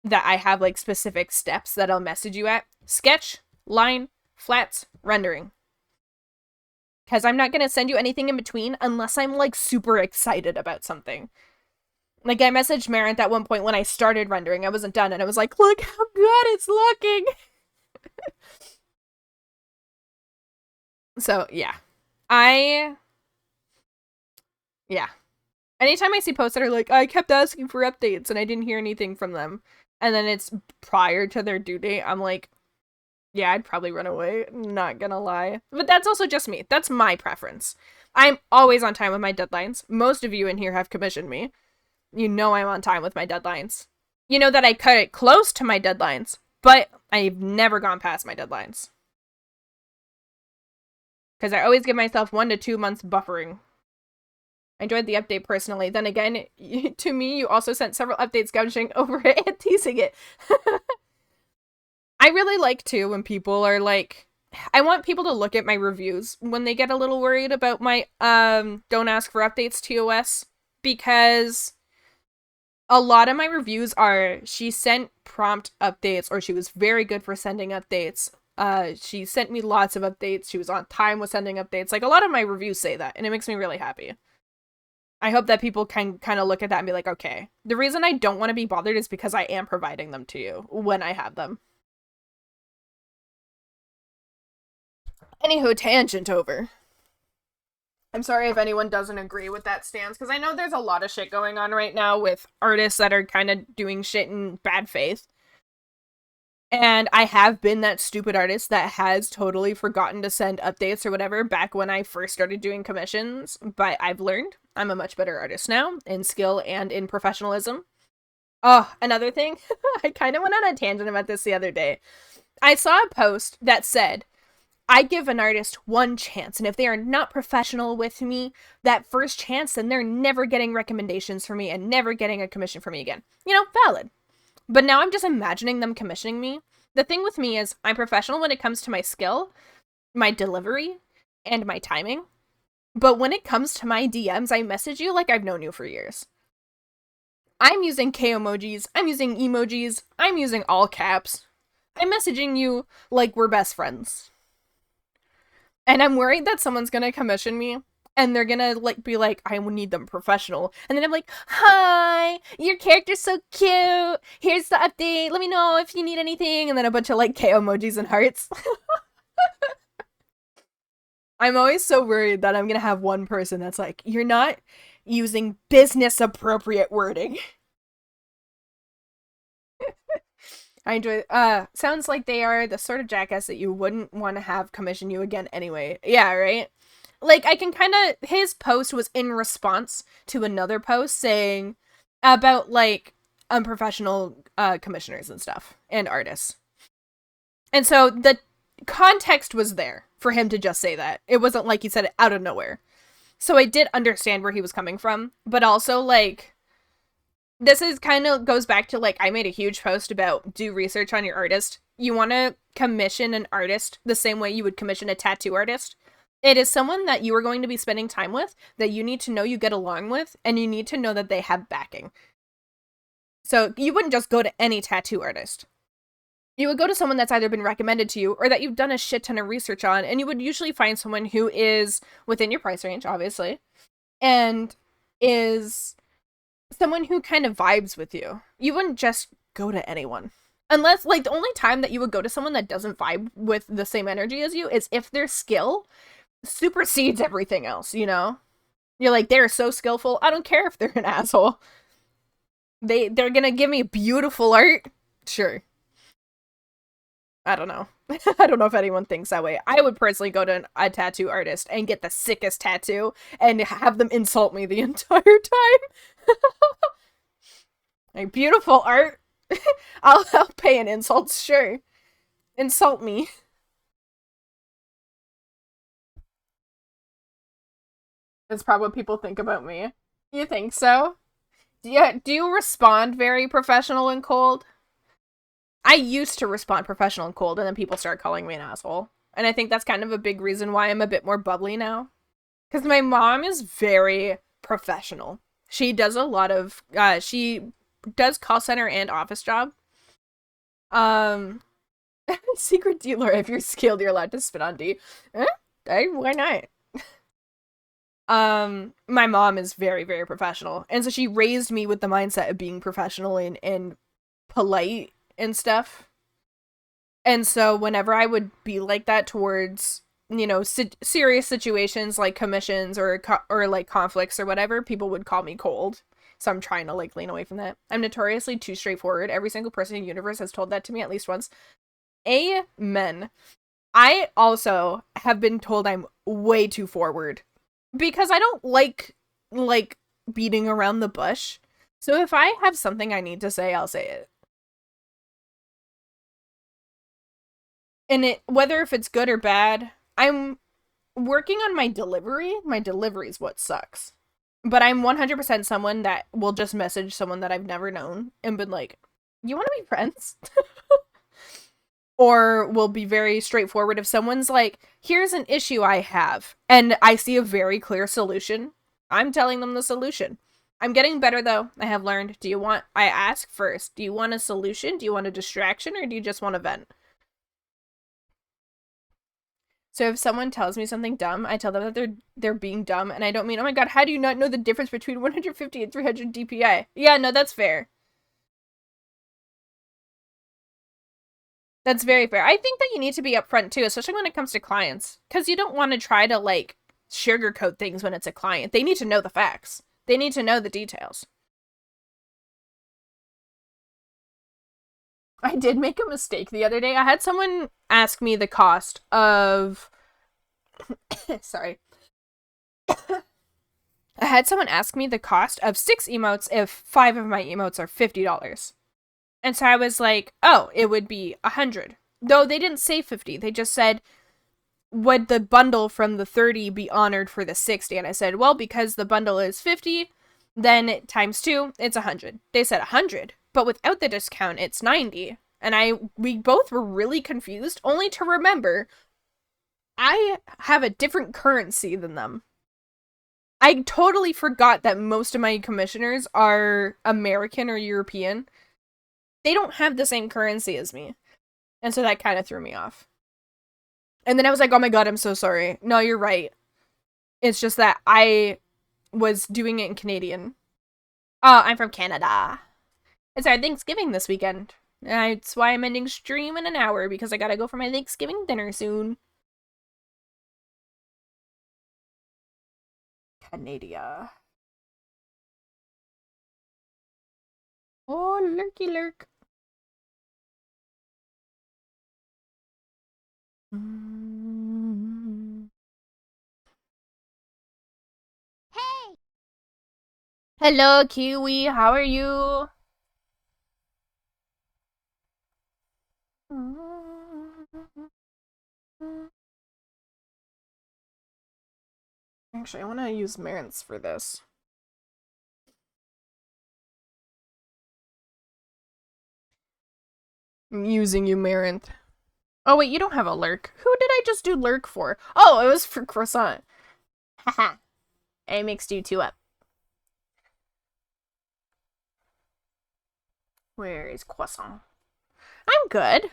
that I have like specific steps that I'll message you at. Sketch, line, flats, rendering. Because I'm not going to send you anything in between unless I'm like super excited about something. Like, I messaged Marant at one point when I started rendering. I wasn't done, and I was like, look how good it's looking! So, yeah. Yeah. Anytime I see posts that are like, I kept asking for updates and I didn't hear anything from them, and then it's prior to their due date, I'm like, yeah, I'd probably run away. Not gonna lie. But that's also just me. That's my preference. I'm always on time with my deadlines. Most of you in here have commissioned me. You know I'm on time with my deadlines. You know that I cut it close to my deadlines, but I've never gone past my deadlines. Because I always give myself 1 to 2 months buffering. I enjoyed the update personally. Then again, to me, you also sent several updates gouging over it and teasing it. I really like, too, when people are like... I want people to look at my reviews when they get a little worried about my don't ask for updates TOS, because a lot of my reviews are she sent prompt updates, or she was very good for sending updates. She sent me lots of updates. She was on time with sending updates. Like, a lot of my reviews say that, and it makes me really happy. I hope that people can kind of look at that and be like, okay, the reason I don't want to be bothered is because I am providing them to you when I have them. Anywho, tangent over. I'm sorry if anyone doesn't agree with that stance, because I know there's a lot of shit going on right now with artists that are kind of doing shit in bad faith. And I have been that stupid artist that has totally forgotten to send updates or whatever back when I first started doing commissions, but I've learned. I'm a much better artist now, in skill and in professionalism. Oh, another thing, I kind of went on a tangent about this the other day. I saw a post that said, I give an artist one chance, and if they are not professional with me that first chance, then they're never getting recommendations for me and never getting a commission for me again. You know, valid. But now I'm just imagining them commissioning me. The thing with me is I'm professional when it comes to my skill, my delivery, and my timing. But when it comes to my DMs, I message you like I've known you for years. I'm using K emojis, I'm using emojis, I'm using all caps. I'm messaging you like we're best friends. And I'm worried that someone's gonna commission me and they're gonna like be like, I need them professional. And then I'm like, hi, your character's so cute. Here's the update. Let me know if you need anything. And then a bunch of like K emojis and hearts. I'm always so worried that I'm gonna have one person that's like, you're not using business appropriate wording. I enjoy sounds like they are the sort of jackass that you wouldn't want to have commission you again anyway. Yeah, right? Like, I can kind of... His post was in response to another post saying about, like, unprofessional commissioners and stuff, and artists. And so the context was there for him to just say that. It wasn't like he said it out of nowhere. So I did understand where he was coming from, but also, like... This is kind of goes back to, like, I made a huge post about do research on your artist. You want to commission an artist the same way you would commission a tattoo artist. It is someone that you are going to be spending time with, that you need to know you get along with, and you need to know that they have backing. So you wouldn't just go to any tattoo artist. You would go to someone that's either been recommended to you or that you've done a shit ton of research on, and you would usually find someone who is within your price range, obviously, and is someone who kind of vibes with you. You wouldn't just go to anyone. Unless, like, the only time that you would go to someone that doesn't vibe with the same energy as you is if their skill supersedes everything else, you know? You're like, they're so skillful, I don't care if they're an asshole. They're gonna give me beautiful art? Sure. I don't know. I don't know if anyone thinks that way. I would personally go to a tattoo artist and get the sickest tattoo and have them insult me the entire time. Like, beautiful art. I'll pay an insult, sure. Insult me. That's probably what people think about me. You think so? Do you respond very professional and cold? I used to respond professional and cold, and then people start calling me an asshole. And I think that's kind of a big reason why I'm a bit more bubbly now. Because my mom is very professional. She does a lot of, she does call center and office job. Secret dealer, if you're skilled, you're allowed to spit on D. Why not? My mom is very, very professional. And so she raised me with the mindset of being professional and polite and stuff. And so whenever I would be like that towards, you know, serious situations like commissions or like conflicts or whatever, people would call me cold. So I'm trying to like lean away from that. I'm notoriously too straightforward. Every single person in the universe has told that to me at least once. Amen. I also have been told I'm way too forward because I don't like beating around the bush. So if I have something I need to say, I'll say it. And it whether if it's good or bad, I'm working on my delivery. My delivery is what sucks. But I'm 100% someone that will just message someone that I've never known and been like, "You want to be friends?" Or will be very straightforward if someone's like, "Here's an issue I have," and I see a very clear solution. I'm telling them the solution. I'm getting better though. I have learned. I ask first, do you want a solution? Do you want a distraction? Or do you just want to vent? So if someone tells me something dumb, I tell them that they're being dumb, and I don't mean, "Oh my god, how do you not know the difference between 150 and 300 DPI?" Yeah, no, that's fair. That's very fair. I think that you need to be upfront too, especially when it comes to clients, because you don't want to try to like sugarcoat things when it's a client. They need to know the facts. They need to know the details. I did make a mistake the other day. I had someone ask me the cost of sorry. I had someone ask me the cost of 6 emotes if 5 of my emotes are $50. And so I was like, "Oh, it would be 100." Though they didn't say 50. They just said, "Would the bundle from the 30 be honored for the 60?" And I said, "Well, because the bundle is 50, then times 2, it's 100." They said 100, but without the discount, it's 90. And we both were really confused, only to remember I have a different currency than them. I totally forgot that most of my commissioners are American or European. They don't have the same currency as me. And so that kind of threw me off. And then I was like, "Oh my god, I'm so sorry." No, you're right. It's just that I was doing it in Canadian. Oh, I'm from Canada. It's our Thanksgiving this weekend. That's why I'm ending stream in an hour, because I gotta go for my Thanksgiving dinner soon. Canada. Oh, lurky lurk. Hey! Hello, Kiwi. How are you? Actually, I want to use Marantz for this. I'm using you, Marinth. Oh, wait, you don't have a lurk. Who did I just do lurk for? Oh, it was for Croissant. Haha. I mixed you two up. Where is Croissant? I'm good.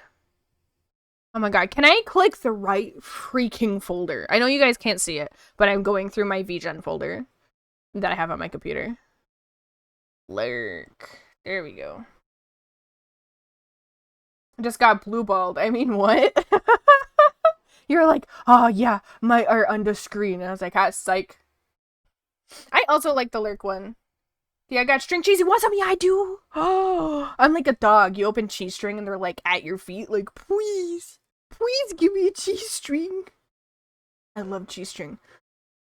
Oh my god, can I click the right freaking folder? I know you guys can't see it, but I'm going through my VGen folder that I have on my computer. Lurk. There we go. I just got blue balled. I mean, what? You're like, "Oh yeah, my art under screen." And I was like, "Ah, psych." I also like the lurk one. Yeah, I got string cheesy wasabi. I do. Oh, I'm like a dog. You open cheese string and they're like at your feet, like, "Please, please give me a cheese string." I love cheese string.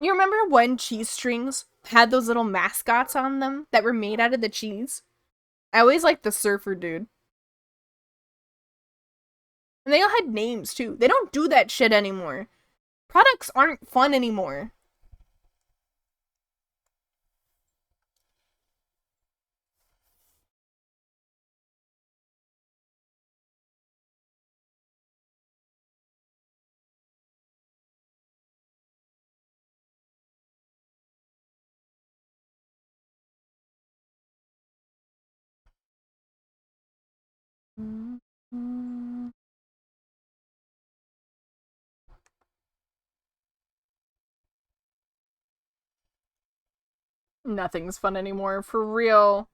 You remember when cheese strings had those little mascots on them that were made out of the cheese? I always liked the surfer dude. And they all had names too. They don't do that shit anymore. Products aren't fun anymore. Nothing's fun anymore, for real.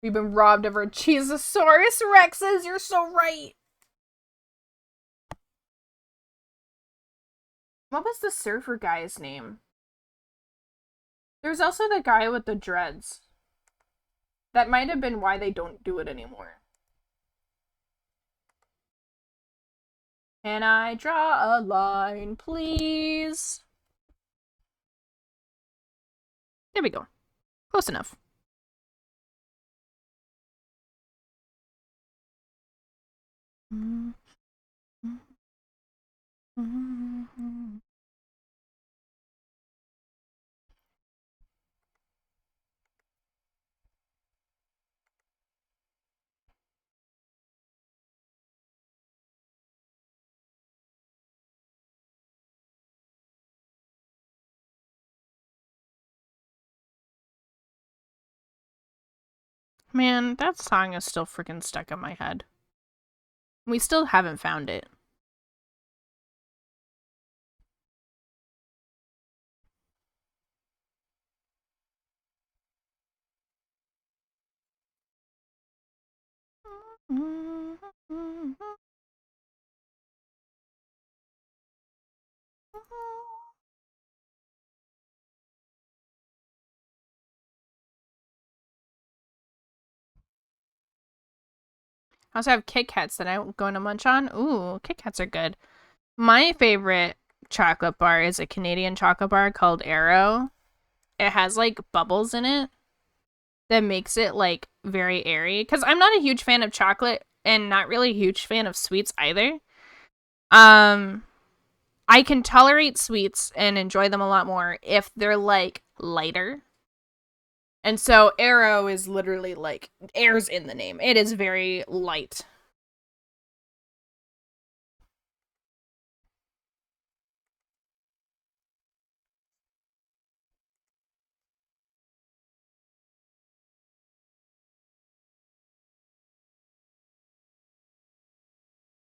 We've been robbed of our Cheezosaurus Rexes, you're so right. What was the surfer guy's name? There's also the guy with the dreads. That might have been why they don't do it anymore. Can I draw a line, please? There we go. Close enough. Man, that song is still freaking stuck in my head. We still haven't found it. I also have Kit Kats that I'm going to munch on. Ooh, Kit Kats are good. My favorite chocolate bar is a Canadian chocolate bar called Arrow. It has like bubbles in it that makes it like very airy. Because I'm not a huge fan of chocolate and not really a huge fan of sweets either. I can tolerate sweets and enjoy them a lot more if they're like lighter. And so Arrow is literally like air's in the name. It is very light.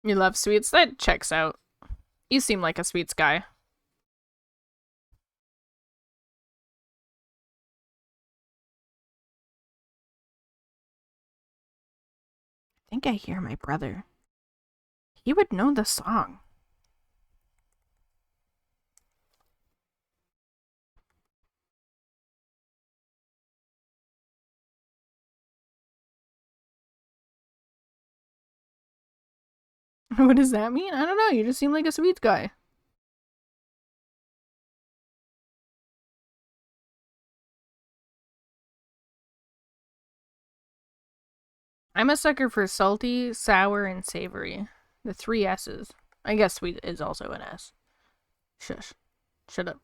You love sweets? That checks out. You seem like a sweets guy. I think I hear my brother. He would know the song. What does that mean? I don't know. You just seem like a sweets guy. I'm a sucker for salty, sour, and savory. The three S's. I guess sweet is also an S. Shush. Shut up.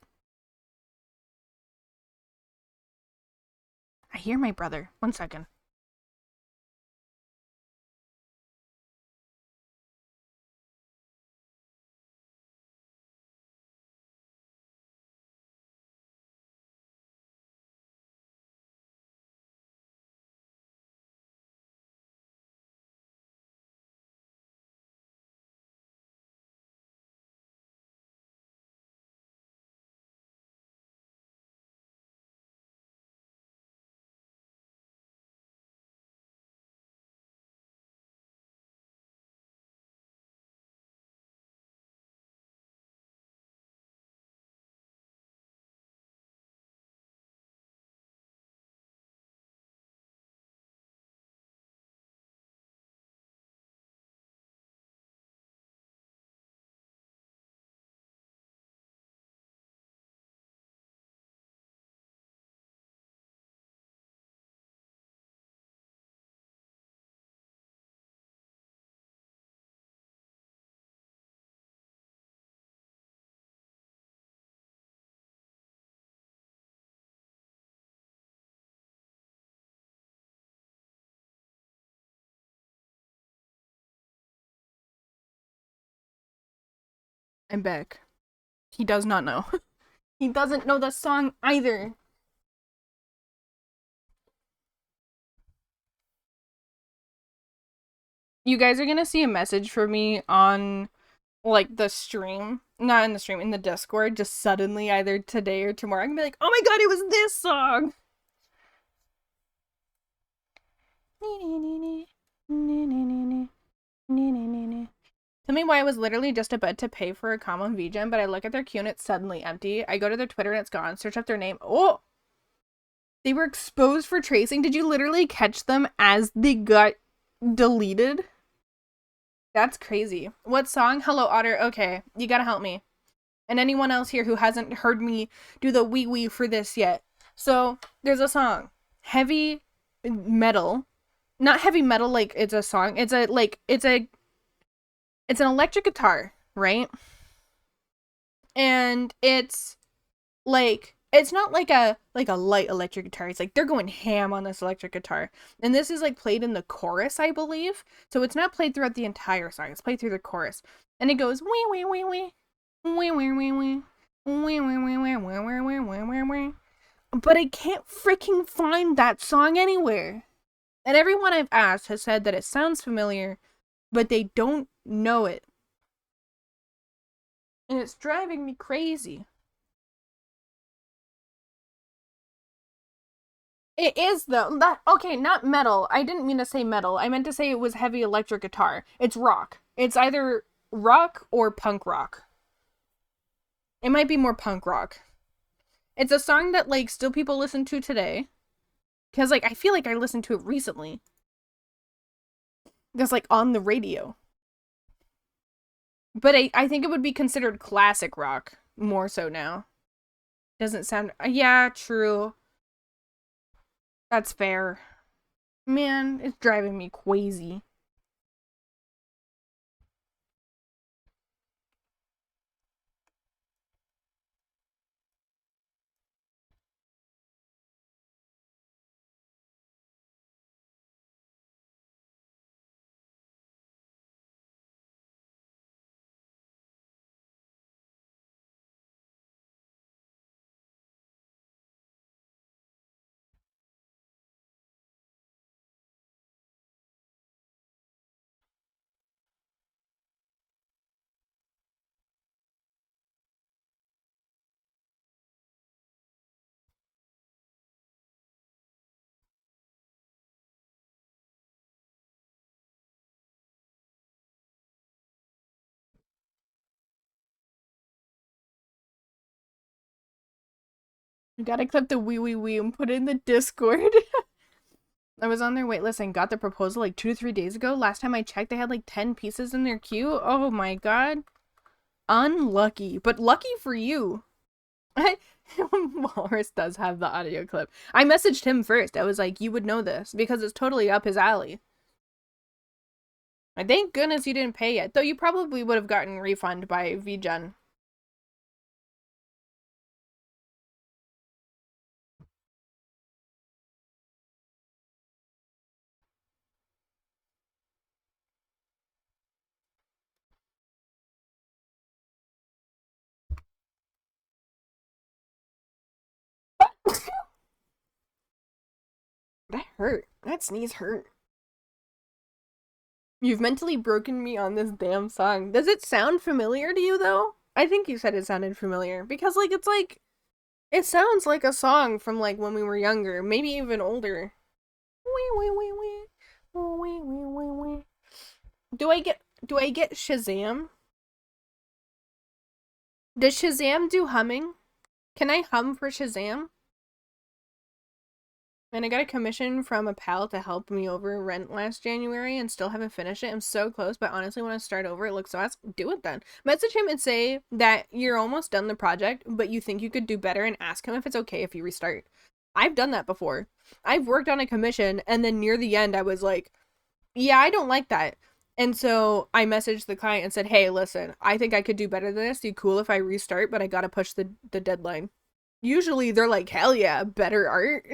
I hear my brother. 1 second. I'm back. He does not know. He doesn't know the song either. You guys are gonna see a message from me on like the stream, not in the stream, in the Discord, just suddenly either today or tomorrow. I'm gonna be like, oh my god, it was this song. Tell me why I was literally just about to pay for a common VGen, but I look at their queue and it's suddenly empty. I go to their Twitter and it's gone. Search up their name. Oh! They were exposed for tracing. Did you literally catch them as they got deleted? That's crazy. What song? Hello, Otter. Okay, you gotta help me. And anyone else here who hasn't heard me do the wee wee for this yet. So, there's a song. Heavy metal. Not heavy metal like it's a song. It's an electric guitar, right? And it's like it's not like a light electric guitar. It's like they're going ham on this electric guitar. And this is like played in the chorus, I believe. So it's not played throughout the entire song. It's played through the chorus. And it goes wee wee wee wee. Wee wee wee wee. Wee wee wee wee wee wee wee wee wee. But I can't freaking find that song anywhere. And everyone I've asked has said that it sounds familiar, but they don't know it. And it's driving me crazy. It is though. Okay, not metal. I didn't mean to say metal. I meant to say it was heavy electric guitar. It's rock. It's either rock or punk rock. It might be more punk rock. It's a song that like still people listen to today. Cause like I feel like I listened to it recently. Because like on the radio. But I think it would be considered classic rock more so now. Doesn't sound yeah, true. That's fair. Man, it's driving me crazy. You gotta clip the wee wee wee and put it in the Discord. I was on their waitlist and got the proposal like 2 to 3 days ago. Last time I checked, they had like 10 pieces in their queue. Oh my god. Unlucky. But lucky for you. Walrus does have the audio clip. I messaged him first. I was like, you would know this because it's totally up his alley. And thank goodness you didn't pay yet. Though you probably would have gotten refund by VGen. That hurt. That sneeze hurt. You've mentally broken me on this damn song. Does it sound familiar to you, though? I think you said it sounded familiar. Because, like, it's like... It sounds like a song from, like, when we were younger. Maybe even older. Wee, wee, wee, wee. Wee, wee, wee, wee. Do I get Shazam? Does Shazam do humming? Can I hum for Shazam? And I got a commission from a pal to help me over rent last January and still haven't finished it. I'm so close, but honestly, when I start over, it looks so ass. Do it then. Message him and say that you're almost done the project, but you think you could do better and ask him if it's okay if you restart. I've done that before. I've worked on a commission and then near the end, I was like, yeah, I don't like that. And so I messaged the client and said, hey, listen, I think I could do better than this. You cool if I restart, but I gotta push the deadline. Usually they're like, hell yeah, better art.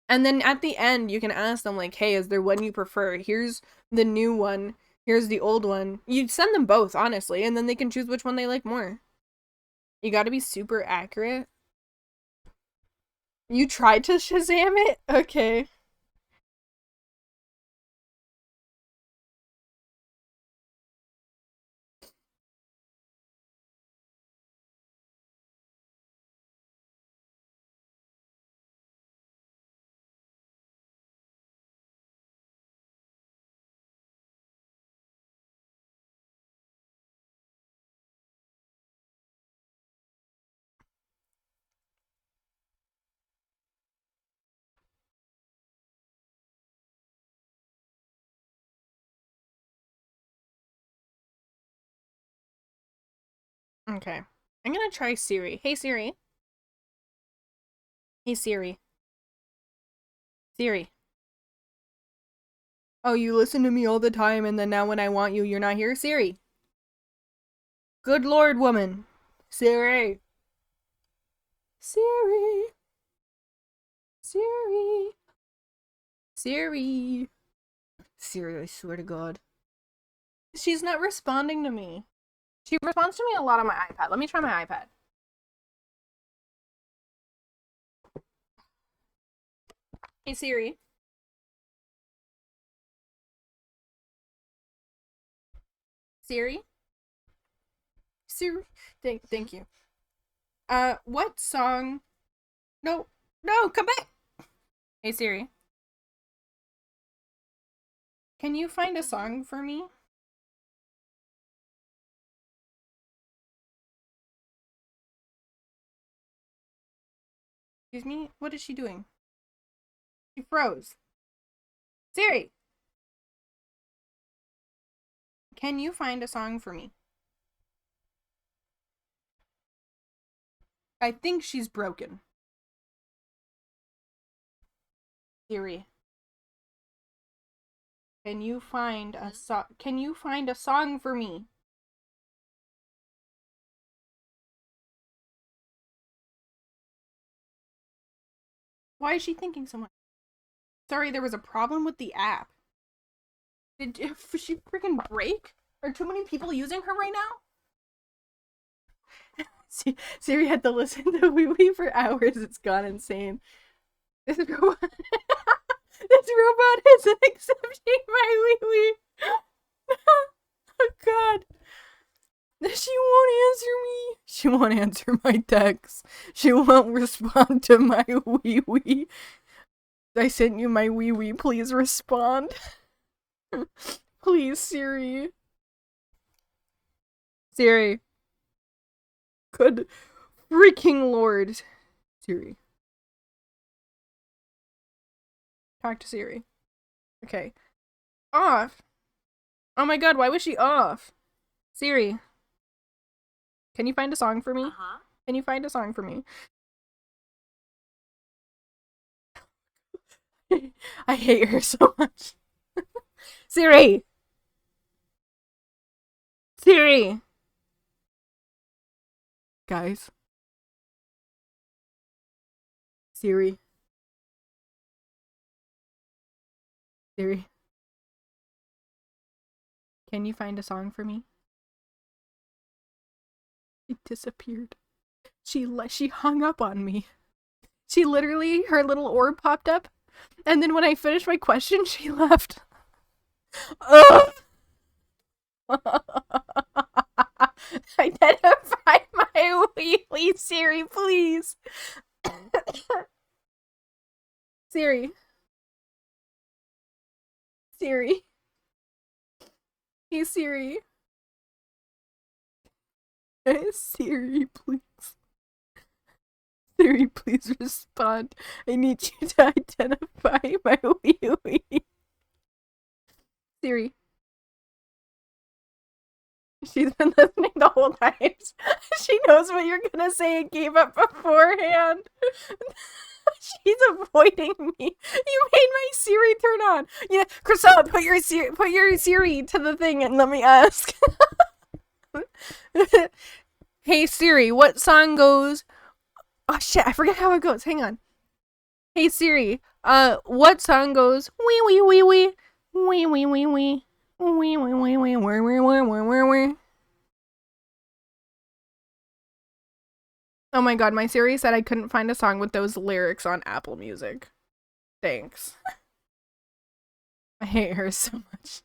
And then at the end, you can ask them, like, hey, is there one you prefer? Here's the new one. Here's the old one. You send them both, honestly, and then they can choose which one they like more. You gotta be super accurate. You tried to Shazam it? Okay. Okay. I'm gonna try Siri. Hey Siri. Hey Siri. Siri. Oh, you listen to me all the time and then now when I want you, you're not here? Siri. Good lord, woman. Siri. Siri. Siri. Siri. Siri, I swear to God. She's not responding to me. She responds to me a lot on my iPad. Let me try my iPad. Hey Siri. Siri? Siri? Thank you. What song? No, no, come back! Hey Siri. Can you find a song for me? Excuse me? What is she doing? She froze. Siri! Can you find a song for me? I think she's broken. Siri. Can you find a song for me? Why is she thinking so much? Sorry, there was a problem with the app. Did she freaking break? Are too many people using her right now? Siri had to listen to Wee Wee for hours. It's gone insane. This robot, this robot isn't accepting my Wee Wee. Oh God. She won't answer me. She won't answer my texts. She won't respond to my Wee Wee. I sent you my Wee Wee. Please respond. Please, Siri. Siri. Good freaking Lord. Siri. Talk to Siri. Okay. Off. Oh my God, why was she off? Siri. Can you find a song for me? Can you find a song for me? I hate her so much. Siri! Siri! Guys. Siri. Siri. Can you find a song for me? She disappeared. She hung up on me. She literally, her little orb popped up, and then when I finished my question, she left. Ugh! Identify my Wee Siri, please. Siri. Siri. Hey Siri. Siri, please. Siri, please respond. I need you to identify my Wee Wee. Siri. She's been listening the whole time. She knows what you're gonna say and gave up beforehand. She's avoiding me. You made my Siri turn on. Yeah, Chriselle, put your Siri to the thing and let me ask. Hey Siri, what song goes? Oh shit, I forget how it goes. Hang on. Hey Siri, what song goes? Wee wee wee wee wee wee wee wee. Wee, wee, wee, wee, wee, wee, wee, wee, wee. Oh my God, my Siri said I couldn't find a song with those lyrics on Apple Music. Thanks. I hate her so much.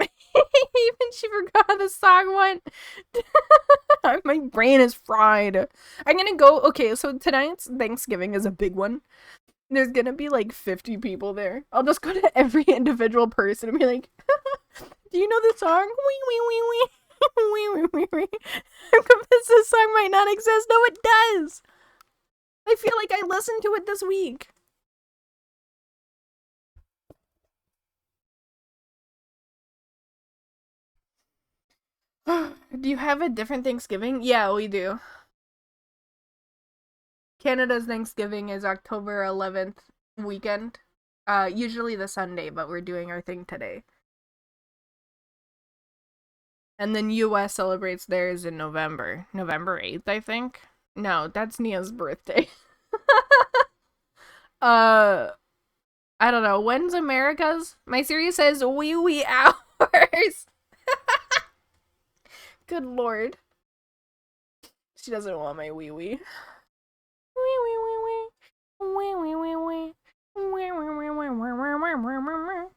Even she forgot how the song went. My brain is fried. I'm gonna go. Okay, so tonight's Thanksgiving is a big one. There's gonna be like 50 people there. I'll just go to every individual person and be like, do you know the song? Wee wee wee wee. Wee wee wee wee. I'm convinced this song might not exist. No, it does. I feel like I listened to it this week. Do you have a different Thanksgiving? Yeah, we do. Canada's Thanksgiving is October 11th weekend. Usually the Sunday, but we're doing our thing today. And then US celebrates theirs in November. November 8th, I think. No, that's Nia's birthday. uh I don't know. When's America's? My series says wee hours. Good lord. She doesn't want my wee wee. Wee wee wee wee. Wee wee wee wee. Wee wee wee wee wee.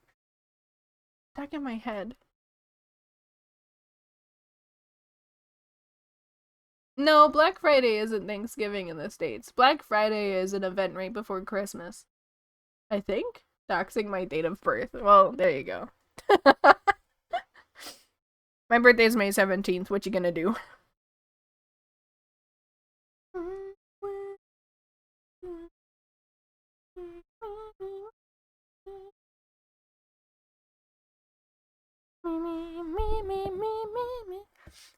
Stuck in my head. No, Black Friday isn't Thanksgiving in the States. Black Friday is an event right before Christmas. I think? Doxing my date of birth. Well, there you go. My birthday's May 17th. What you gonna do?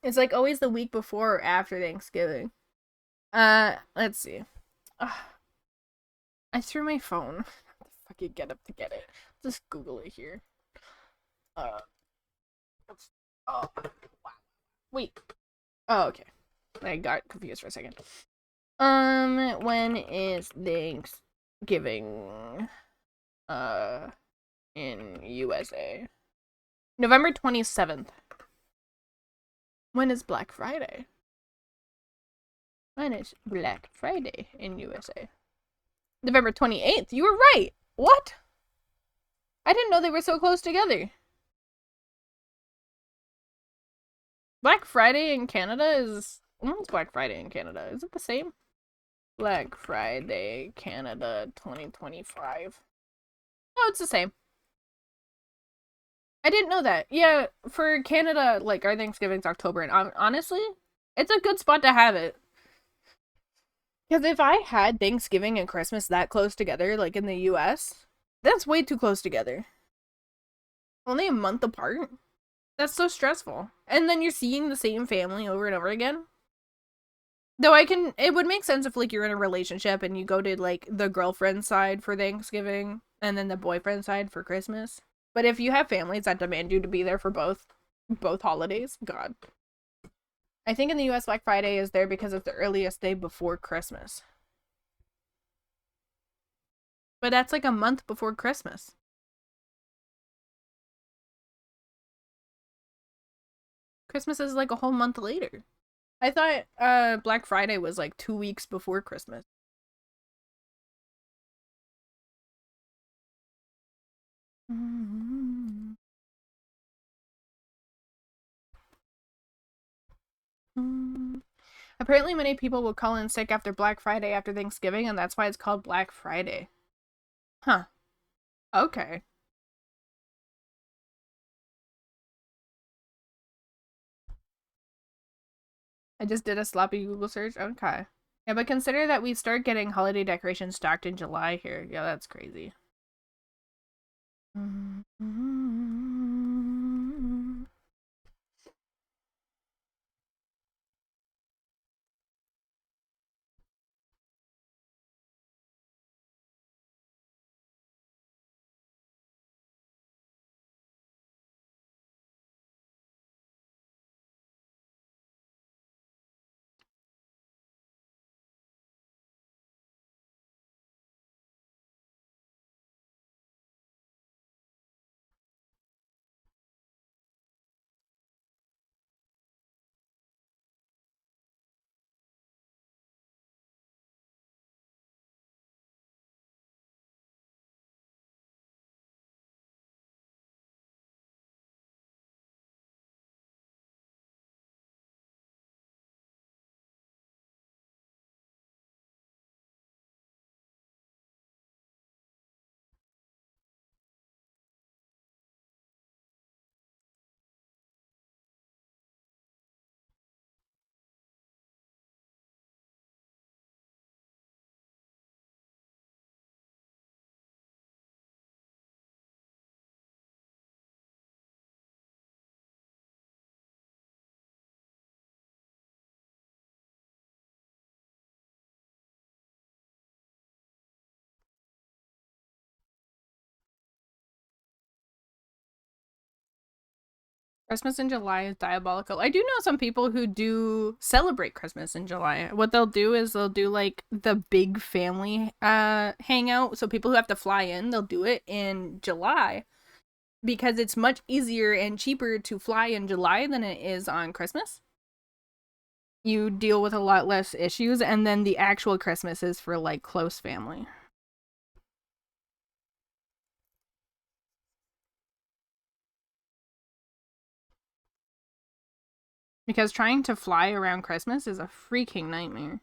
It's like always the week before or after Thanksgiving. Let's see. I threw my phone. Fucking get up to get it. Just Google it here. Oh, wow. Wait. Oh, okay. I got confused for a second. When is Thanksgiving? In USA. November 27th. When is Black Friday? When is Black Friday in USA? November 28th. You were right. What? I didn't know they were so close together. Black Friday in Canada is... When's Black Friday in Canada? Is it the same? Black Friday, Canada 2025. Oh, it's the same. I didn't know that. Yeah, for Canada, like, our Thanksgiving's October, and honestly, it's a good spot to have it. Because if I had Thanksgiving and Christmas that close together, like in the US, that's way too close together. Only a month apart? That's so stressful. And then you're seeing the same family over and over again. Though it would make sense if, like, you're in a relationship and you go to, like, the girlfriend side for Thanksgiving and then the boyfriend side for Christmas. But if you have families that demand you to be there for both holidays, God. I think in the US, Black Friday is there because it's the earliest day before Christmas. But that's like a month before Christmas. Christmas is like a whole month later. I thought Black Friday was like 2 weeks before Christmas. Apparently many people will call in sick after Black Friday after Thanksgiving, and that's why it's called Black Friday. Huh. Okay. I just did a sloppy Google search. Okay. Yeah, but consider that we start getting holiday decorations stocked in July here. Yeah, that's crazy. Christmas in July is diabolical. I do know some people who do celebrate Christmas in July. What they'll do is they'll do like the big family hangout. So people who have to fly in, they'll do it in July because it's much easier and cheaper to fly in July than it is on Christmas. You deal with a lot less issues, and then the actual Christmas is for like close family. Because trying to fly around Christmas is a freaking nightmare.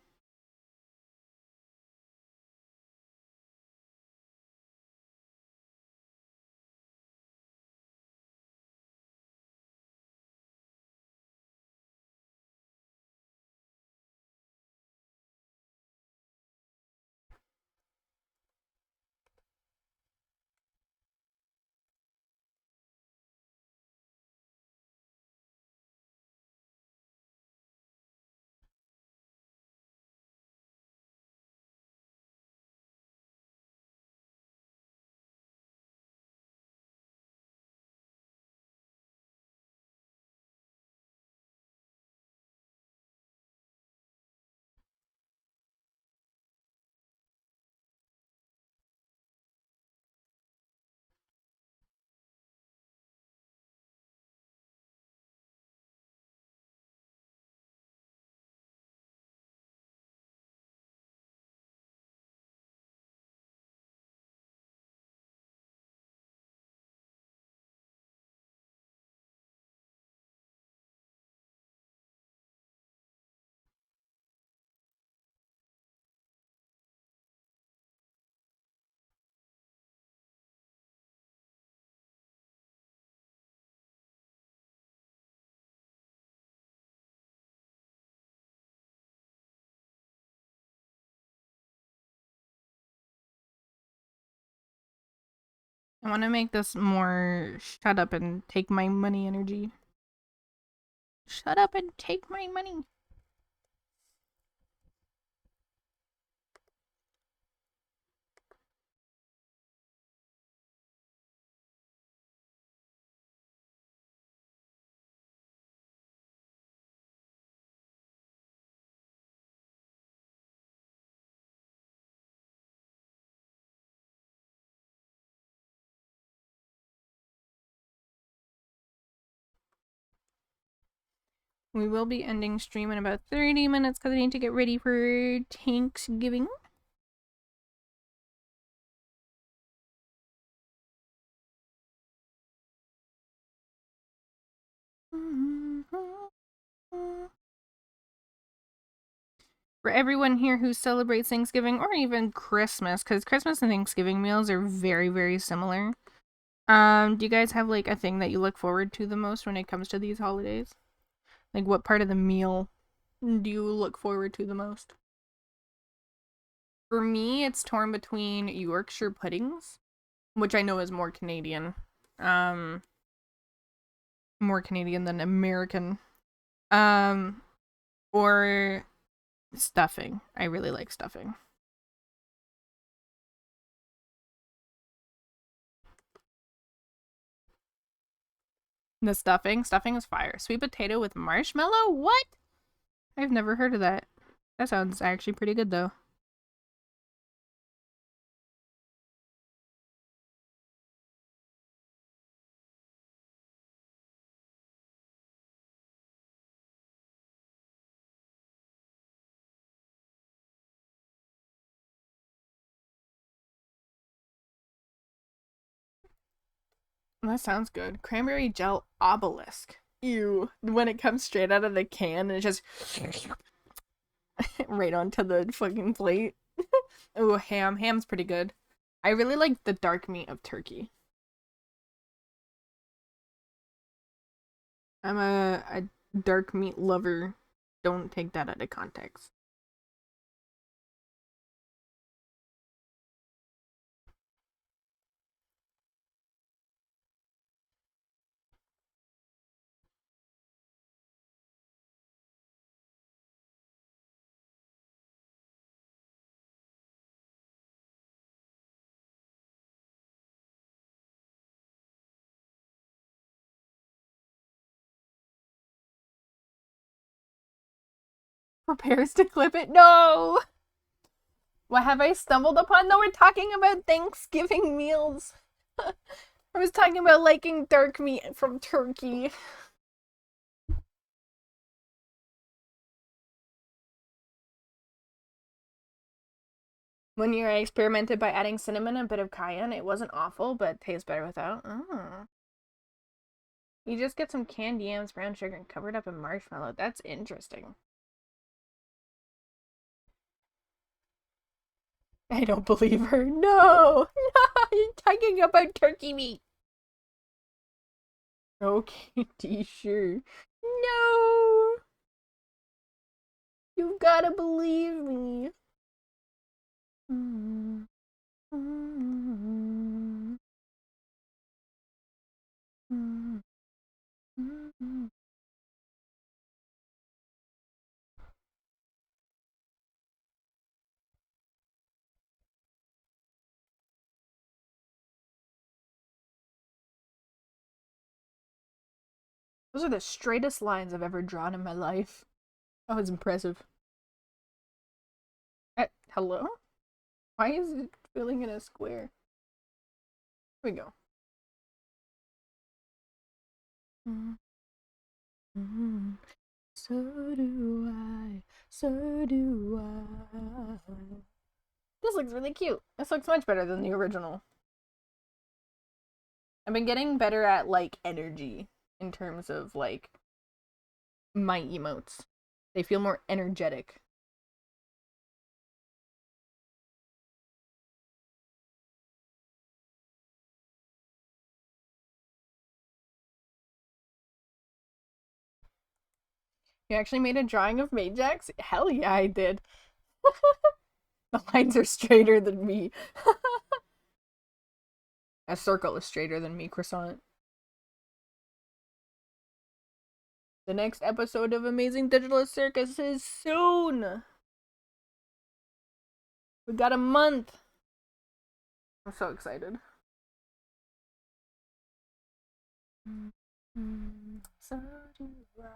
I want to make this more shut up and take my money energy. Shut up and take my money. We will be ending stream in about 30 minutes because I need to get ready for Thanksgiving. For everyone here who celebrates Thanksgiving or even Christmas, because Christmas and Thanksgiving meals are very, very similar. Do you guys have like a thing that you look forward to the most when it comes to these holidays? Like what part of the meal do you look forward to the most? For me, it's torn between Yorkshire puddings, which I know is more Canadian. Um More Canadian than American. Um or stuffing. I really like stuffing. The stuffing is fire. Sweet potato with marshmallow? What? I've never heard of that. That sounds actually pretty good though. That sounds good. Cranberry gel obelisk. Ew. When it comes straight out of the can and it just right onto the fucking plate. Ooh, ham. Ham's pretty good. I really like the dark meat of turkey. I'm a dark meat lover. Don't take that out of context. Prepares to clip it. No! What have I stumbled upon? No, we're talking about Thanksgiving meals. I was talking about liking dark meat from turkey. One year I experimented by adding cinnamon and a bit of cayenne. It wasn't awful, but tastes better without. Oh. You just get some canned yams, brown sugar, and covered up in marshmallow. That's interesting. I don't believe her. No! No! You're talking about turkey meat. Okay, sure. No! You've gotta believe me. Mm. Mm. Mm. Mm. Those are the straightest lines I've ever drawn in my life. That was impressive. Hello? Why is it filling in a square? Here we go. Mm-hmm. So do I. So do I. This looks really cute. This looks much better than the original. I've been getting better at, like, energy in terms of, like, my emotes. They feel more energetic. You actually made a drawing of Majax? Hell yeah, I did. The lines are straighter than me. A circle is straighter than me, croissant. The next episode of Amazing Digital Circus is soon. We got a month. I'm so excited. So do I.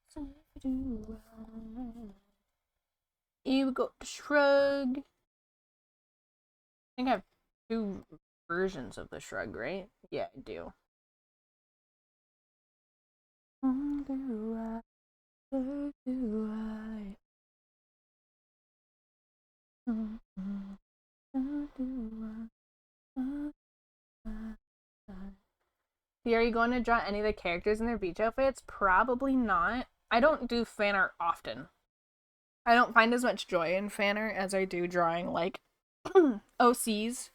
So do I. You got the shrug. I think I have 2 versions of the shrug, right? Yeah, I do. Do I? So do I. So do I. Are you going to draw any of the characters in their beach outfits? Probably not. I don't do fan art often. I don't find as much joy in fan art as I do drawing, like, OCs.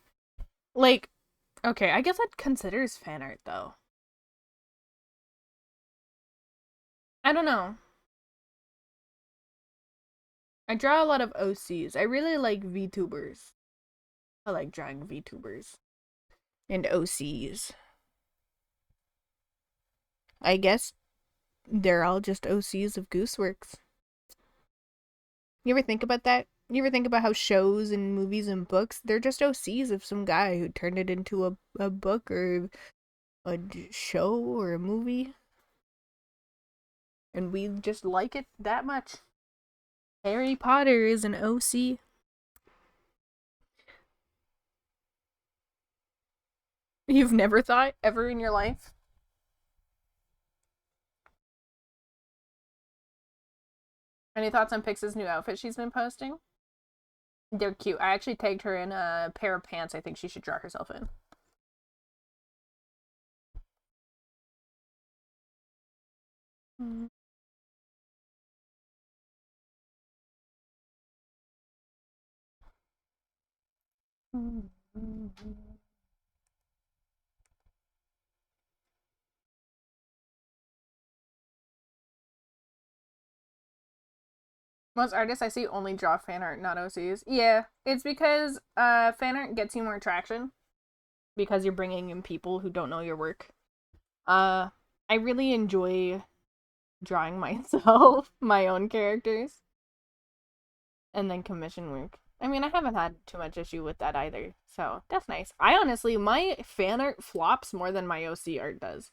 Like, okay, I guess I'd consider as fan art, though. I don't know. I draw a lot of OCs. I really like VTubers. I like drawing VTubers. And OCs. I guess they're all just OCs of Gooseworks. You ever think about that? You ever think about how shows and movies and books, they're just OCs of some guy who turned it into a book or a show or a movie? And we just like it that much. Harry Potter is an OC. You've never thought ever in your life? Any thoughts on Pix's new outfit she's been posting? They're cute. I actually tagged her in a pair of pants I think she should draw herself in. Most artists I see only draw fan art, not OCs. Yeah, it's because fan art gets you more traction because you're bringing in people who don't know your work. I really enjoy drawing myself, my own characters, and then commission work. I mean, I haven't had too much issue with that either, so that's nice. I honestly, my fan art flops more than my OC art does.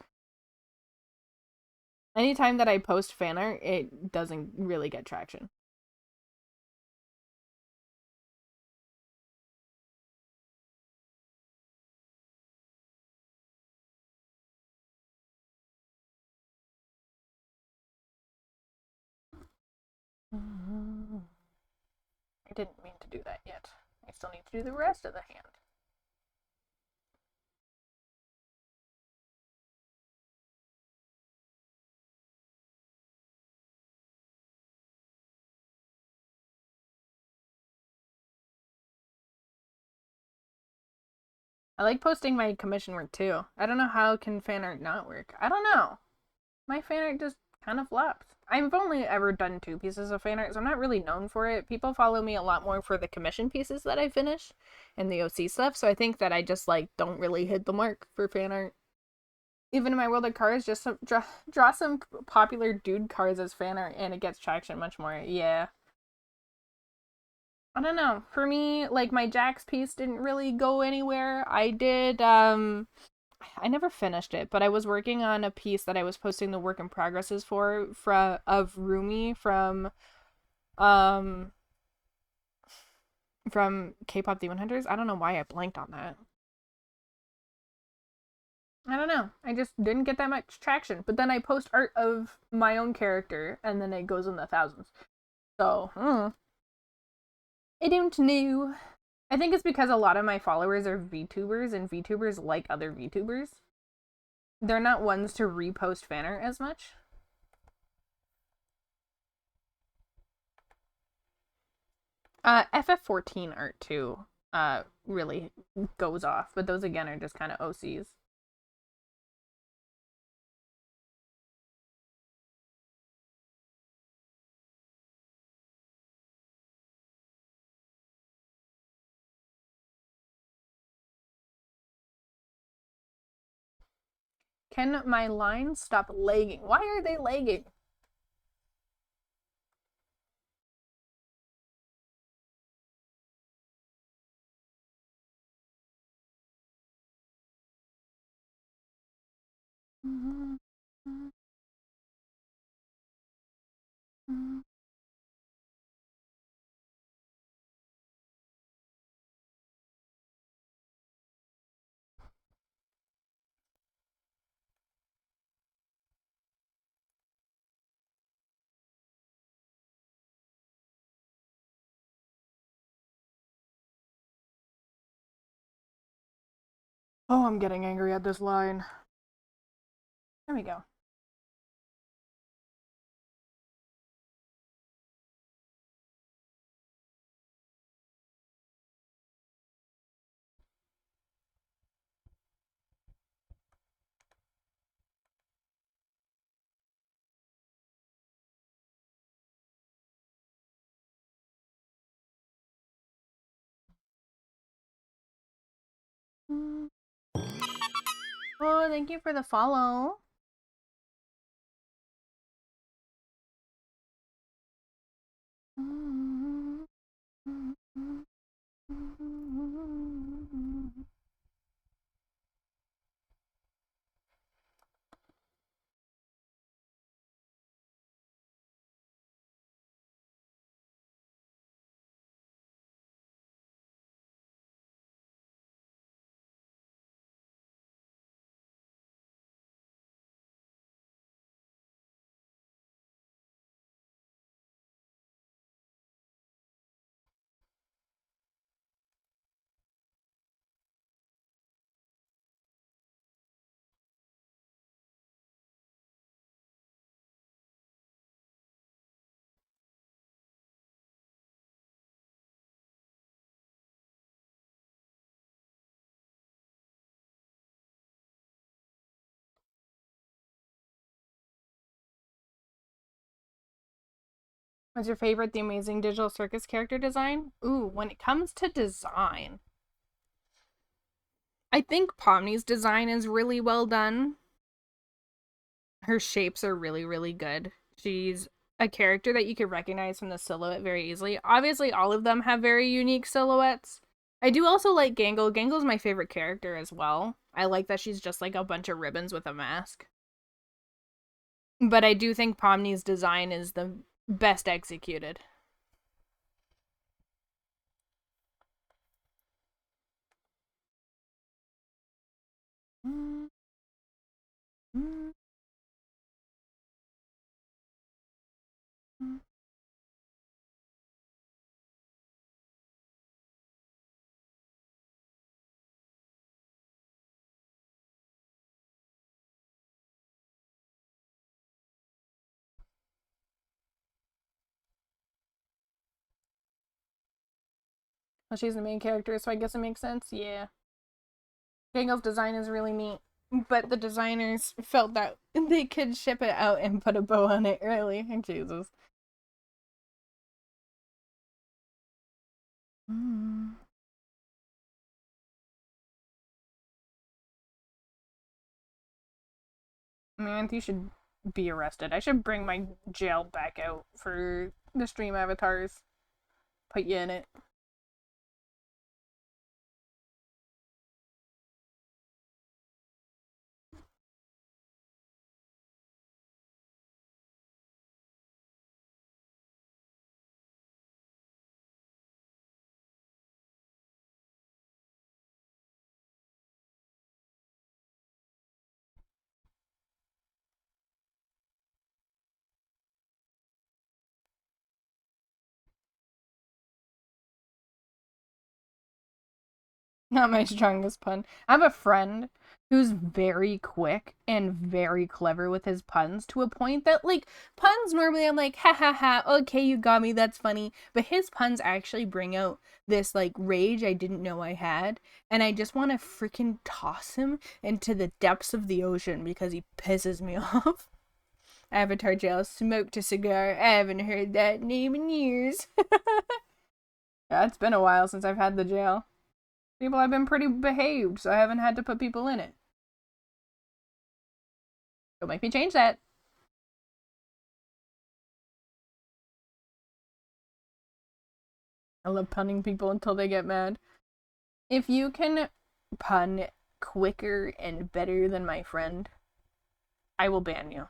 Anytime that I post fan art, it doesn't really get traction. I didn't mean to do that yet. I still need to do the rest of the hand. I like posting my commission work too. I don't know how can fan art not work. I don't know. My fan art just kind of flops. I've only ever done 2 pieces of fan art, so I'm not really known for it. People follow me a lot more for the commission pieces that I finish and the OC stuff, so I think that I just like don't really hit the mark for fan art. Even in my world of cars, just draw some popular dude cars as fan art, and it gets traction much more. Yeah, I don't know. For me, like my Jax piece didn't really go anywhere. I never finished it, but I was working on a piece that I was posting the work in progresses for of Rumi um from K-pop Demon Hunters. I don't know why I blanked on that. I don't know. I just didn't get that much traction. But then I post art of my own character, and then it goes in the thousands. So, I don't know. I think it's because a lot of my followers are VTubers, and VTubers like other VTubers. They're not ones to repost fan art as much. FF14 art too really goes off, but those again are just kind of OCs. Can my lines stop lagging? Why are they lagging? Oh, I'm getting angry at this line. There we go. Oh, thank you for the follow. What's your favorite The Amazing Digital Circus character design? Ooh, when it comes to design, I think Pomni's design is really well done. Her shapes are really, really good. She's a character that you could recognize from the silhouette very easily. Obviously, all of them have very unique silhouettes. I do also like Gangle. Gangle's my favorite character as well. I like that she's just like a bunch of ribbons with a mask. But I do think Pomni's design is the best executed. Well, she's the main character, so I guess it makes sense. Yeah. Gangel's design is really neat. But the designers felt that they could ship it out and put a bow on it early. Jesus. Man, you should be arrested. I should bring my jail back out for the stream avatars. Put you in it. Not my strongest pun. I have a friend who's very quick and very clever with his puns to a point that, like, puns normally I'm like, ha ha ha, okay, you got me, that's funny. But his puns actually bring out this, like, rage I didn't know I had. And I just want to freaking toss him into the depths of the ocean because he pisses me off. Avatar Jail smoked a cigar. I haven't heard that name in years. Yeah, it's been a while since I've had the jail. People have been pretty behaved, so I haven't had to put people in it. Don't make me change that. I love punning people until they get mad. If you can pun quicker and better than my friend, I will ban you.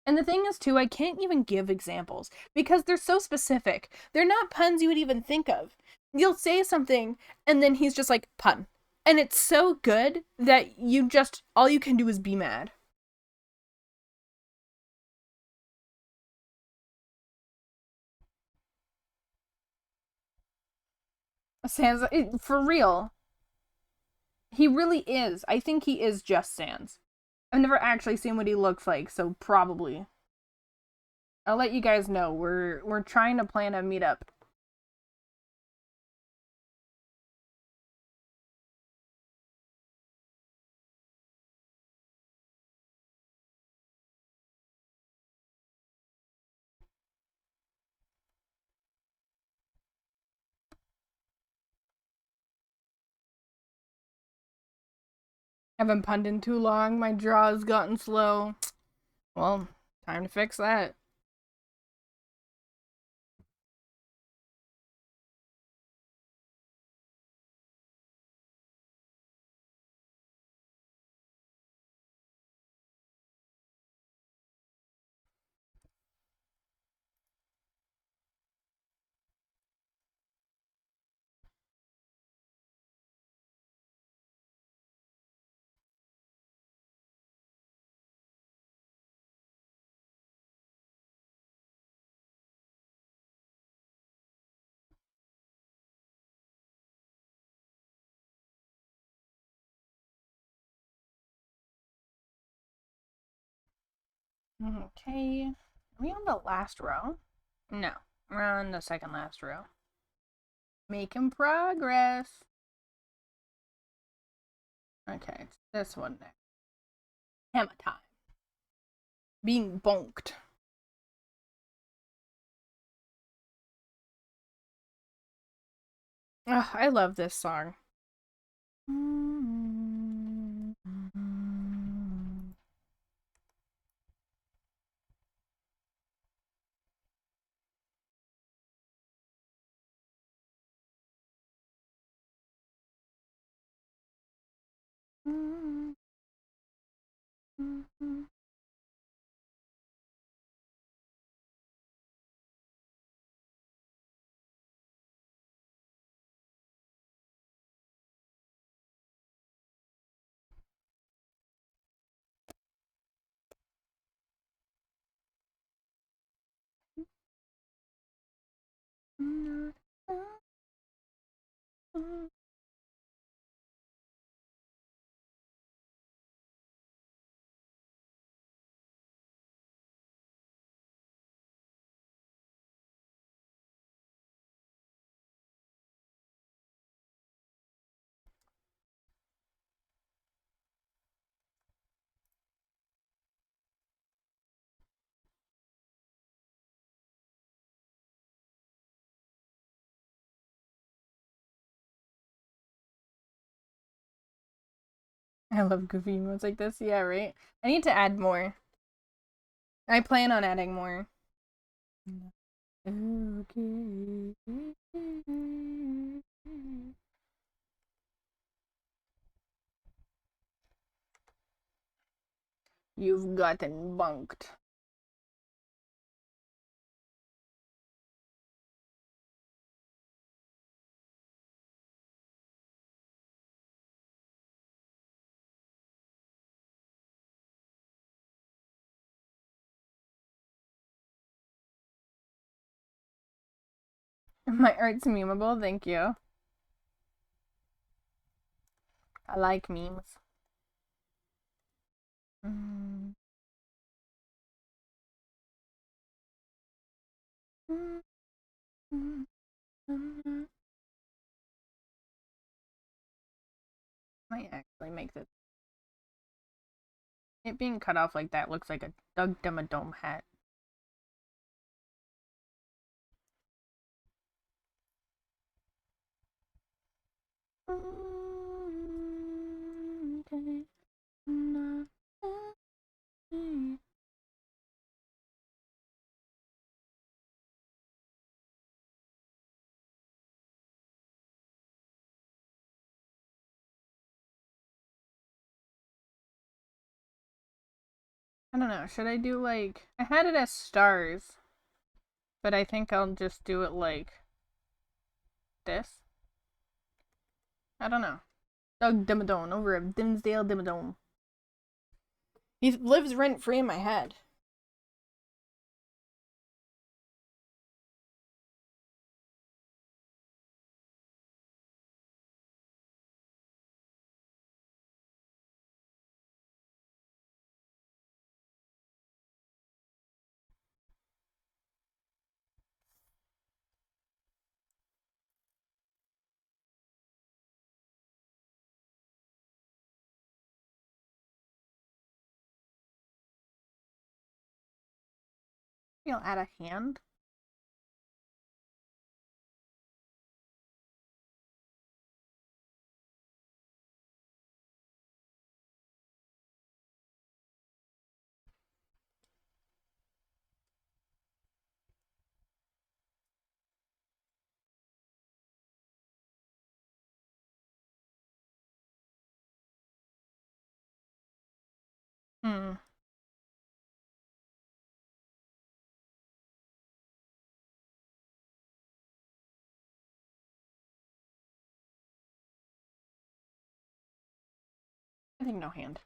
And the thing is, too, I can't even give examples because they're so specific. They're not puns you would even think of. You'll say something, and then he's just like, pun. And it's so good that all you can do is be mad. Sans, for real. He really is. I think he is just Sans. I've never actually seen what he looks like, so probably. I'll let you guys know. We're trying to plan a meetup. Haven't punned in too long. My draw's gotten slow. Well, time to fix that. Okay. Are we on the last row? No. We're on the second last row. Making progress. Okay, it's this one next. Hammer time. Being bonked. Ugh, I love this song. I love goofy emotes like this. Yeah, right? I need to add more. I plan on adding more. Okay. You've gotten bunked. My art's memeable, thank you. I like memes. Might actually make this. It being cut off like that looks like a Doug Dimmadome hat. I don't know. Should I do like I had it as stars, but I think I'll just do it like this. I don't know. Doug Dimmadome over at Dimsdale Dimmadome. He lives rent free in my head. Maybe I'll add a hand. Hmm. I think no hand.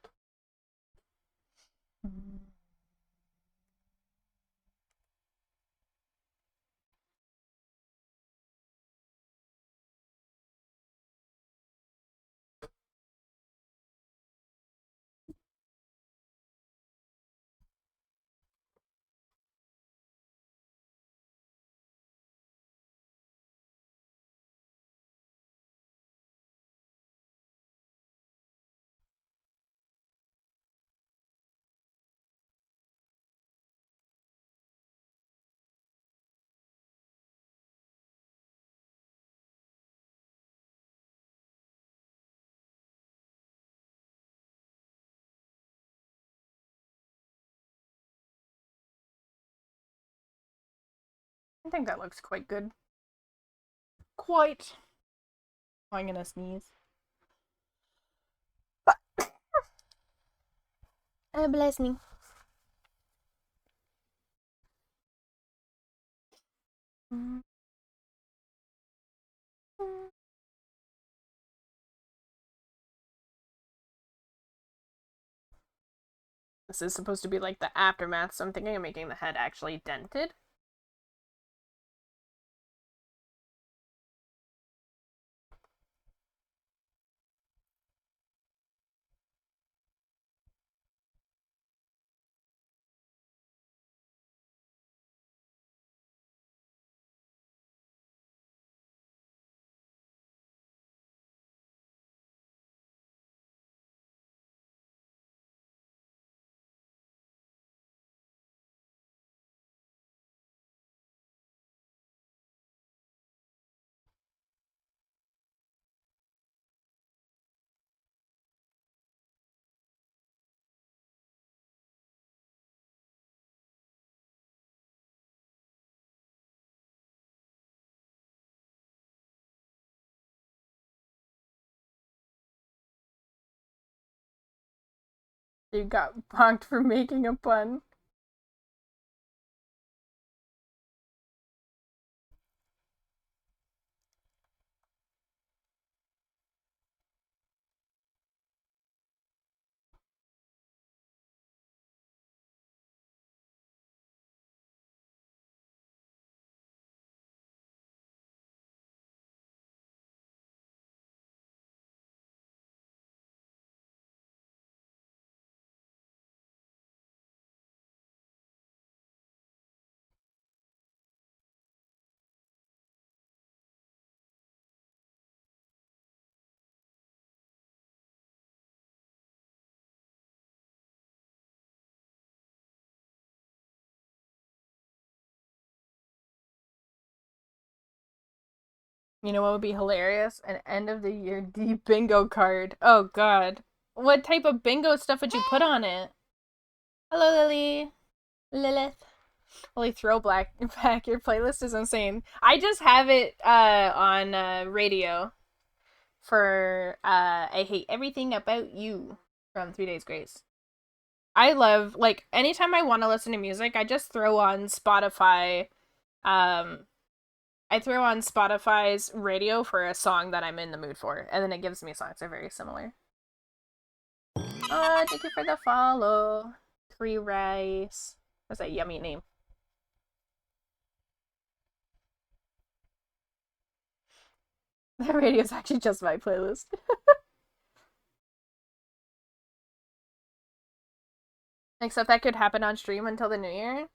I think that looks quite good. Quite. Oh, I'm gonna sneeze. Bless me. This is supposed to be like the aftermath, so I'm thinking of making the head actually dented. You got bonked for making a pun. You know what would be hilarious? An end of the year D bingo card. Oh god. What type of bingo stuff would you put on it? Hello, Lily. Lilith. Holy throwback. Back, your playlist is insane. I just have it on radio for I Hate Everything About You from 3 Days Grace. I love, like, anytime I want to listen to music, I just throw on Spotify. Um, I throw on Spotify's radio for a song that I'm in the mood for, and then it gives me songs that are very similar. Oh, thank you for the follow. Tree Rice. That's a yummy name. The radio is actually just my playlist. Except that could happen on stream until the new year.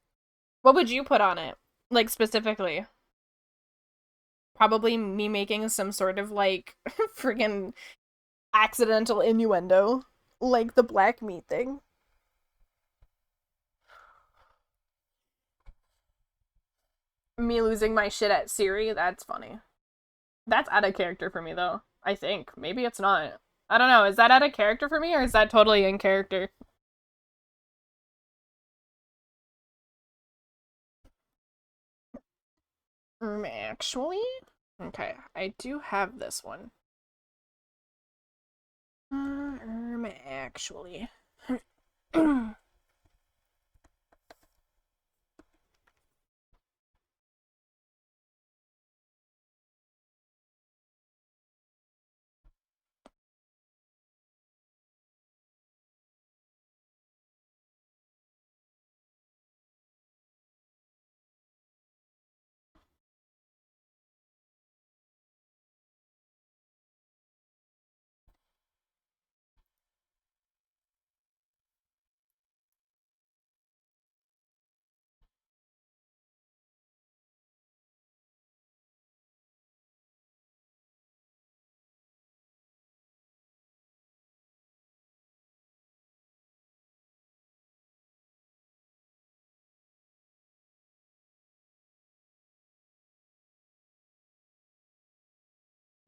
What would you put on it? Like, specifically? Probably me making some sort of, like, friggin' accidental innuendo. Like the black meat thing. Me losing my shit at Siri, that's funny. That's out of character for me, though. I think. Maybe it's not. I don't know. Is that out of character for me, or is that totally in character? Actually? Okay, I do have this one. Actually.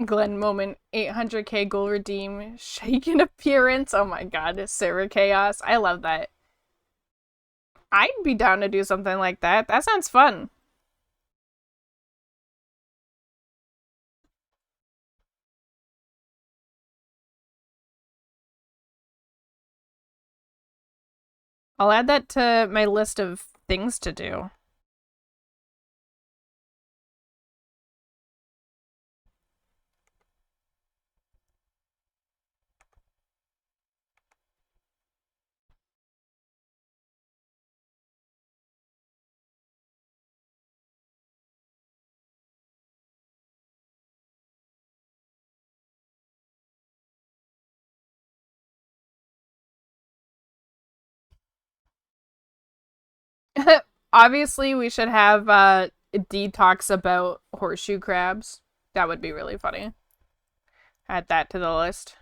Glenn moment, 800k goal redeem, shaken appearance. Oh my god, Sarah Chaos. I love that. I'd be down to do something like that. That sounds fun. I'll add that to my list of things to do. Obviously, we should have a detox about horseshoe crabs. That would be really funny. Add that to the list.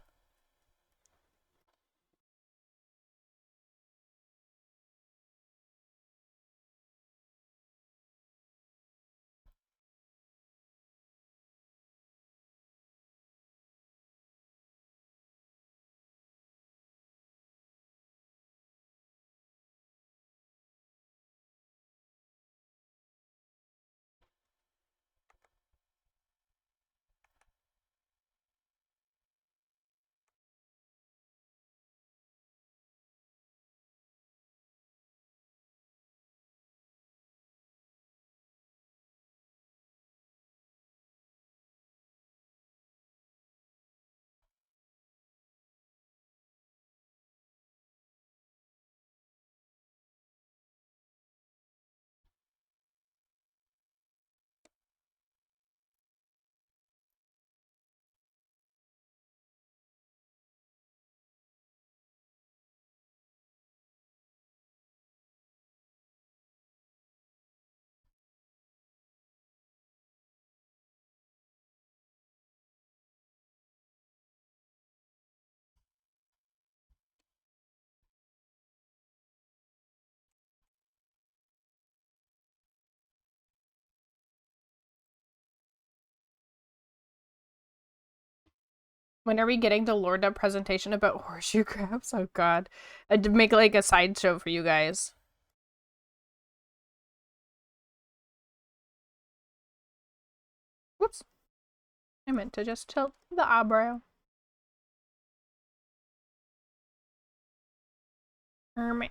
When are we getting the Lorda presentation about horseshoe crabs? Oh god. I'd make like a sideshow for you guys. Whoops. I meant to just tilt the eyebrow.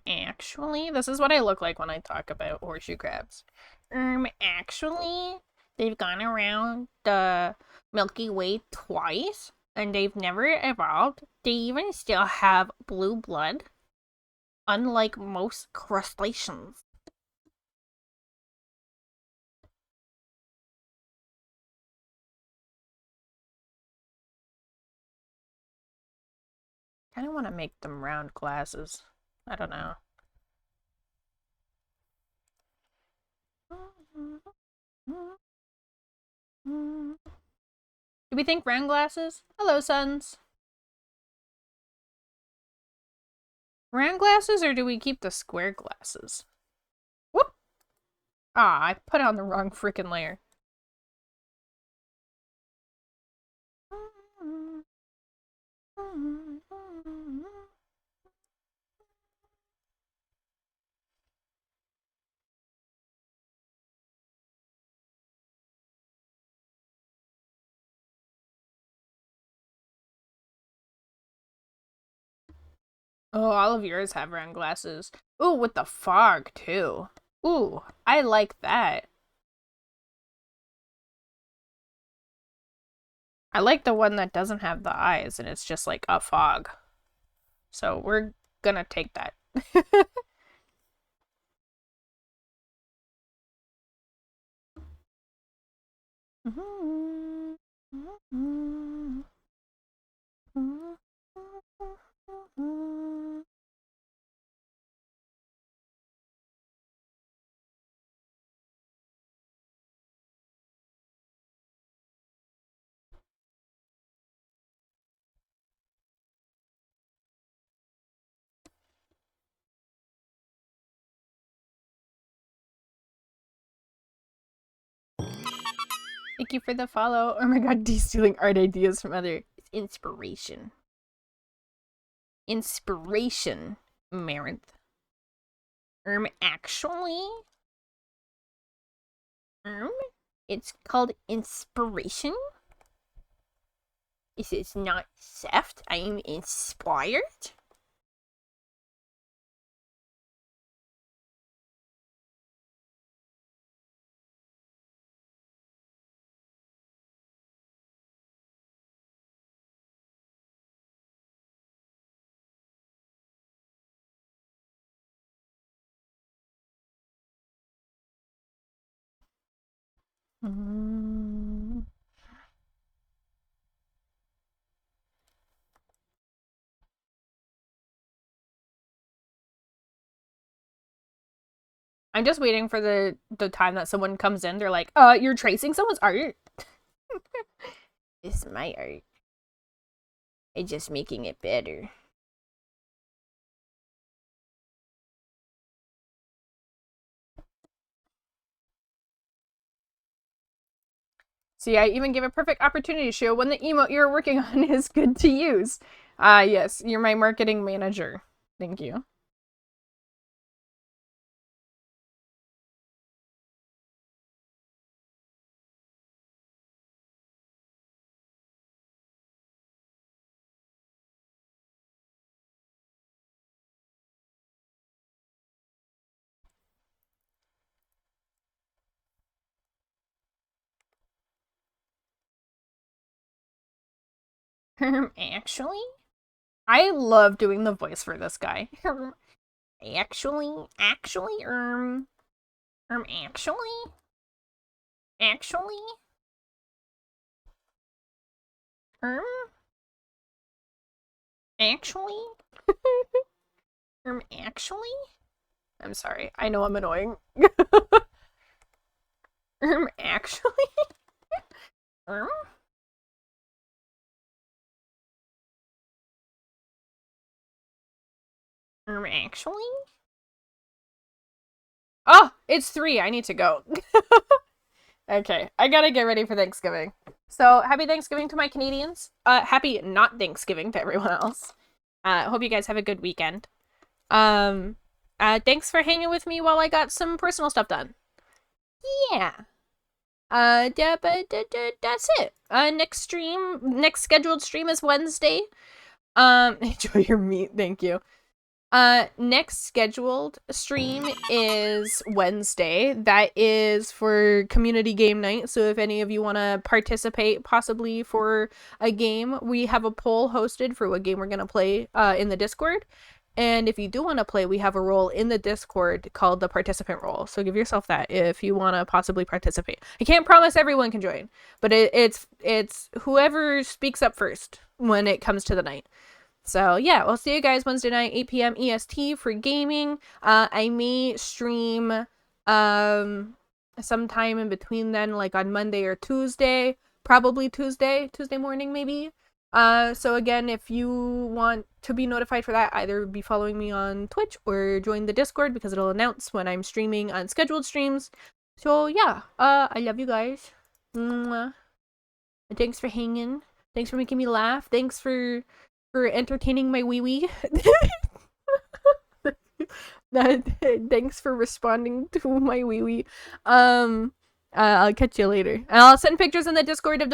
Actually, this is what I look like when I talk about horseshoe crabs. Actually, they've gone around the Milky Way twice, and they've never evolved. They even still have blue blood, unlike most crustaceans. I kind of want to make them round glasses. I don't know. Do we think round glasses? Hello, sons. Round glasses, or do we keep the square glasses? Whoop! Ah, I put on the wrong freaking layer. Oh, all of yours have round glasses. Ooh, with the fog, too. Ooh, I like that. I like the one that doesn't have the eyes and it's just like a fog. So we're gonna take that. Thank you for the follow. Oh my god, de-stealing art ideas from other. It's inspiration. Inspiration, Marinth. Actually? It's called inspiration? It's not theft. I am inspired? Mm. I'm just waiting for the time that someone comes in. They're like, you're tracing someone's art? It's my art. I'm just making it better. See, I even give a perfect opportunity to show when the emote you're working on is good to use. Yes, you're my marketing manager. Thank you. Actually? I love doing the voice for this guy. Actually, actually, actually, um, actually, actually. I'm sorry. I know I'm annoying. Actually, um, actually. Oh, it's 3. I need to go. Okay, I gotta get ready for Thanksgiving. So, happy Thanksgiving to my Canadians. Happy not Thanksgiving to everyone else. Hope you guys have a good weekend. Thanks for hanging with me while I got some personal stuff done. Yeah. That's it. Next scheduled stream is Wednesday. Enjoy your meat, thank you. Next scheduled stream is Wednesday. That is for community game night. So if any of you want to participate possibly for a game, we have a poll hosted for what game we're going to play in the Discord. And if you do want to play, we have a role in the Discord called the participant role. So give yourself that if you want to possibly participate. I can't promise everyone can join, but it's whoever speaks up first when it comes to the night. So yeah, we'll see you guys Wednesday night, 8 p.m. EST for gaming. I may stream sometime in between then, like on Monday or Tuesday, probably Tuesday morning maybe. So again, if you want to be notified for that, either be following me on Twitch or join the Discord because it'll announce when I'm streaming unscheduled streams. So yeah, I love you guys. Mwah. Thanks for hanging. Thanks for making me laugh. Thanks for entertaining my wee wee. Thanks for responding to my wee wee. I'll catch you later. And I'll send pictures in the Discord of the